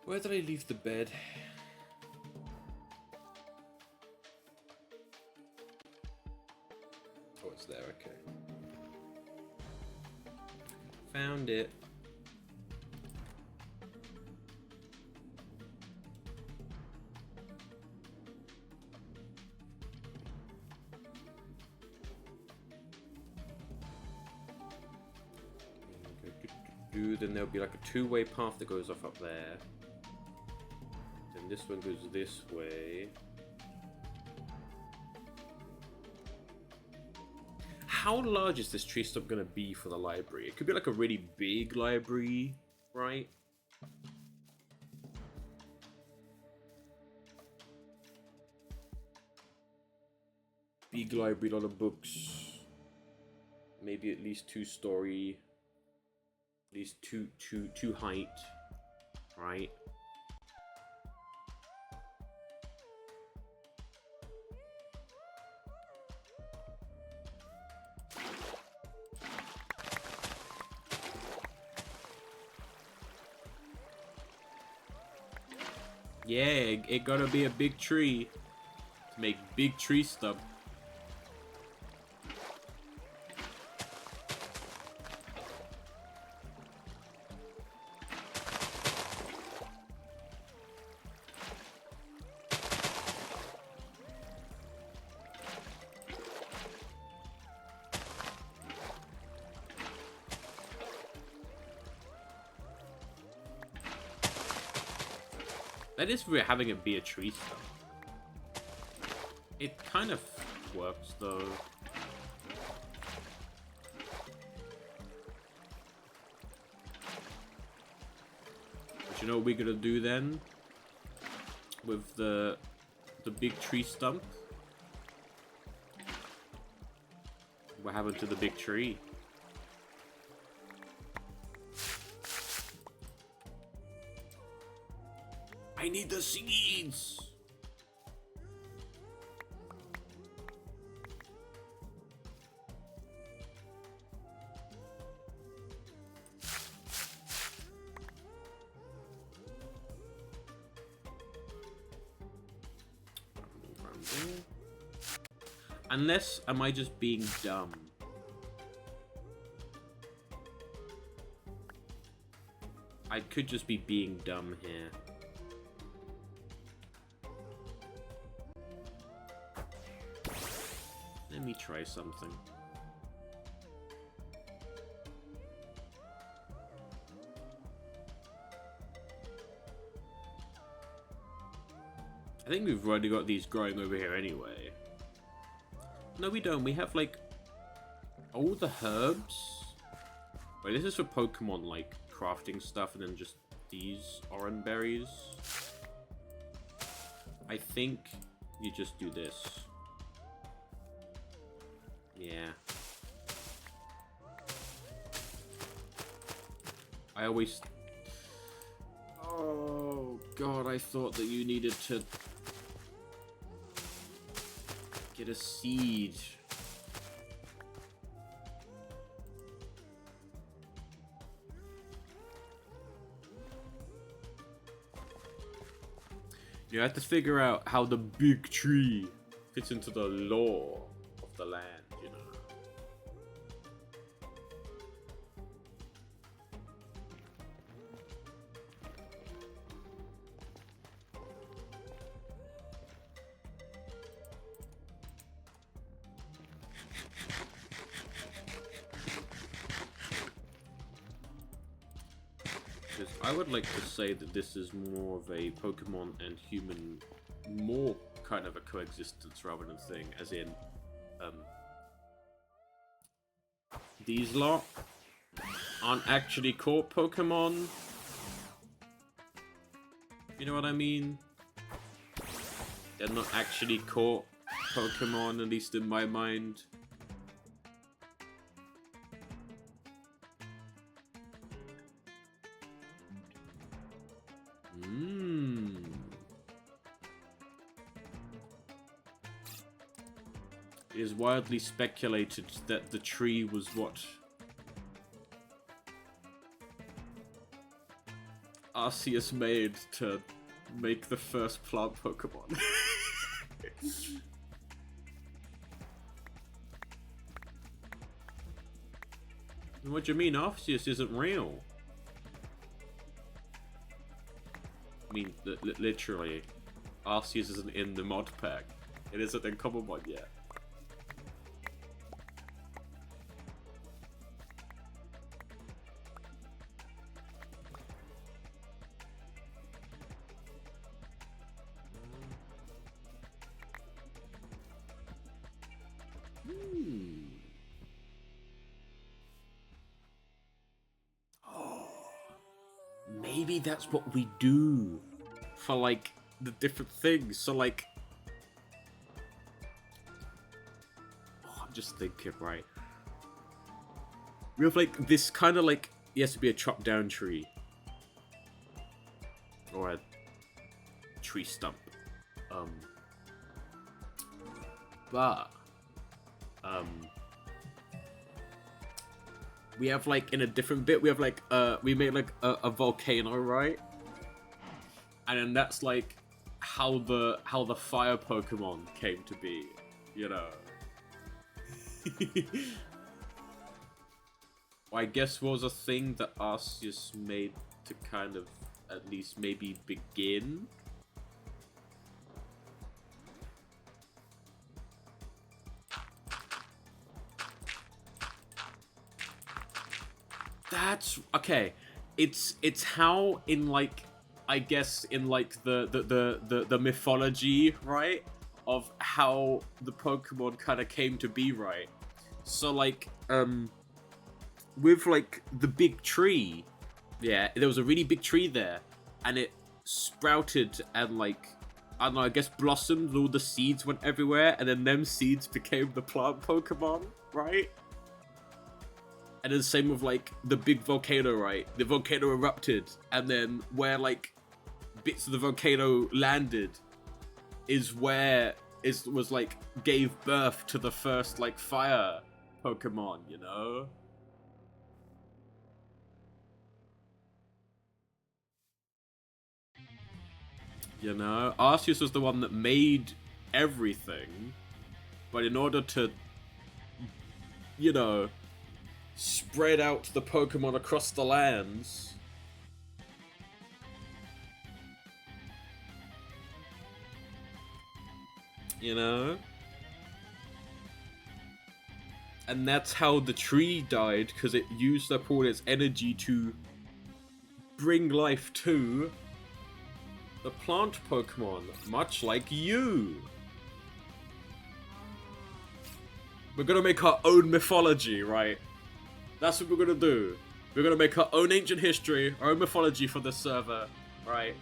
Speaker 1: Where did I leave the bed? Oh, it's there, okay. Found it. Then there'll be like a two-way path that goes off up there. Then this one goes this way. How large is this tree stump gonna be for the library? It could be like a really big library, right? Big library, lot of books. Maybe at least 2-story. At least two height, right? Yeah, it gotta be a big tree to make big tree stump. That is we're having it be a tree stump. It kind of works though. But you know what we're gonna do then? With the big tree stump? What happened to the big tree? I need the seeds! Unless, am I just being dumb? I could just be being dumb here. Let me try something. I think we've already got these growing over here anyway. No, we don't. We have, like, all the herbs. Wait, this is for Pokemon, like, crafting stuff, and then just these orange berries. I think you just do this. Yeah. I always... Oh, God, I thought that you needed to... get a seed. You have to figure out how the big tree fits into the lore of the land, you know. I would like to say that this is more of a Pokemon and human, more kind of a coexistence rather than thing, as in, these lot aren't actually caught Pokemon. You know what I mean? They're not actually caught Pokemon, at least in my mind. It is widely speculated that the tree was what? Arceus made to make the first plant Pokemon. What do you mean Arceus isn't real? I mean, literally, Arceus isn't in the mod pack. It isn't in Common Mod yet. Maybe that's what we do for, like, the different things. So, like... Oh, I'm just thinking, right? We have, like, this kind of, like... It has to be a chopped down tree. Or a tree stump. But... we have, like, in a different bit, we have, like, we made, like, a volcano, right? And then that's, like, how the fire Pokemon came to be, you know? I guess was a thing that Arceus made to kind of, at least, maybe begin? That's okay. It's how in like I guess in like the mythology, right? Of how the Pokemon kind of came to be, right? So like with like the big tree, yeah, there was a really big tree there, and it sprouted and like I don't know, I guess blossomed. All the seeds went everywhere, and then them seeds became the plant Pokemon, right? And then same with, like, the big volcano, right? The volcano erupted, and then where, like, bits of the volcano landed is where it was, like, gave birth to the first, like, fire Pokemon, you know? You know? Arceus was the one that made everything, but in order to, you know... spread out the Pokemon across the lands. You know? And that's how the tree died, because it used up all its energy to bring life to the plant Pokemon, much like you. We're gonna make our own mythology, right? That's what we're gonna do. We're gonna make our own ancient history, our own mythology for this server, right?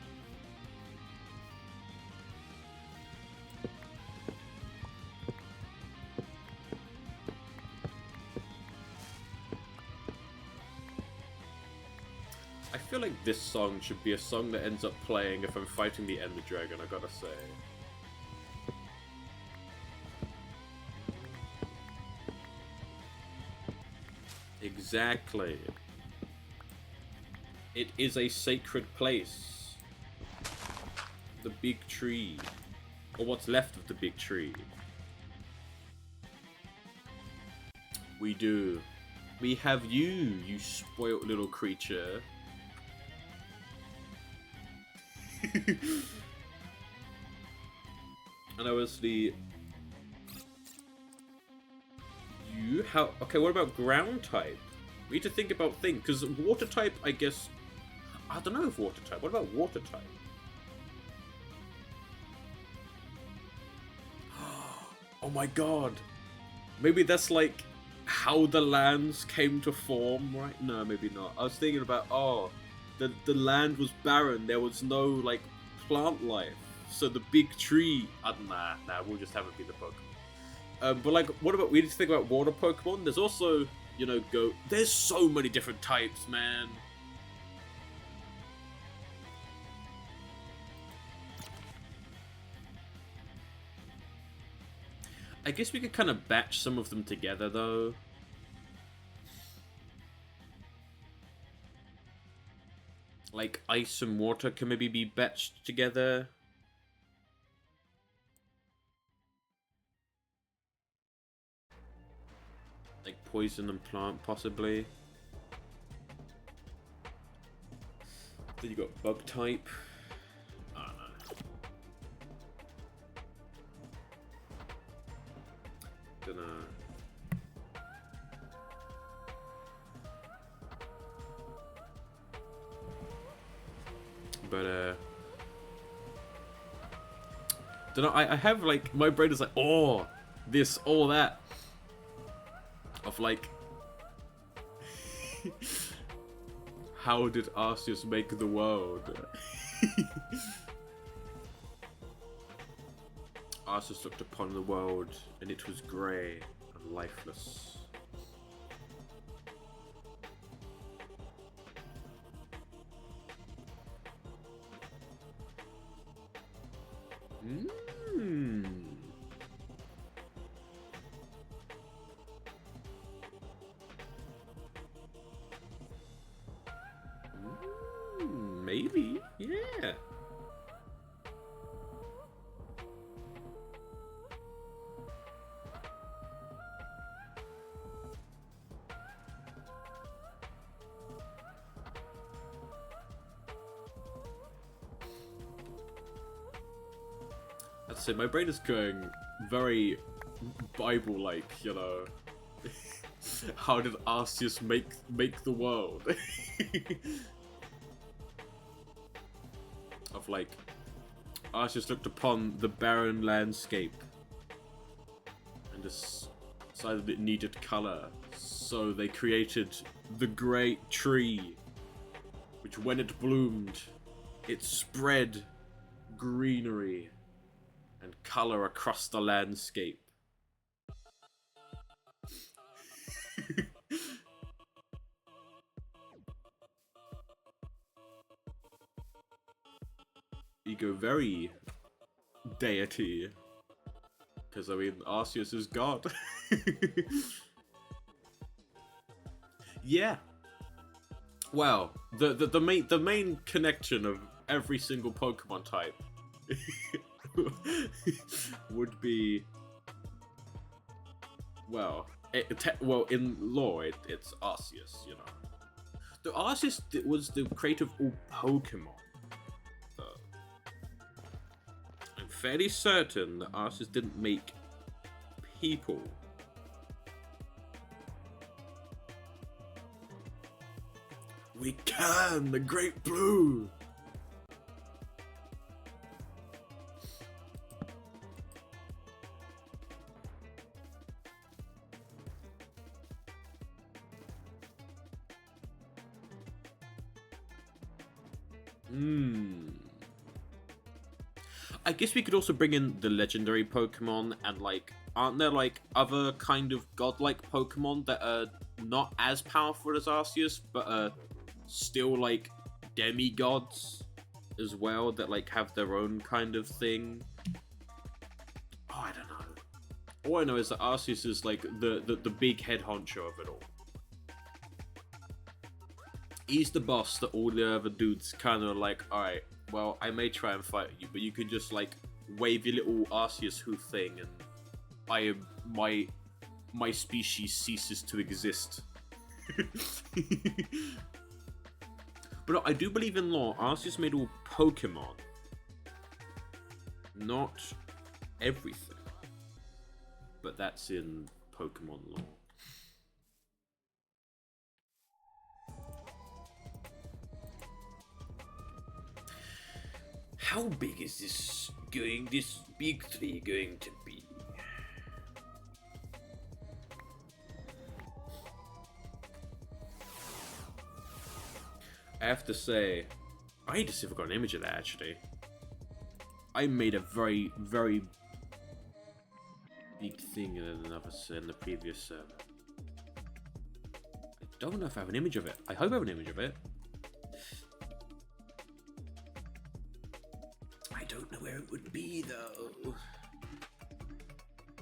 Speaker 1: I feel like this song should be a song that ends up playing if I'm fighting the Ender Dragon, I gotta say. Exactly. It is a sacred place. The big tree. Or what's left of the big tree. We do. We have you, you spoilt little creature. And obviously... you? How? Okay, what about ground type? We need to think about things, because water type, I guess... I don't know if water type. What about water type? Oh my god. Maybe that's like how the lands came to form, right? No, maybe not. I was thinking about, oh, the land was barren. There was no, like, plant life. So the big tree... nah, we'll just have it be the Pokemon. But, like, what about... we need to think about water Pokemon. There's also, you know, there's so many different types, man. I guess we could kind of batch some of them together, though. like ice and water can maybe be batched together. Like poison and plant, possibly. Then you got bug type. I don't know. Dunno. But dunno. I have like my brain is like, oh, this, all that. Of like, how did Arceus make the world? Arceus looked upon the world, and it was grey and lifeless. Maybe, yeah. That's it. My brain is going very Bible-like, you know. How did Arceus make the world? Of like, Arceus looked upon the barren landscape and decided it needed color, so they created the great tree, which when it bloomed, it spread greenery and color across the landscape. You go very deity, because I mean Arceus is God. Yeah. Well, the main connection of every single Pokemon type would be, well, in lore it's Arceus, you know. The Arceus was the creator of all Pokemon. I'm fairly certain that Arceus didn't make people. We can! The Great Blue! I guess we could also bring in the legendary Pokemon and like, aren't there like other kind of godlike Pokemon that are not as powerful as Arceus, but are still like demigods as well, that like have their own kind of thing? Oh, I don't know. All I know is that Arceus is like the big head honcho of it all. He's the boss that all the other dudes kind of like, alright, well, I may try and fight you, but you can just like wave your little Arceus hoof thing and my species ceases to exist. But no, I do believe in lore, Arceus made all Pokemon. Not everything. But that's in Pokemon lore. How big is this big tree going to be? I have to say, I need to see if I got an image of that actually. I made a very, very big thing in the previous server. I don't know if I have an image of it. I hope I have an image of it. I don't know where it would be though.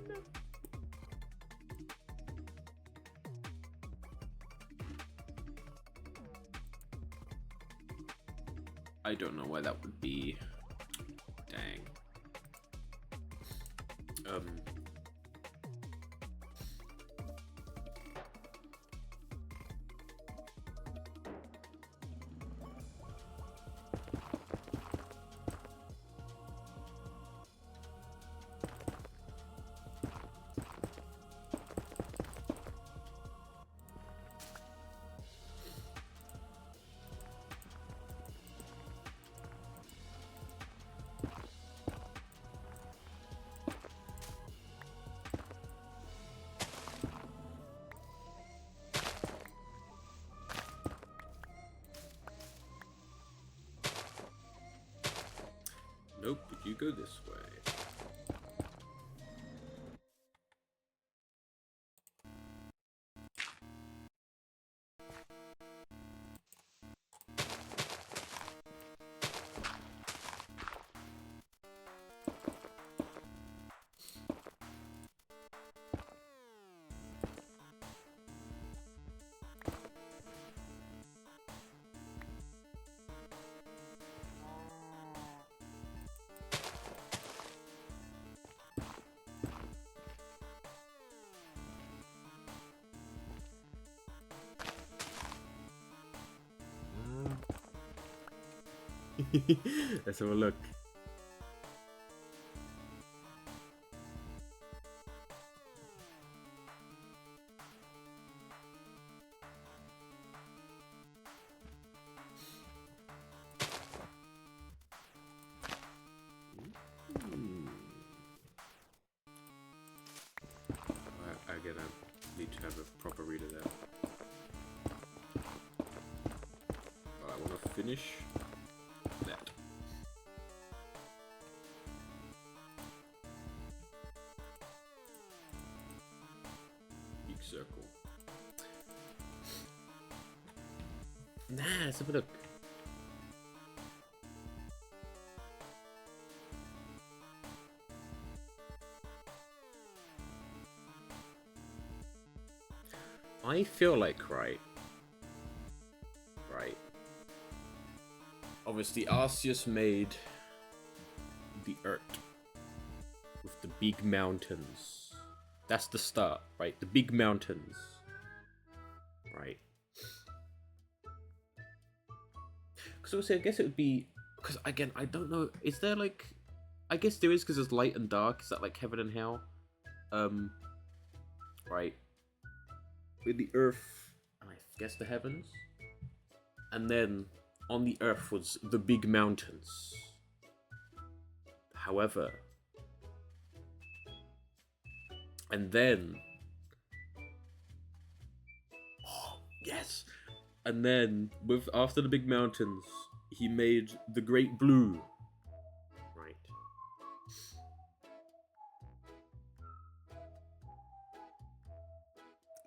Speaker 1: No. I don't know where that would be. Dang. Nope, but you go this way. Let's have a look. Again, I need to have a proper read of that. I want to finish that. Big circle. Nah, let's have a look. I feel like, right. Obviously, Arceus made the Earth with the big mountains. That's the start, right? The big mountains, right? Because obviously, I guess it would be. Because again, I don't know. Is there like? I guess there is because there's light and dark. Is that like heaven and hell? Right. With the Earth, and I guess the heavens, and then on the Earth was the big mountains. However, and then, oh yes, and then with after the big mountains, he made the Great Blue. Right.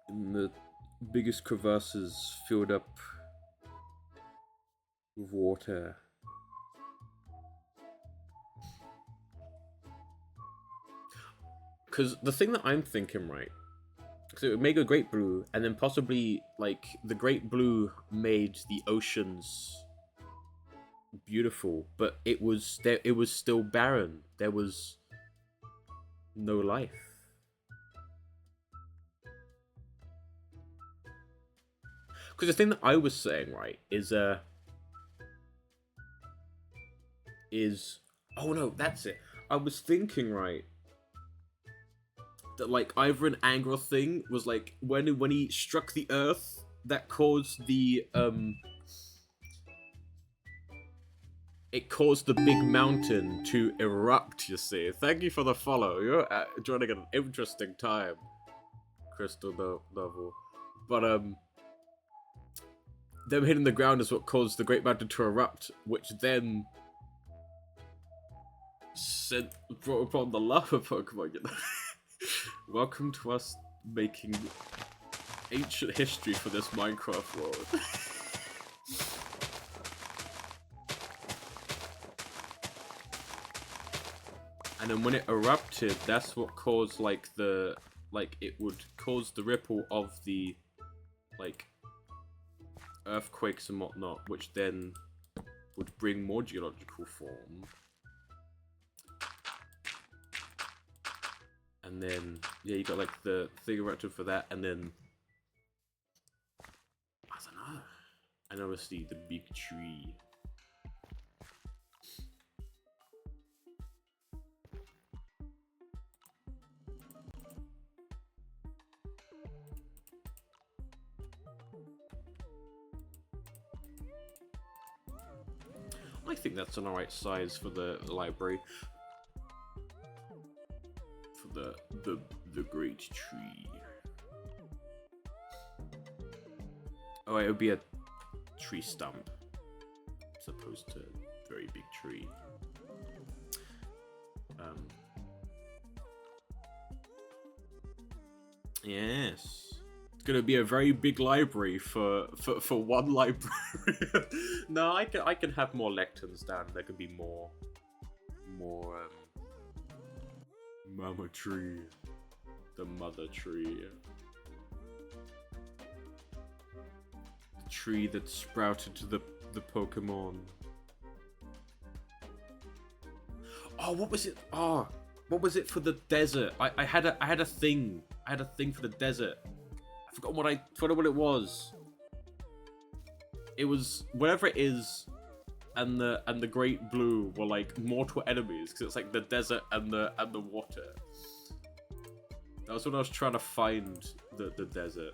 Speaker 1: In the biggest crevasses filled up with water. Because the thing that I'm thinking, right, because it would make a Great Blue, and then possibly, like, the Great Blue made the oceans beautiful, but it was still barren. There was no life. Because the thing that I was saying, right, is oh no, that's it. I was thinking, right, that like either an anger thing was like when he struck the earth that caused the it caused the big mountain to erupt, you see. Thank you for the follow. You're joining at an interesting time, Crystal Novel. But them hitting the ground is what caused the Great Mountain to erupt, which then brought upon the lava Pokemon. You know? Welcome to us making ancient history for this Minecraft world. And then when it erupted, that's what caused like it would cause the ripple of the like earthquakes and whatnot, which then would bring more geological form. And then, yeah, you got like the thing erected for that, and then I don't know. And obviously the big tree. I think that's an alright size for the library. For the great tree. Oh, it would be a tree stump, as opposed to a very big tree. Yes. It's gonna be a very big library for one librarian. No, I can have more lecterns down. There could be more Mama Tree. The mother tree. The tree that sprouted to the Pokemon. Oh, what was it? Oh, what was it for the desert? I had a thing. I had a thing for the desert. I forgot what it was. It was whatever it is, and the Great Blue were like mortal enemies because it's like the desert and the water. That was when I was trying to find the desert.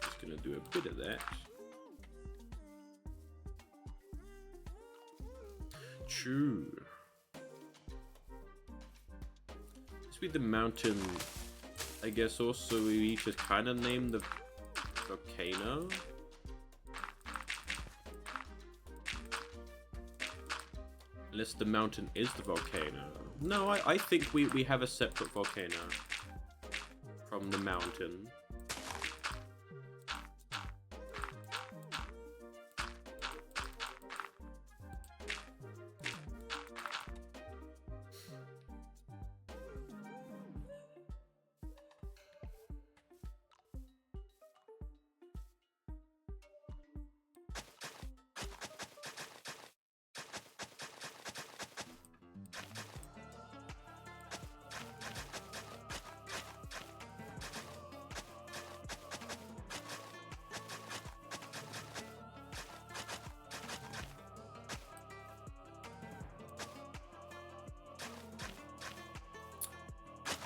Speaker 1: Just gonna do a bit of that. True. This would be the mountain, I guess. Also, we should kind of name the volcano. Unless the mountain is the volcano. No, I think we have a separate volcano from the mountain.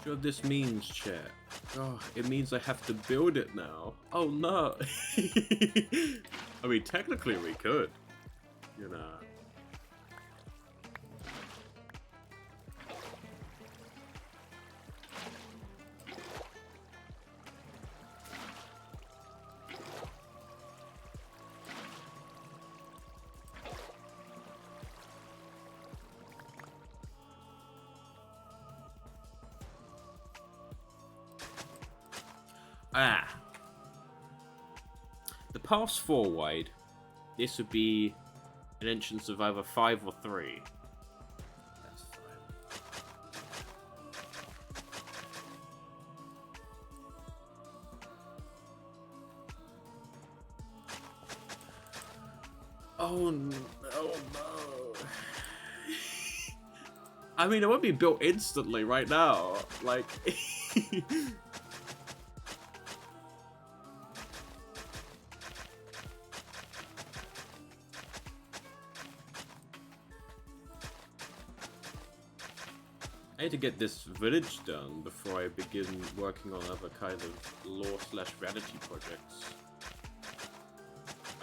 Speaker 1: Do you know what this means, chat? Oh, it means I have to build it now. Oh no! I mean, technically we could, you know. The path's 4 wide. This would be an entrance of either 5 or 3. That's Oh no. Oh no. I mean, it would be built instantly right now. Like... I need to get this village done before I begin working on other kind of lore/vanity projects.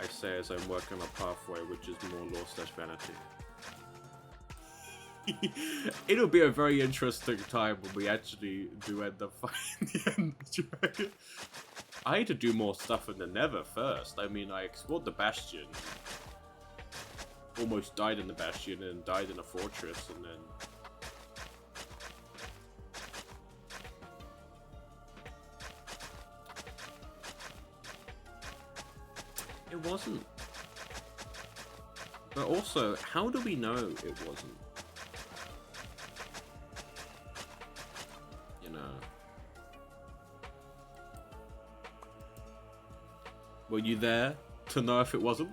Speaker 1: I say as I'm working on a pathway which is more lore/vanity. It'll be a very interesting time when we actually do end up finding the end dragon. I need to do more stuff in the Nether first. I mean, I explored the Bastion. Almost died in the Bastion and died in a fortress and then... It wasn't. But also, how do we know it wasn't? Were you there to know if it wasn't?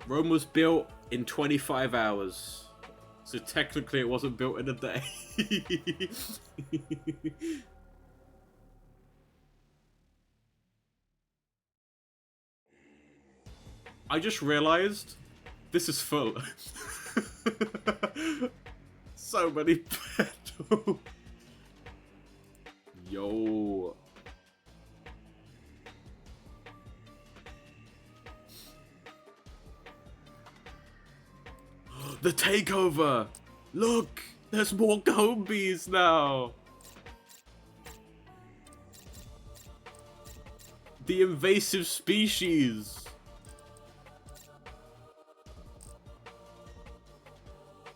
Speaker 1: Rome was built in 25 hours. So technically it wasn't built in a day. I just realized this is full. So many petals. Yo. The takeover! Look! There's more Gombees now! The invasive species!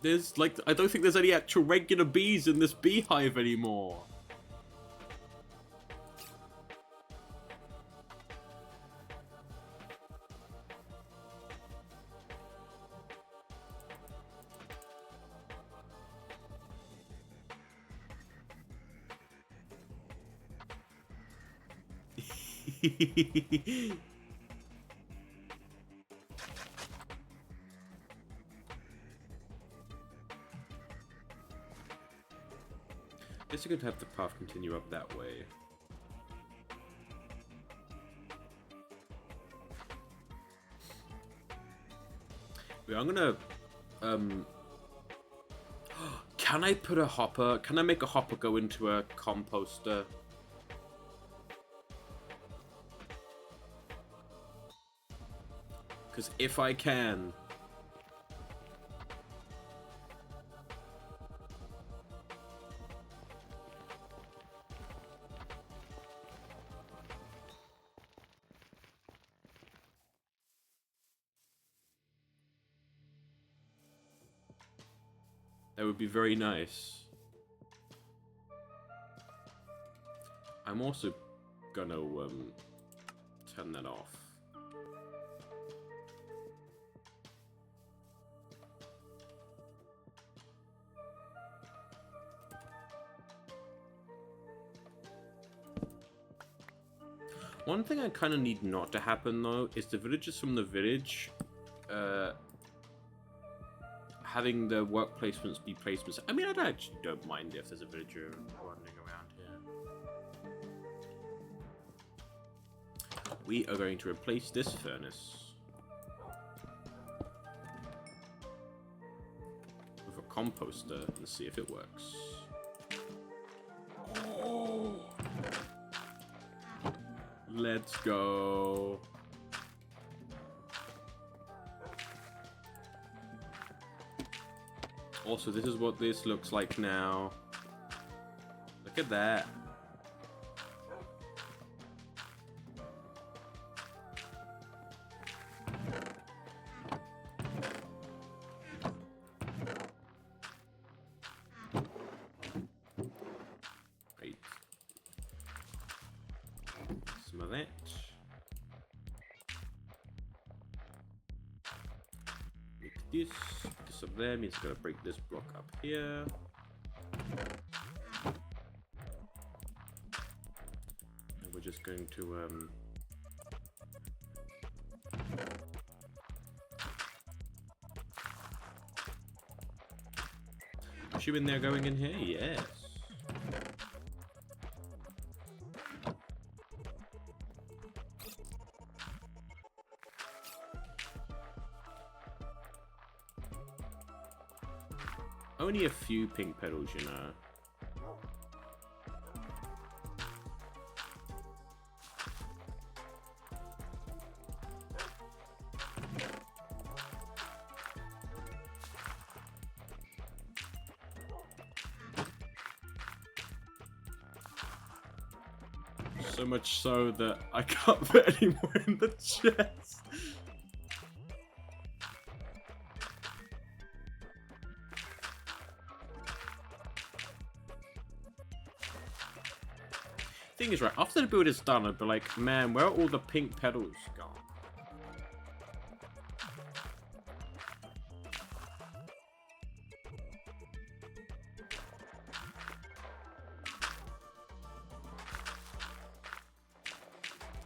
Speaker 1: There's like, I don't think there's any actual regular bees in this beehive anymore. Guess you could have the path continue up that way. Wait, I'm gonna can I put a hopper? Can I make a hopper go into a composter? Because if I can... that would be very nice. I'm also gonna turn that off. One thing I kind of need not to happen, though, is the villagers from the village having the work placements be placements. I mean, I actually don't mind if there's a villager wandering around here. We are going to replace this furnace with a composter and see if it works. Oh. Let's go. Also, this is what this looks like now. Look at that. Right. Some of that. Make this. This of them. It's gonna break this block up here. And we're just going to assuming they're going in here, yes. Only a few pink petals, you know. So much so that I can't fit any more in the chest. Thing is, right, after the build is done, I'd be like, man, where are all the pink petals gone?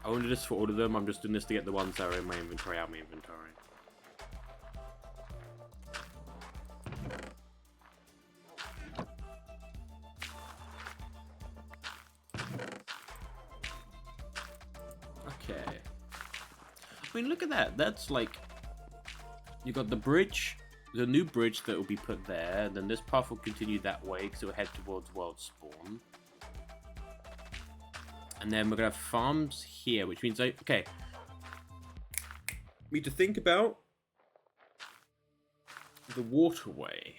Speaker 1: I wanted this for all of them. I'm just doing this to get the ones that are in my inventory out of my inventory. Okay. I mean, look at that. That's like... You got the bridge, the new bridge that will be put there, and then this path will continue that way because it will head towards World Spawn. And then we're going to have farms here, which means... Okay. We need to think about the waterway.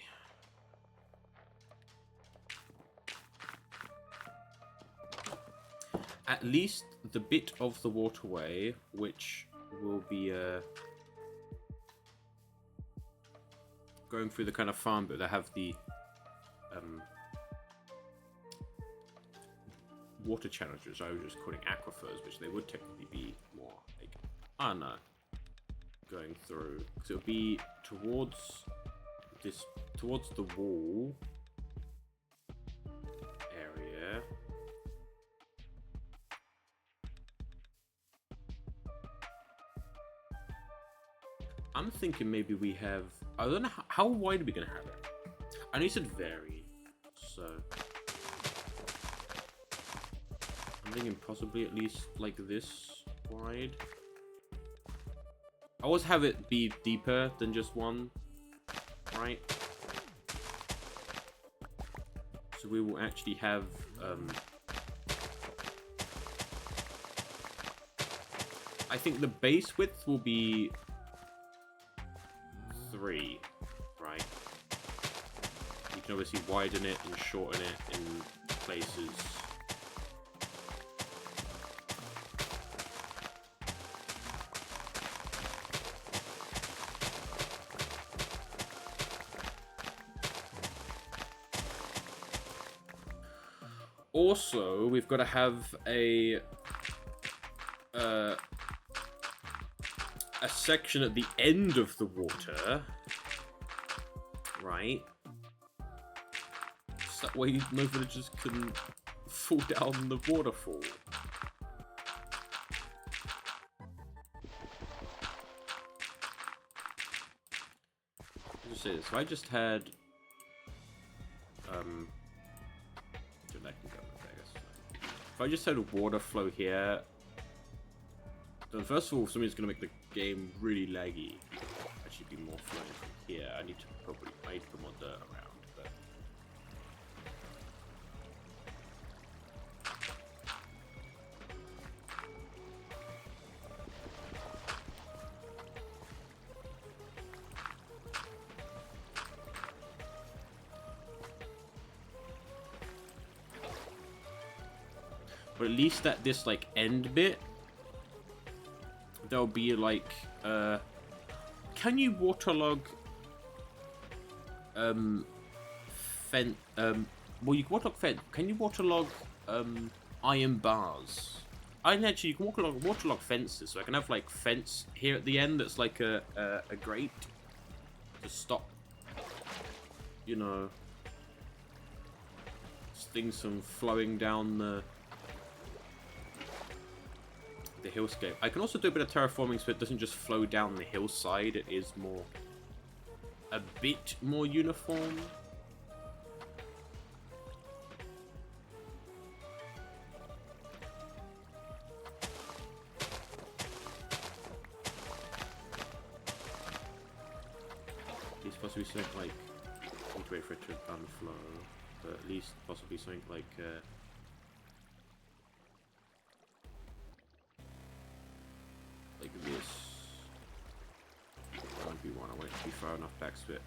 Speaker 1: At least the bit of the waterway, which will be going through the kind of farm bit that have the water channels, which I was just calling aquifers, which they would technically be more like, I don't know, going through, because it'll be towards this, towards the wall area. I'm thinking maybe we have, I don't know, how wide are we going to have it? I know you said vary, so I'm thinking possibly at least like this wide. I always have it be deeper than just one, right? So we will actually have I think the base width will be 3, right? You can obviously widen it and shorten it in places. Also, we've got to have a section at the end of the water, right? So that way no villagers can fall down the waterfall. Just say this. If I just had if I just had a water flow here, then first of all, something's going to make the game really laggy. Actually, be more flowing from here. I need to put more dirt around. But at least at this like end bit, there'll be like can you waterlog well, you can waterlog fence. Can you waterlog iron bars? Actually, you can waterlog fences, so I can have like fence here at the end that's like a grate to stop, you know, things from flowing down the hillscape. I can also do a bit of terraforming so it doesn't just flow down the hillside. It is a bit more uniform. It's possibly something like, I need to wait for it to unflow, but at least possibly something like this. That would be one. I want it to be far enough back so it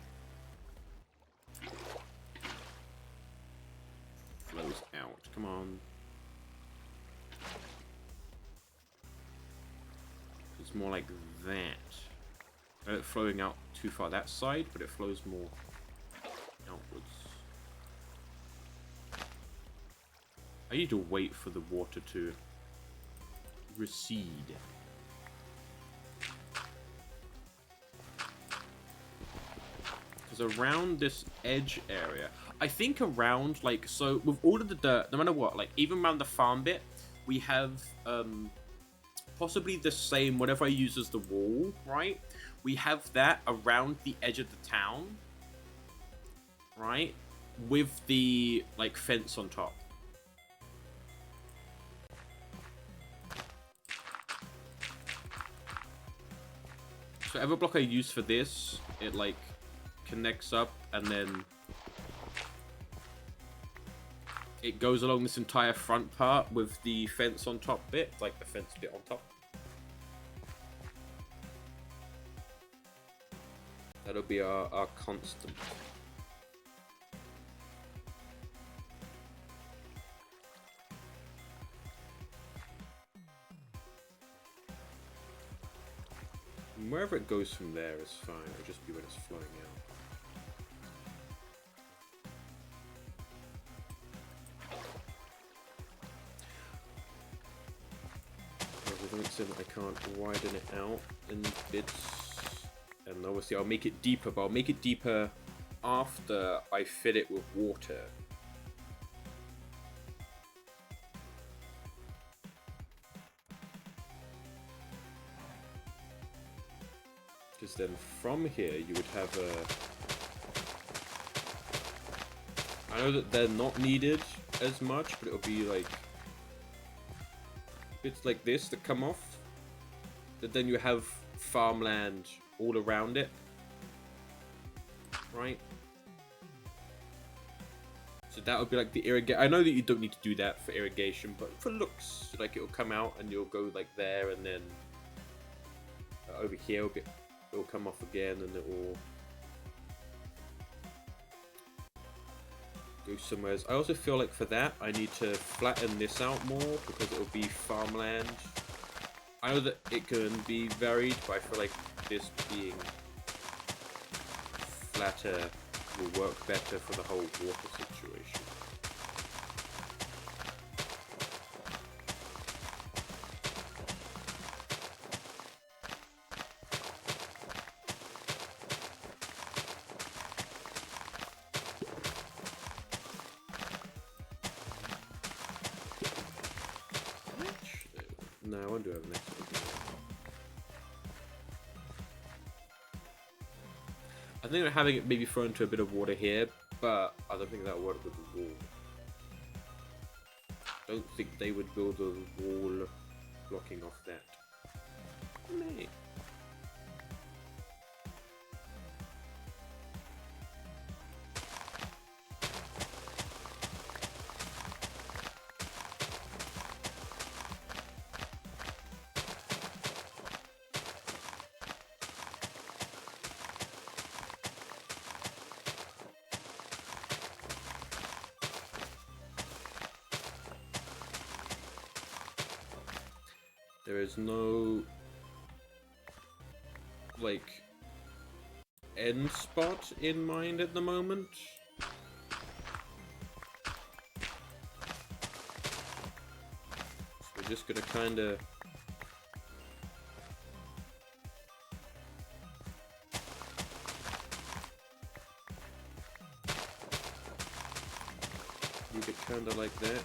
Speaker 1: flows out. Come on. It's more like that. Flowing out too far that side, but it flows more outwards. I need to wait for the water to recede. Around this edge area, I think around like, so with all of the dirt, no matter what, like even around the farm bit, we have possibly the same, whatever I use as the wall, right? We have that around the edge of the town, right? With the, like, fence on top. So whatever block I use for this, it, like, connects up, and then it goes along this entire front part with the fence on top bit, like the fence bit on top. That'll be our constant. And wherever it goes from there is fine, it'll just be when it's flowing out. I can't widen it out in bits, and obviously I'll make it deeper, but I'll make it deeper after I fill it with water. Because then from here you would have a... I know that they're not needed as much, but it'll be like bits like this that come off. But then you have farmland all around it, right? So that would be like the irrigation. I know that you don't need to do that for irrigation, but for looks, like it'll come out and you'll go like there, and then over here it'll come off again, and it will go somewhere else. I also feel like for that I need to flatten this out more because it'll be farmland. I know that it can be varied, but I feel like this being flatter will work better for the whole water situation. No, I won't do it next one. I think I'm having it maybe thrown into a bit of water here, but I don't think that would work with the wall. I don't think they would build a wall blocking off that. May. There is no, like, end spot in mind at the moment. So we're just gonna kinda... leave it kinda like that.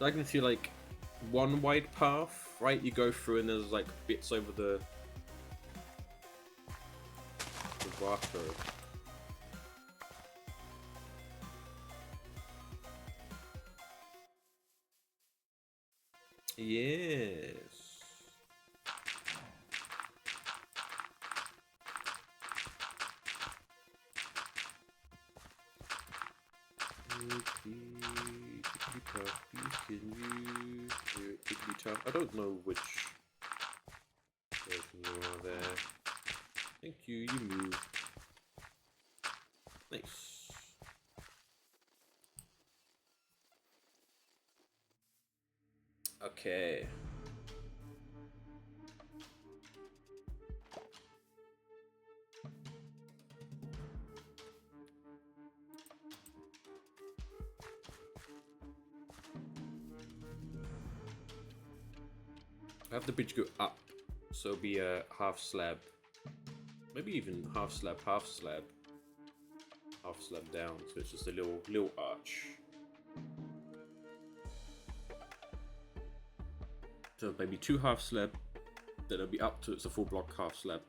Speaker 1: I can see like one wide path, right? You go through and there's like bits over the water. Yes. I don't know which version you are there. Thank you, you move. Nice. Okay. have the bridge go up, so it'll be a half slab. Maybe even half slab, half slab. Half slab down, so it's just a little arch. So maybe 2 half slab, then it'll be up to it's a full block half slab.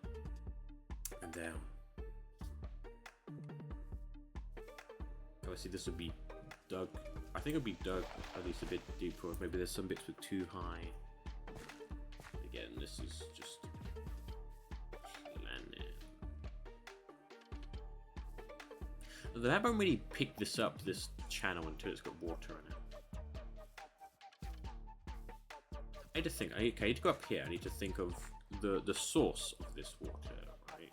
Speaker 1: And down. Obviously this would be dug. I think it'll be dug at least a bit deeper. Maybe there's some bits with too high. Again, this is just planning. They haven't really picked this up, this channel, until it's got water in it. I need to think. Okay, I need to go up here. I need to think of the source of this water, right?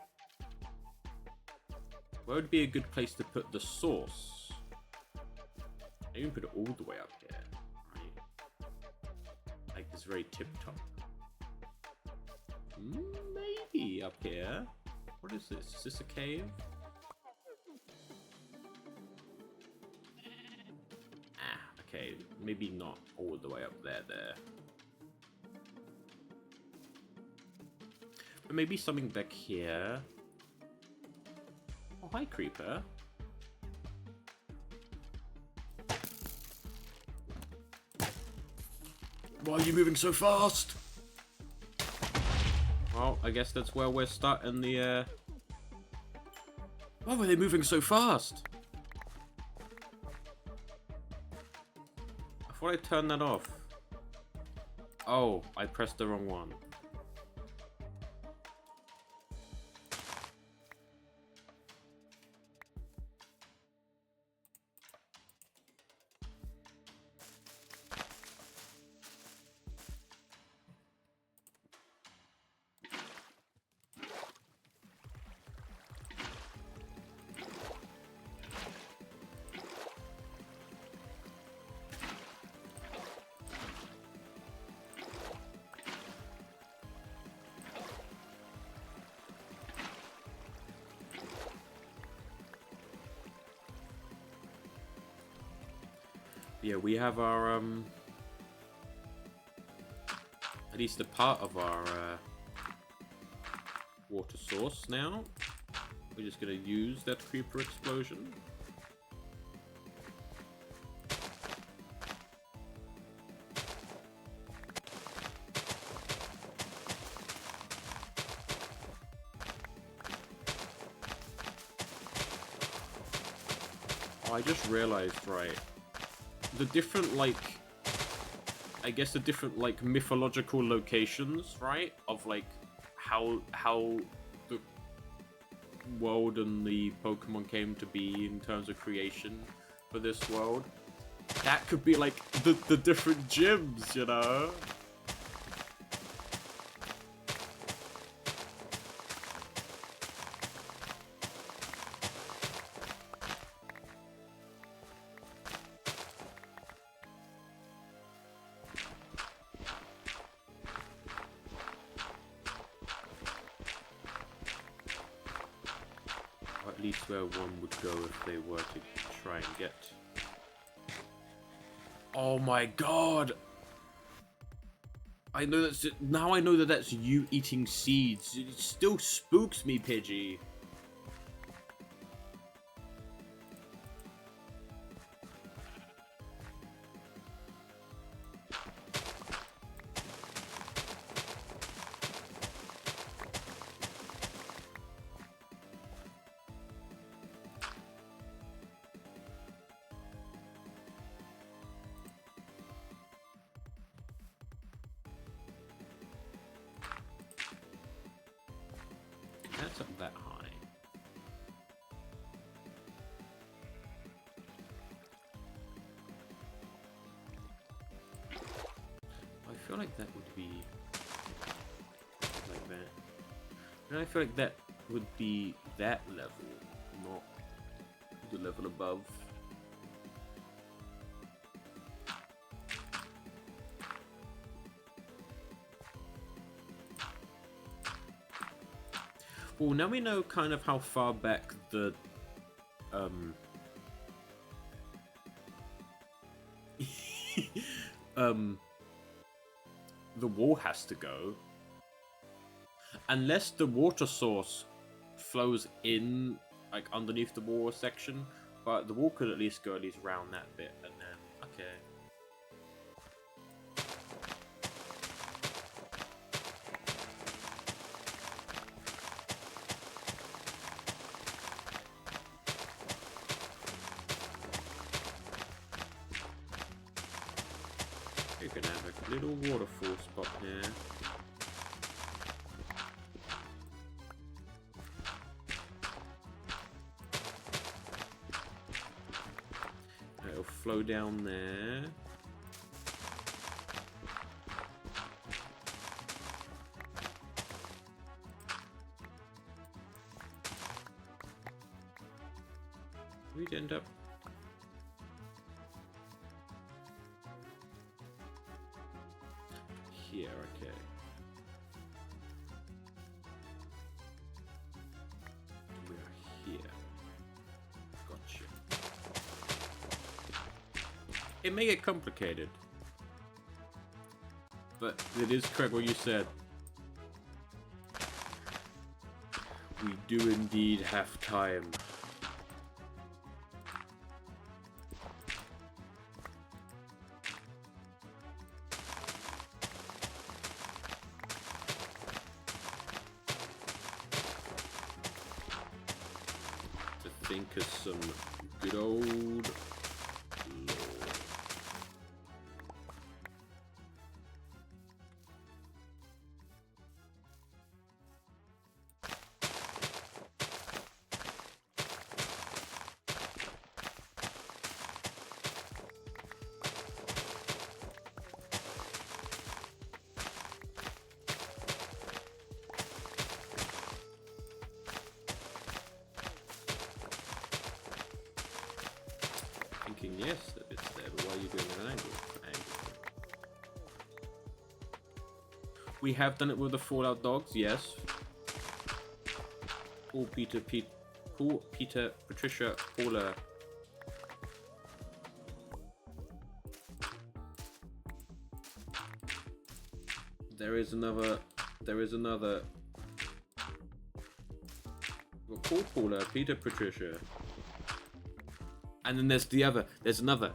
Speaker 1: Where would be a good place to put the source? I even put it all the way up here, right? Like this very tip top. Maybe up here. What is this? Is this a cave? Okay, maybe not all the way up there. But maybe something back here. Oh, hi, creeper. Why are you moving so fast? Well, I guess that's where we're starting the, Why were they moving so fast? I thought I turned that off. Oh, I pressed the wrong one. Yeah, we have our, at least a part of our, water source now. We're just gonna use that creeper explosion. Oh, I just realized, right. The different, like, I guess the different, like, mythological locations, right? Of, like, how the world and the Pokemon came to be in terms of creation for this world. That could be, like, the different gyms, you know? At least where one would go if they were to try and get. Oh my god! I know that's now. I know that that's you eating seeds. It still spooks me, Pidgey. That's up that high. I feel like that would be like that. And I feel like that would be that level, not the level above. Well, now we know kind of how far back the the wall has to go. Unless the water source flows in, like, underneath the wall section. But the wall could at least go round that bit, and then, okay. You're gonna have a little waterfall spot here. It'll flow down there. We'd end up here, okay. We are here. Gotcha. It may get complicated, but it is correct what you said. We do indeed have time. To think of some good old lore. Thinking yes, that it's there, but why are you doing an angle? We have done it with the Fallout dogs, yes. Paul, Peter, Patricia, Paula. There is another. Well, Paul, Paula, Peter, Patricia. And then there's the other. There's another.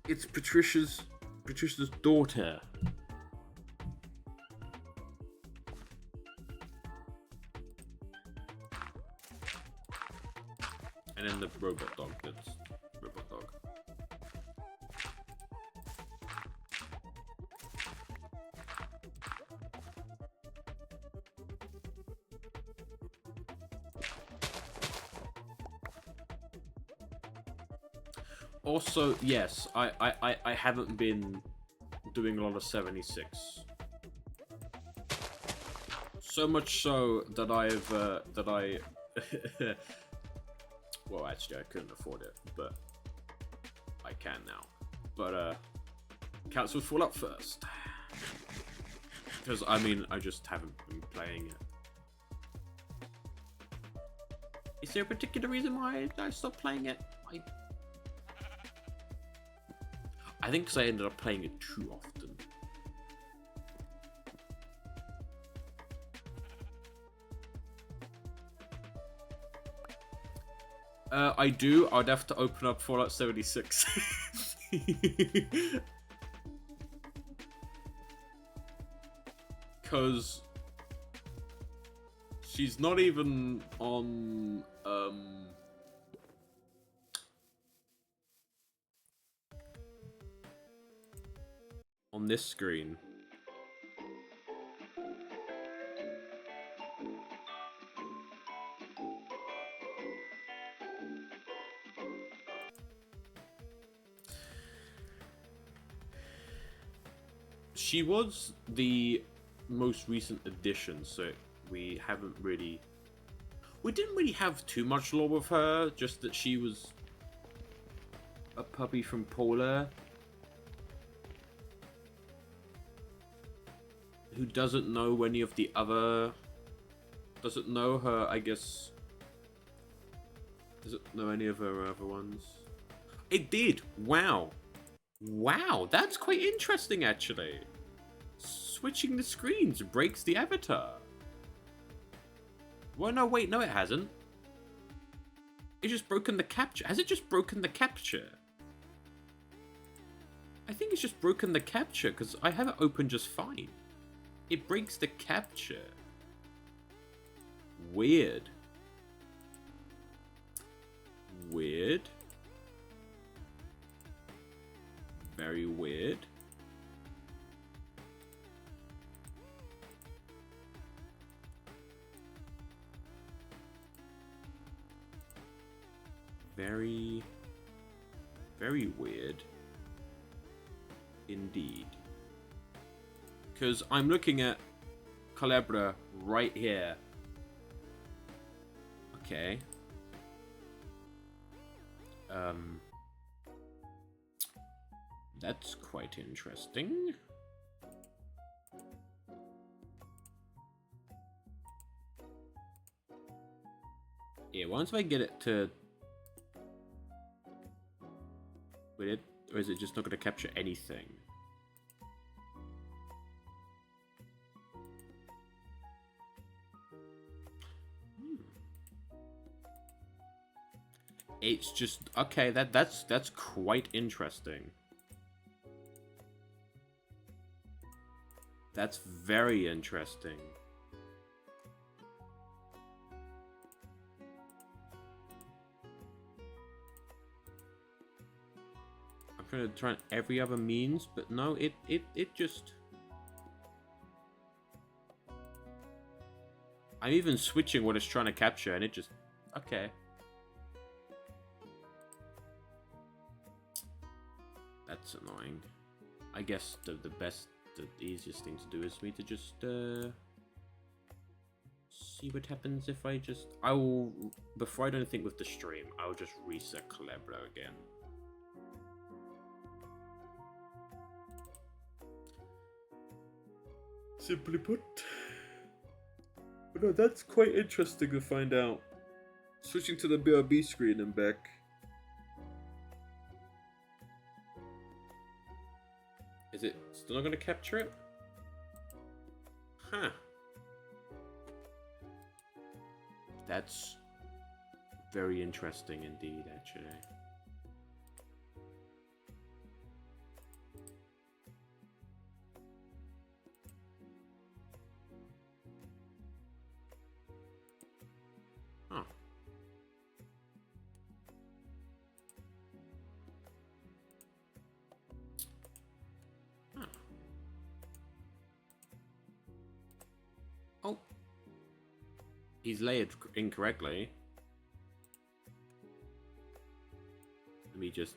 Speaker 1: It's Patricia's daughter. And then the robot dog. That's robot dog. Also, yes, I haven't been doing a lot of 76. So much so that well, actually, I couldn't afford it, but I can now. But cancelled Fallout first, because I mean, I just haven't been playing it. Is there a particular reason why I stopped playing it? I think because I ended up playing it too often. I do. I'd have to open up Fallout 76. Because she's not even on this screen. She was the most recent addition, so we didn't really have too much lore with her, just that she was a puppy from Paula who doesn't know any of the other, doesn't know her, I guess, doesn't know any of her other ones. It did. Wow. Wow, that's quite interesting, actually. Switching the screens breaks the avatar. Well, no, wait, no, it hasn't. It's just broken the capture. Has it just broken the capture? I think it's just broken the capture, because I have it open just fine. It breaks the capture. Weird. Weird. Very weird. Very, very weird. Indeed. Because I'm looking at Culebra right here. Okay. That's quite interesting. Yeah, once I get it to... Wait, it... Or is it just not going to capture anything? It's just... Okay, that's quite interesting. That's very interesting. I'm trying to try every other means, but no, it just... I'm even switching what it's trying to capture, and it just... Okay. That's annoying. I guess the easiest thing to do is for me to just see what happens if I just... I will, before I do anything with the stream, I'll just reset Culebra again. Simply put. But no, that's quite interesting to find out. Switching to the BRB screen and back. Is it still not going to capture it? Huh. That's very interesting indeed, actually. Huh. Oh. He's layered incorrectly. Let me just...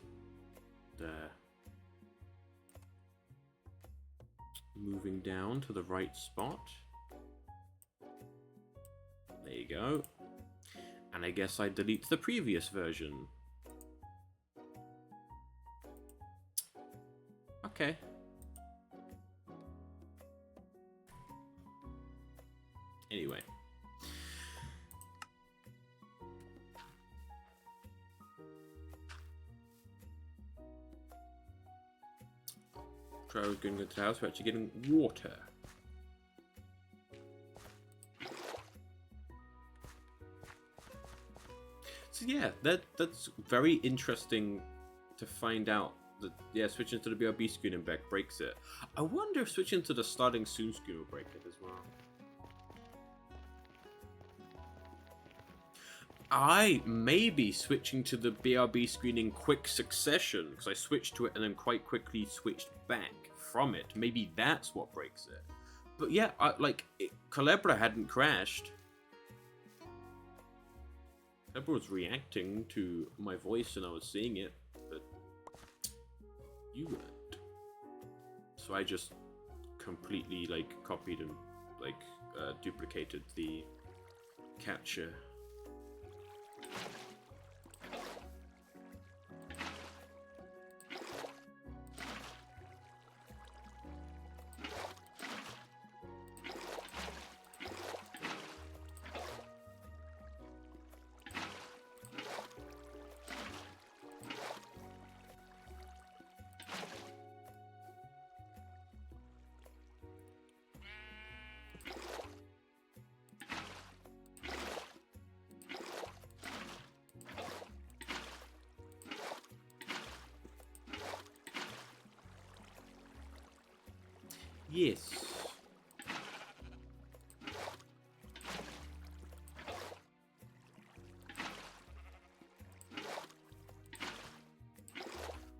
Speaker 1: moving down to the right spot. There you go. And I guess I delete the previous version. Okay. Anyway. Try going to the house, we're actually getting water. So yeah, that's very interesting to find out that, yeah, switching to the BRB screen and back breaks it. I wonder if switching to the starting soon screen will break it as well. I may be switching to the BRB screen in quick succession, because I switched to it and then quite quickly switched back from it. Maybe that's what breaks it. But yeah, Culebra hadn't crashed. Culebra was reacting to my voice and I was seeing it, but you weren't. So I just completely, copied and, duplicated the capture. Yes.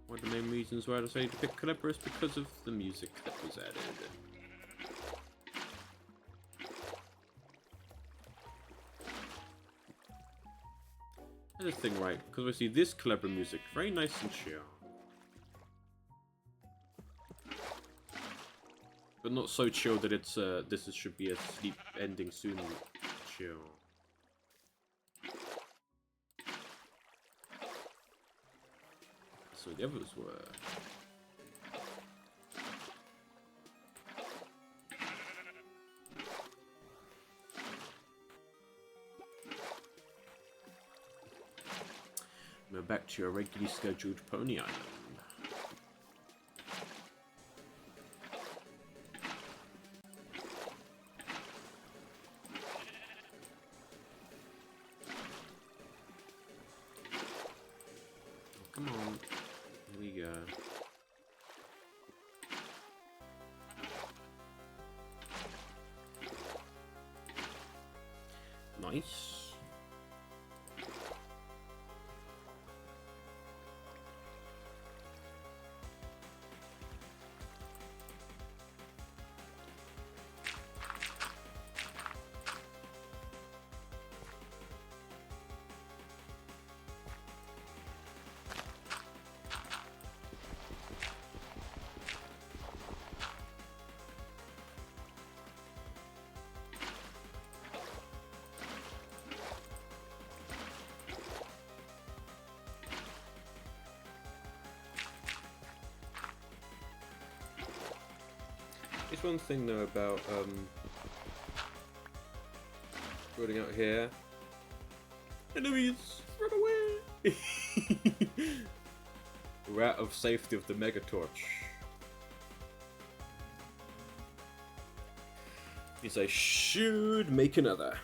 Speaker 1: One of the main reasons why I decided to pick Calibra is because of the music that was added. That's the thing, right? Because I see this Calibra music, very nice and chill. But not so chill that it's, should be a sleep ending soon chill. So the others were. We're back to your regularly scheduled Pony Island. Come on. Here we go. Nice. There's one thing though about building out here. Enemies, run away! We're out of safety of the Mega Torch. Means I should make another.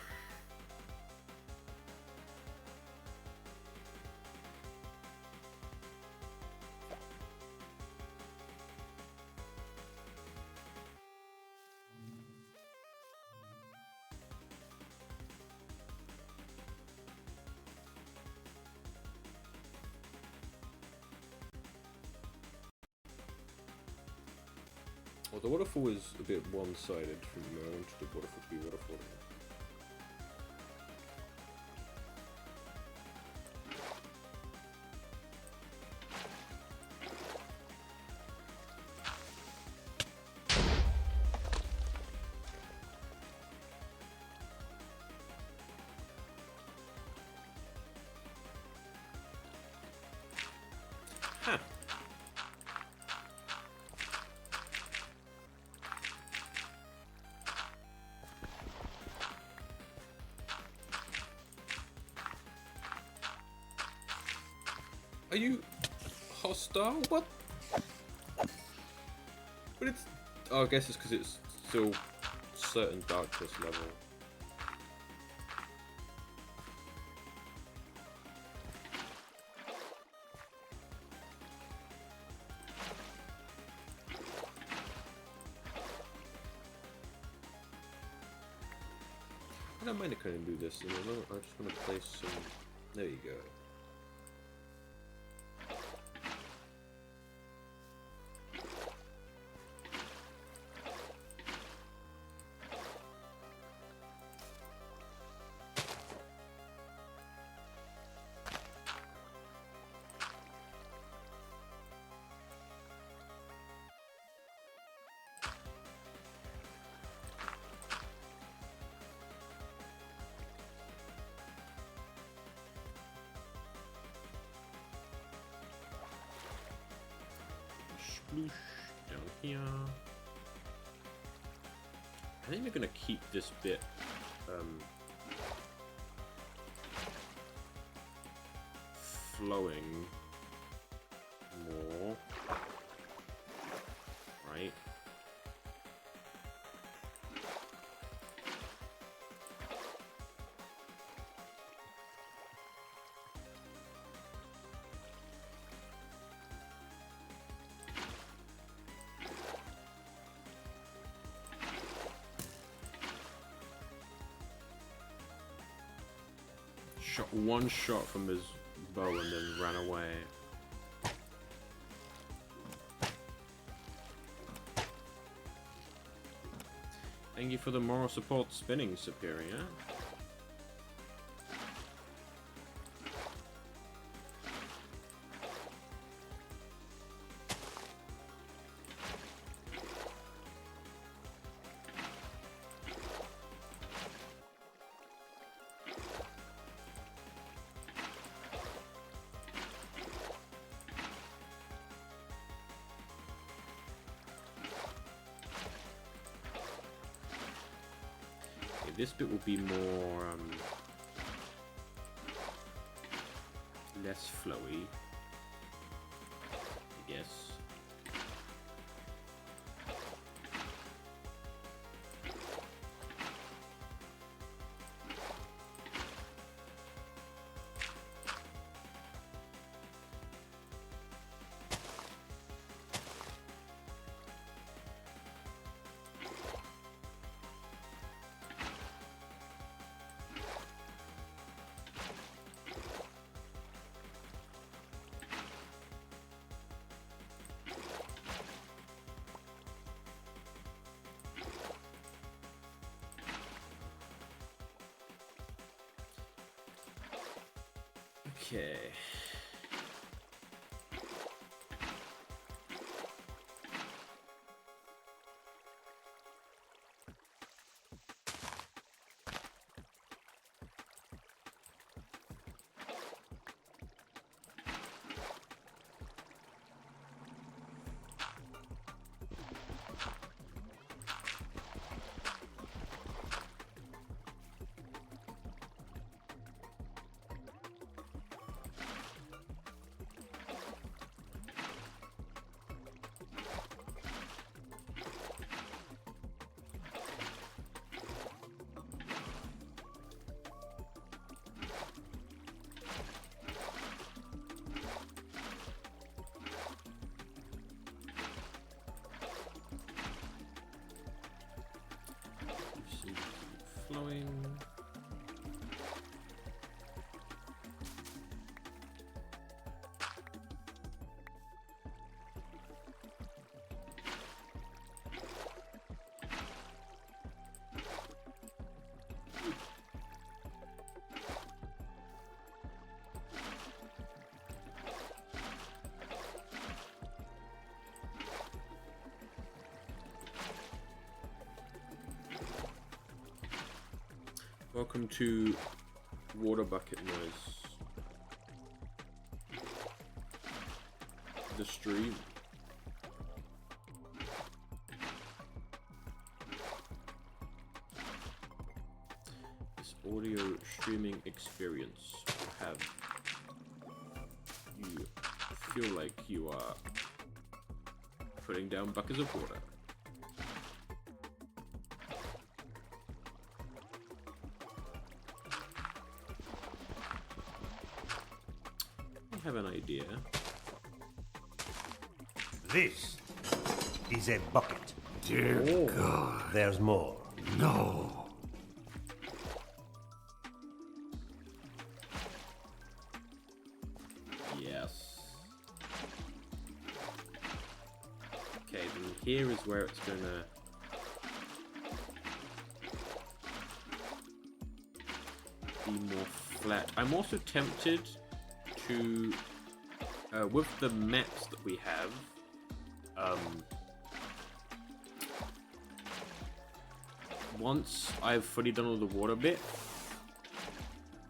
Speaker 1: Well, the waterfall is a bit one-sided from where I wanted the waterfall to be waterfall. Huh. Are you hostile? What? But it's... Oh, I guess it's because it's still certain darkness level. I don't mind if I can do this. You know, I just want to place some... There you go. Down here. I think we're gonna keep this bit flowing more, right? shot one shot from his bow and then ran away. Thank you for the moral support spinning, Superior. This bit will be more, less flowy, I guess. Okay. Flowing. Welcome to Water Bucket Noise. The stream. This audio streaming experience will have you feel like you are putting down buckets of water. I have an idea.
Speaker 2: This is a bucket.
Speaker 3: Dear God.
Speaker 2: There's more.
Speaker 3: No.
Speaker 1: Yes. Okay, then here is where it's gonna be more flat. I'm also tempted to, with the maps that we have, once I've fully done all the water bit,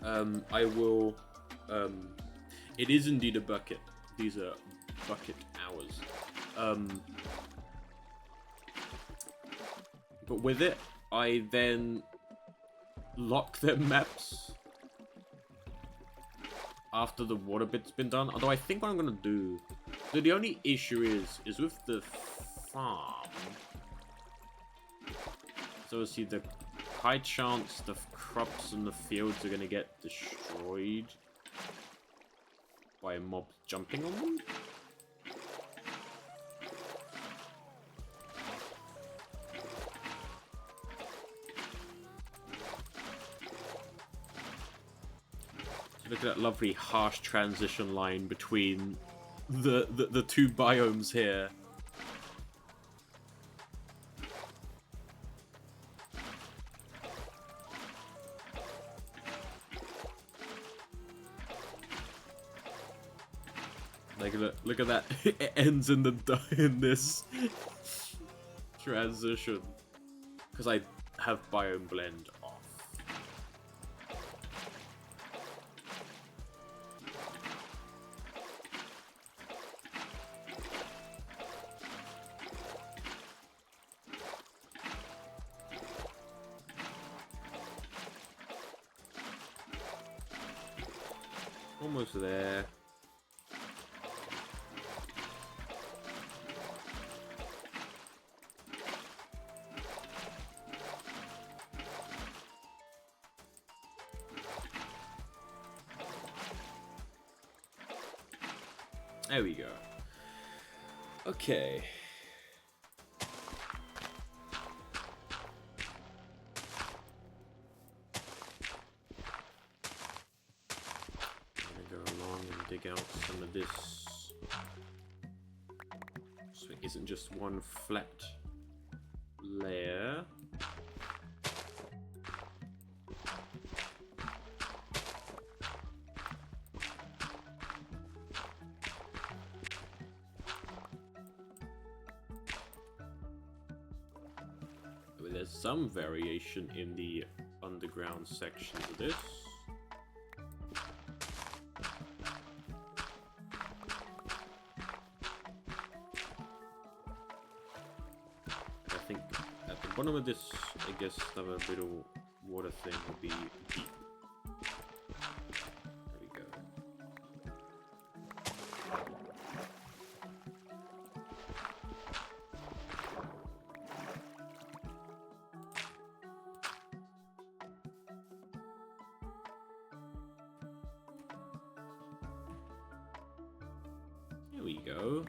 Speaker 1: I will, it is indeed a bucket. These are bucket hours. But with it, I then lock the maps after the water bit's been done. Although I think what I'm gonna do, so the only issue is with the farm. So see, the high chance the crops and the fields are gonna get destroyed by mobs jumping on them. Look at that lovely harsh transition line between the two biomes here. Like look at that. It ends in this transition because I have biome blend off. Almost there. There we go. Okay. I'm gonna go along and dig out some of this, so it isn't just one flat layer. There's some variation in the underground sections of this. I think at the bottom of this, I guess another little water thing will be deep. There we go. There we go.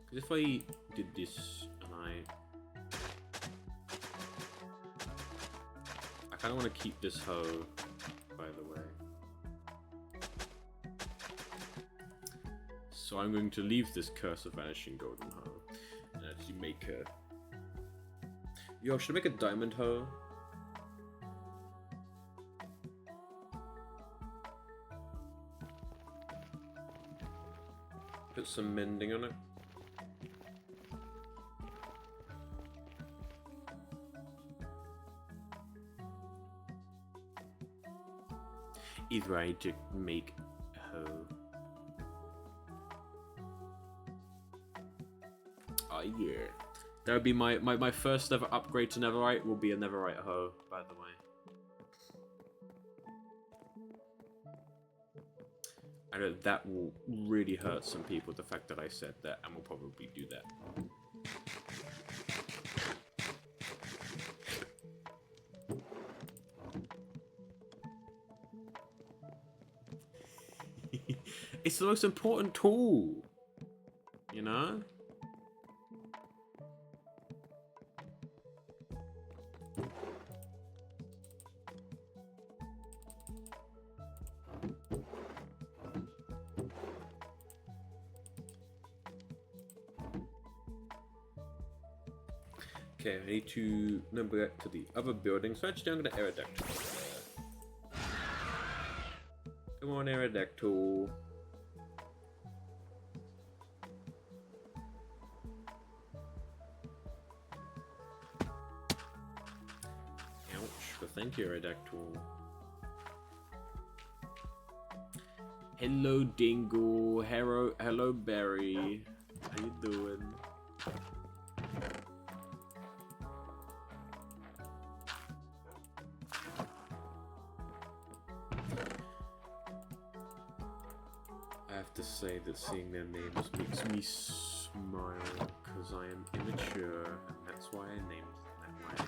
Speaker 1: Because if I did this and I kind of want to keep this hoe, by the way. So I'm going to leave this Curse of Vanishing Golden Hoe and actually make a... Yo, should I make a diamond hoe? Put some mending on it. Either I need to make a hoe. Oh yeah. That would be my first ever upgrade to Netherite will be a Netherite hoe, by the way. I know that will really hurt some people, the fact that I said that, and will probably do that. It's the most important tool, you know? Okay, I need to number back to the other building, so actually I'm going to Aerodactyl. Come on, Aerodactyl. Ouch, but thank you, Aerodactyl. Hello, Dingle. Hello, Barry. How you doing? I have to say that seeing their names makes me smile, because I am immature, and that's why I named them that way.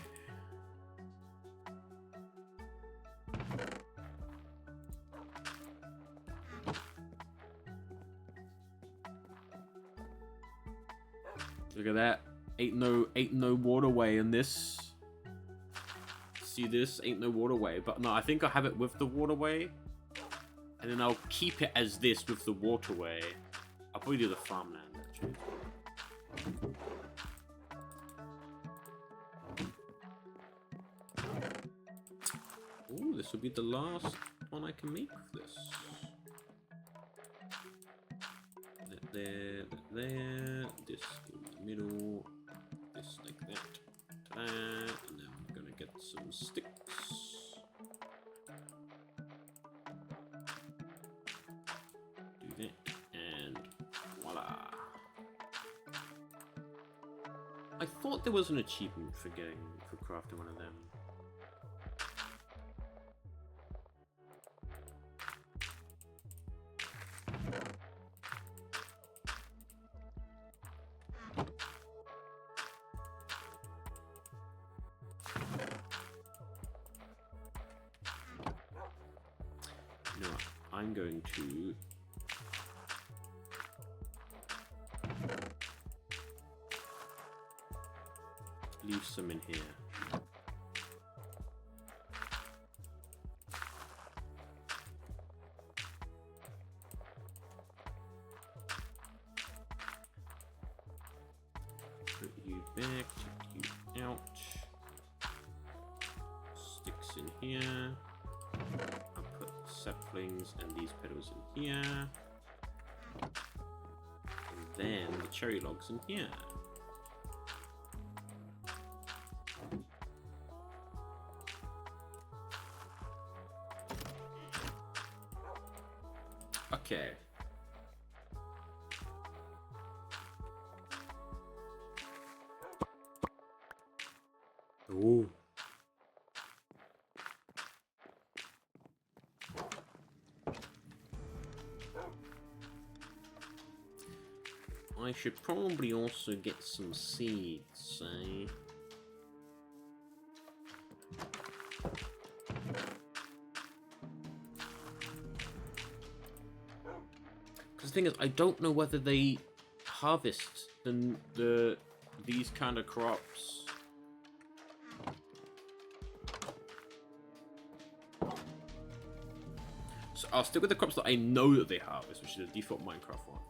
Speaker 1: Look at that. Ain't no waterway in this. see this? Ain't no waterway. But no, I think I'll have it with the waterway. And then I'll keep it as this with the waterway. I'll probably do the farmland, actually. Ooh, this will be the last one I can make with this. There, this in the middle, this like that, and then I'm gonna get some sticks. Do that, and voila. I thought there was an achievement for crafting one of them. No, I'm going to leave some in here. Put you back, take you out. Sticks in here. I'll put saplings and these petals in here. And then the cherry logs in here. Okay. Ooh. I should probably also get some seeds, eh? Because the thing is, I don't know whether they harvest these kind of crops. So I'll stick with the crops that I know that they harvest, which is the default Minecraft ones.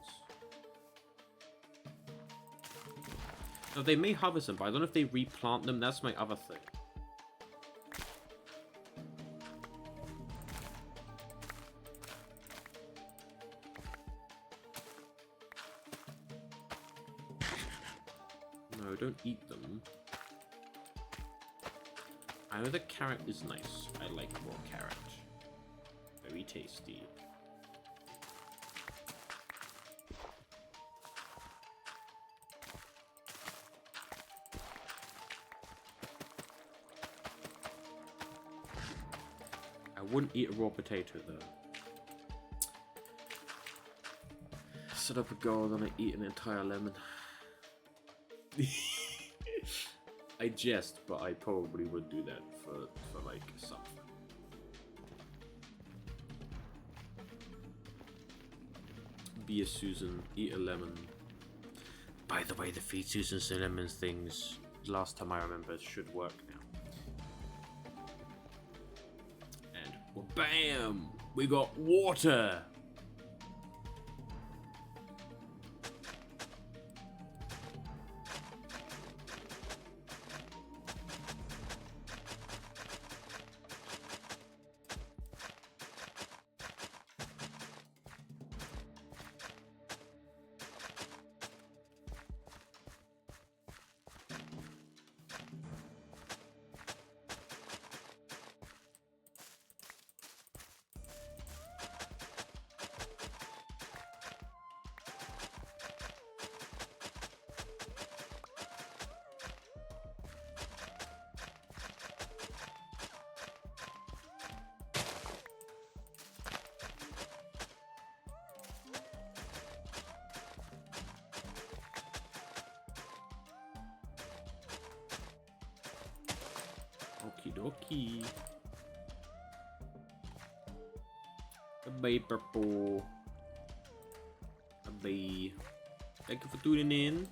Speaker 1: Now, they may harvest them, but I don't know if they replant them. That's my other thing. No, don't eat them. I know the carrot is nice. I like raw carrot. Very tasty. I wouldn't eat a raw potato though. Set up a goal and I eat an entire lemon. I jest, but I probably would do that for like something. Be a Susan, eat a lemon. By the way, the feed Susans and lemons things, last time I remember, should work now. And well, bam! We got water! Okie dokie. Bye, Purple. Bye. Thank you for tuning in.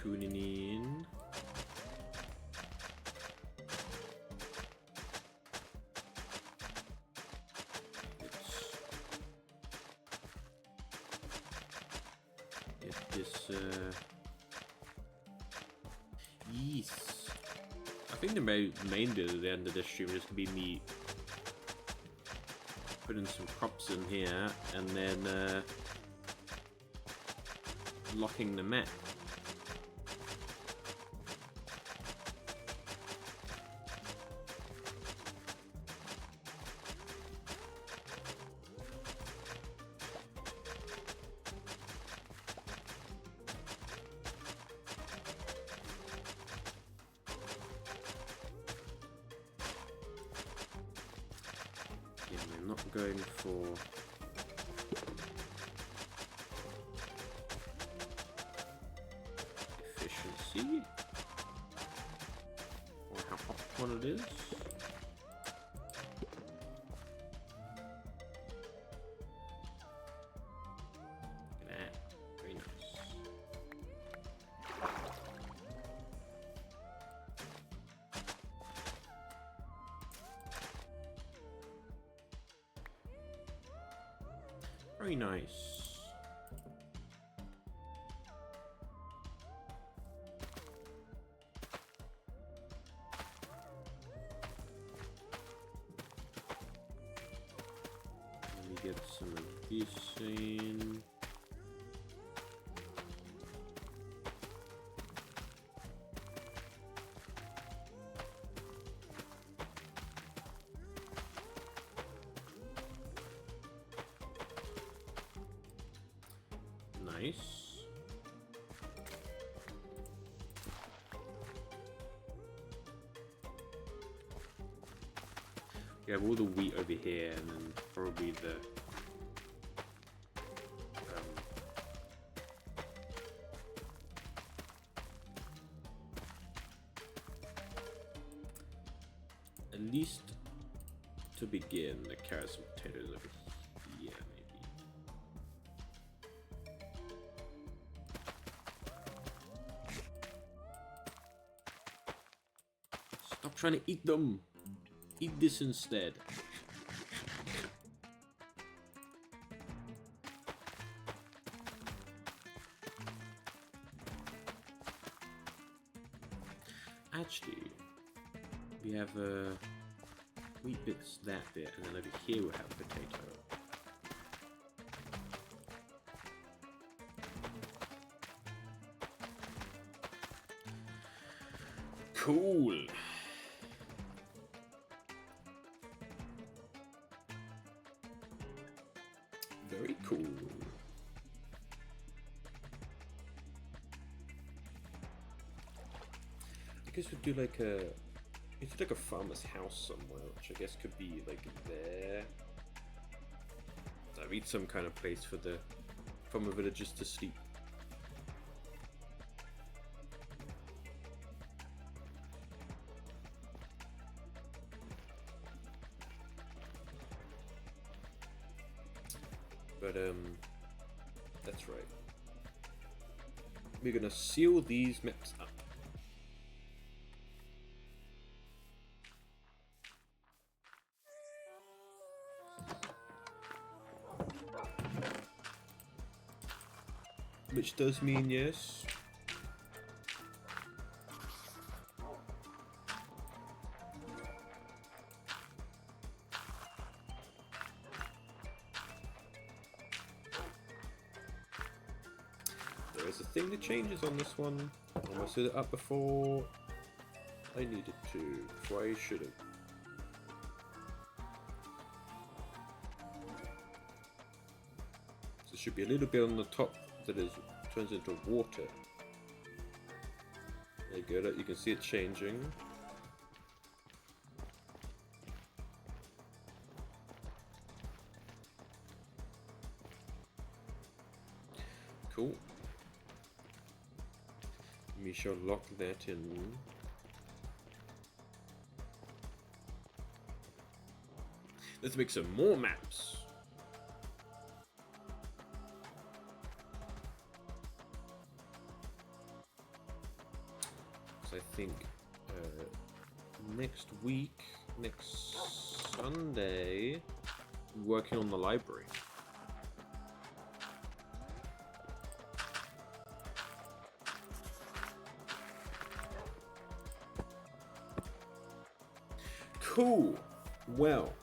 Speaker 1: tuning in. Let's get this. Yes. I think the main bit at the end of this stream is gonna be me putting some crops in here and then locking the map. Yeah, we're not going for efficiency or how optimal it is. Look at that. Very nice. Very nice. Let me get some of this in. Nice. We have all the wheat over here, and then probably the at least to begin, the carrots and potatoes over here, maybe. Stop trying to eat them. Eat this instead. Actually, we have wheat bits, that bit, and then over here we'll have potato. Cool. Very cool. I guess we'd do like a farmer's house somewhere, which I guess could be like there. I need some kind of place for the farmer villagers to sleep. But that's right. We're gonna seal these maps up. Which does mean, yes, there is a thing that changes on this one. I almost set it up before I needed to, before I should have. So it should be a little bit on the top that turns into water. There you go, you can see it changing. Cool. We shall lock that in. Let's make some more maps. because I think next week, next Sunday, I'm working on the library. Cool. Well,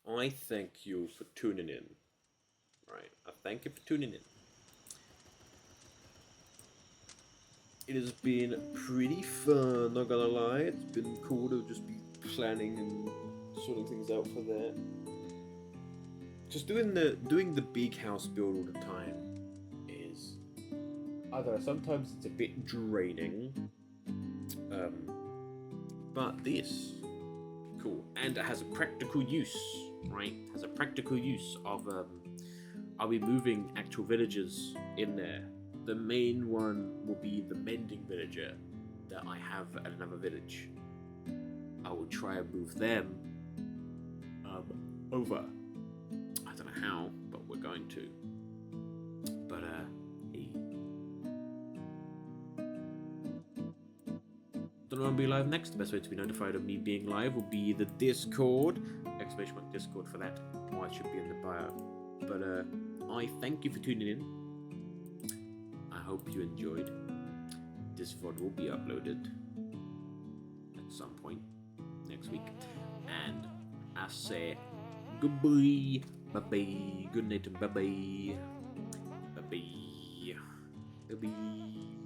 Speaker 1: I thank you for tuning in. Right, I thank you for tuning in. It has been pretty fun, not gonna lie. It's been cool to just be planning and sorting things out for that. Just doing the big house build all the time is, I don't know, sometimes it's a bit draining. But this, cool, and it has a practical use, right? It has a practical use of, I'll be moving actual villagers in there. The main one will be the mending villager that I have at another village. I will try and move them over. I don't know how, but we're going to. But hey. Don't know when I'll be live next. The best way to be notified of me being live will be the Discord. !Discord for that. Oh, it should be in the bio. But I thank you for tuning in. I hope you enjoyed. This VOD will be uploaded at some point next week. And I say goodbye. Bye-bye. Good night and bye-bye. Bye-bye. Bye-bye.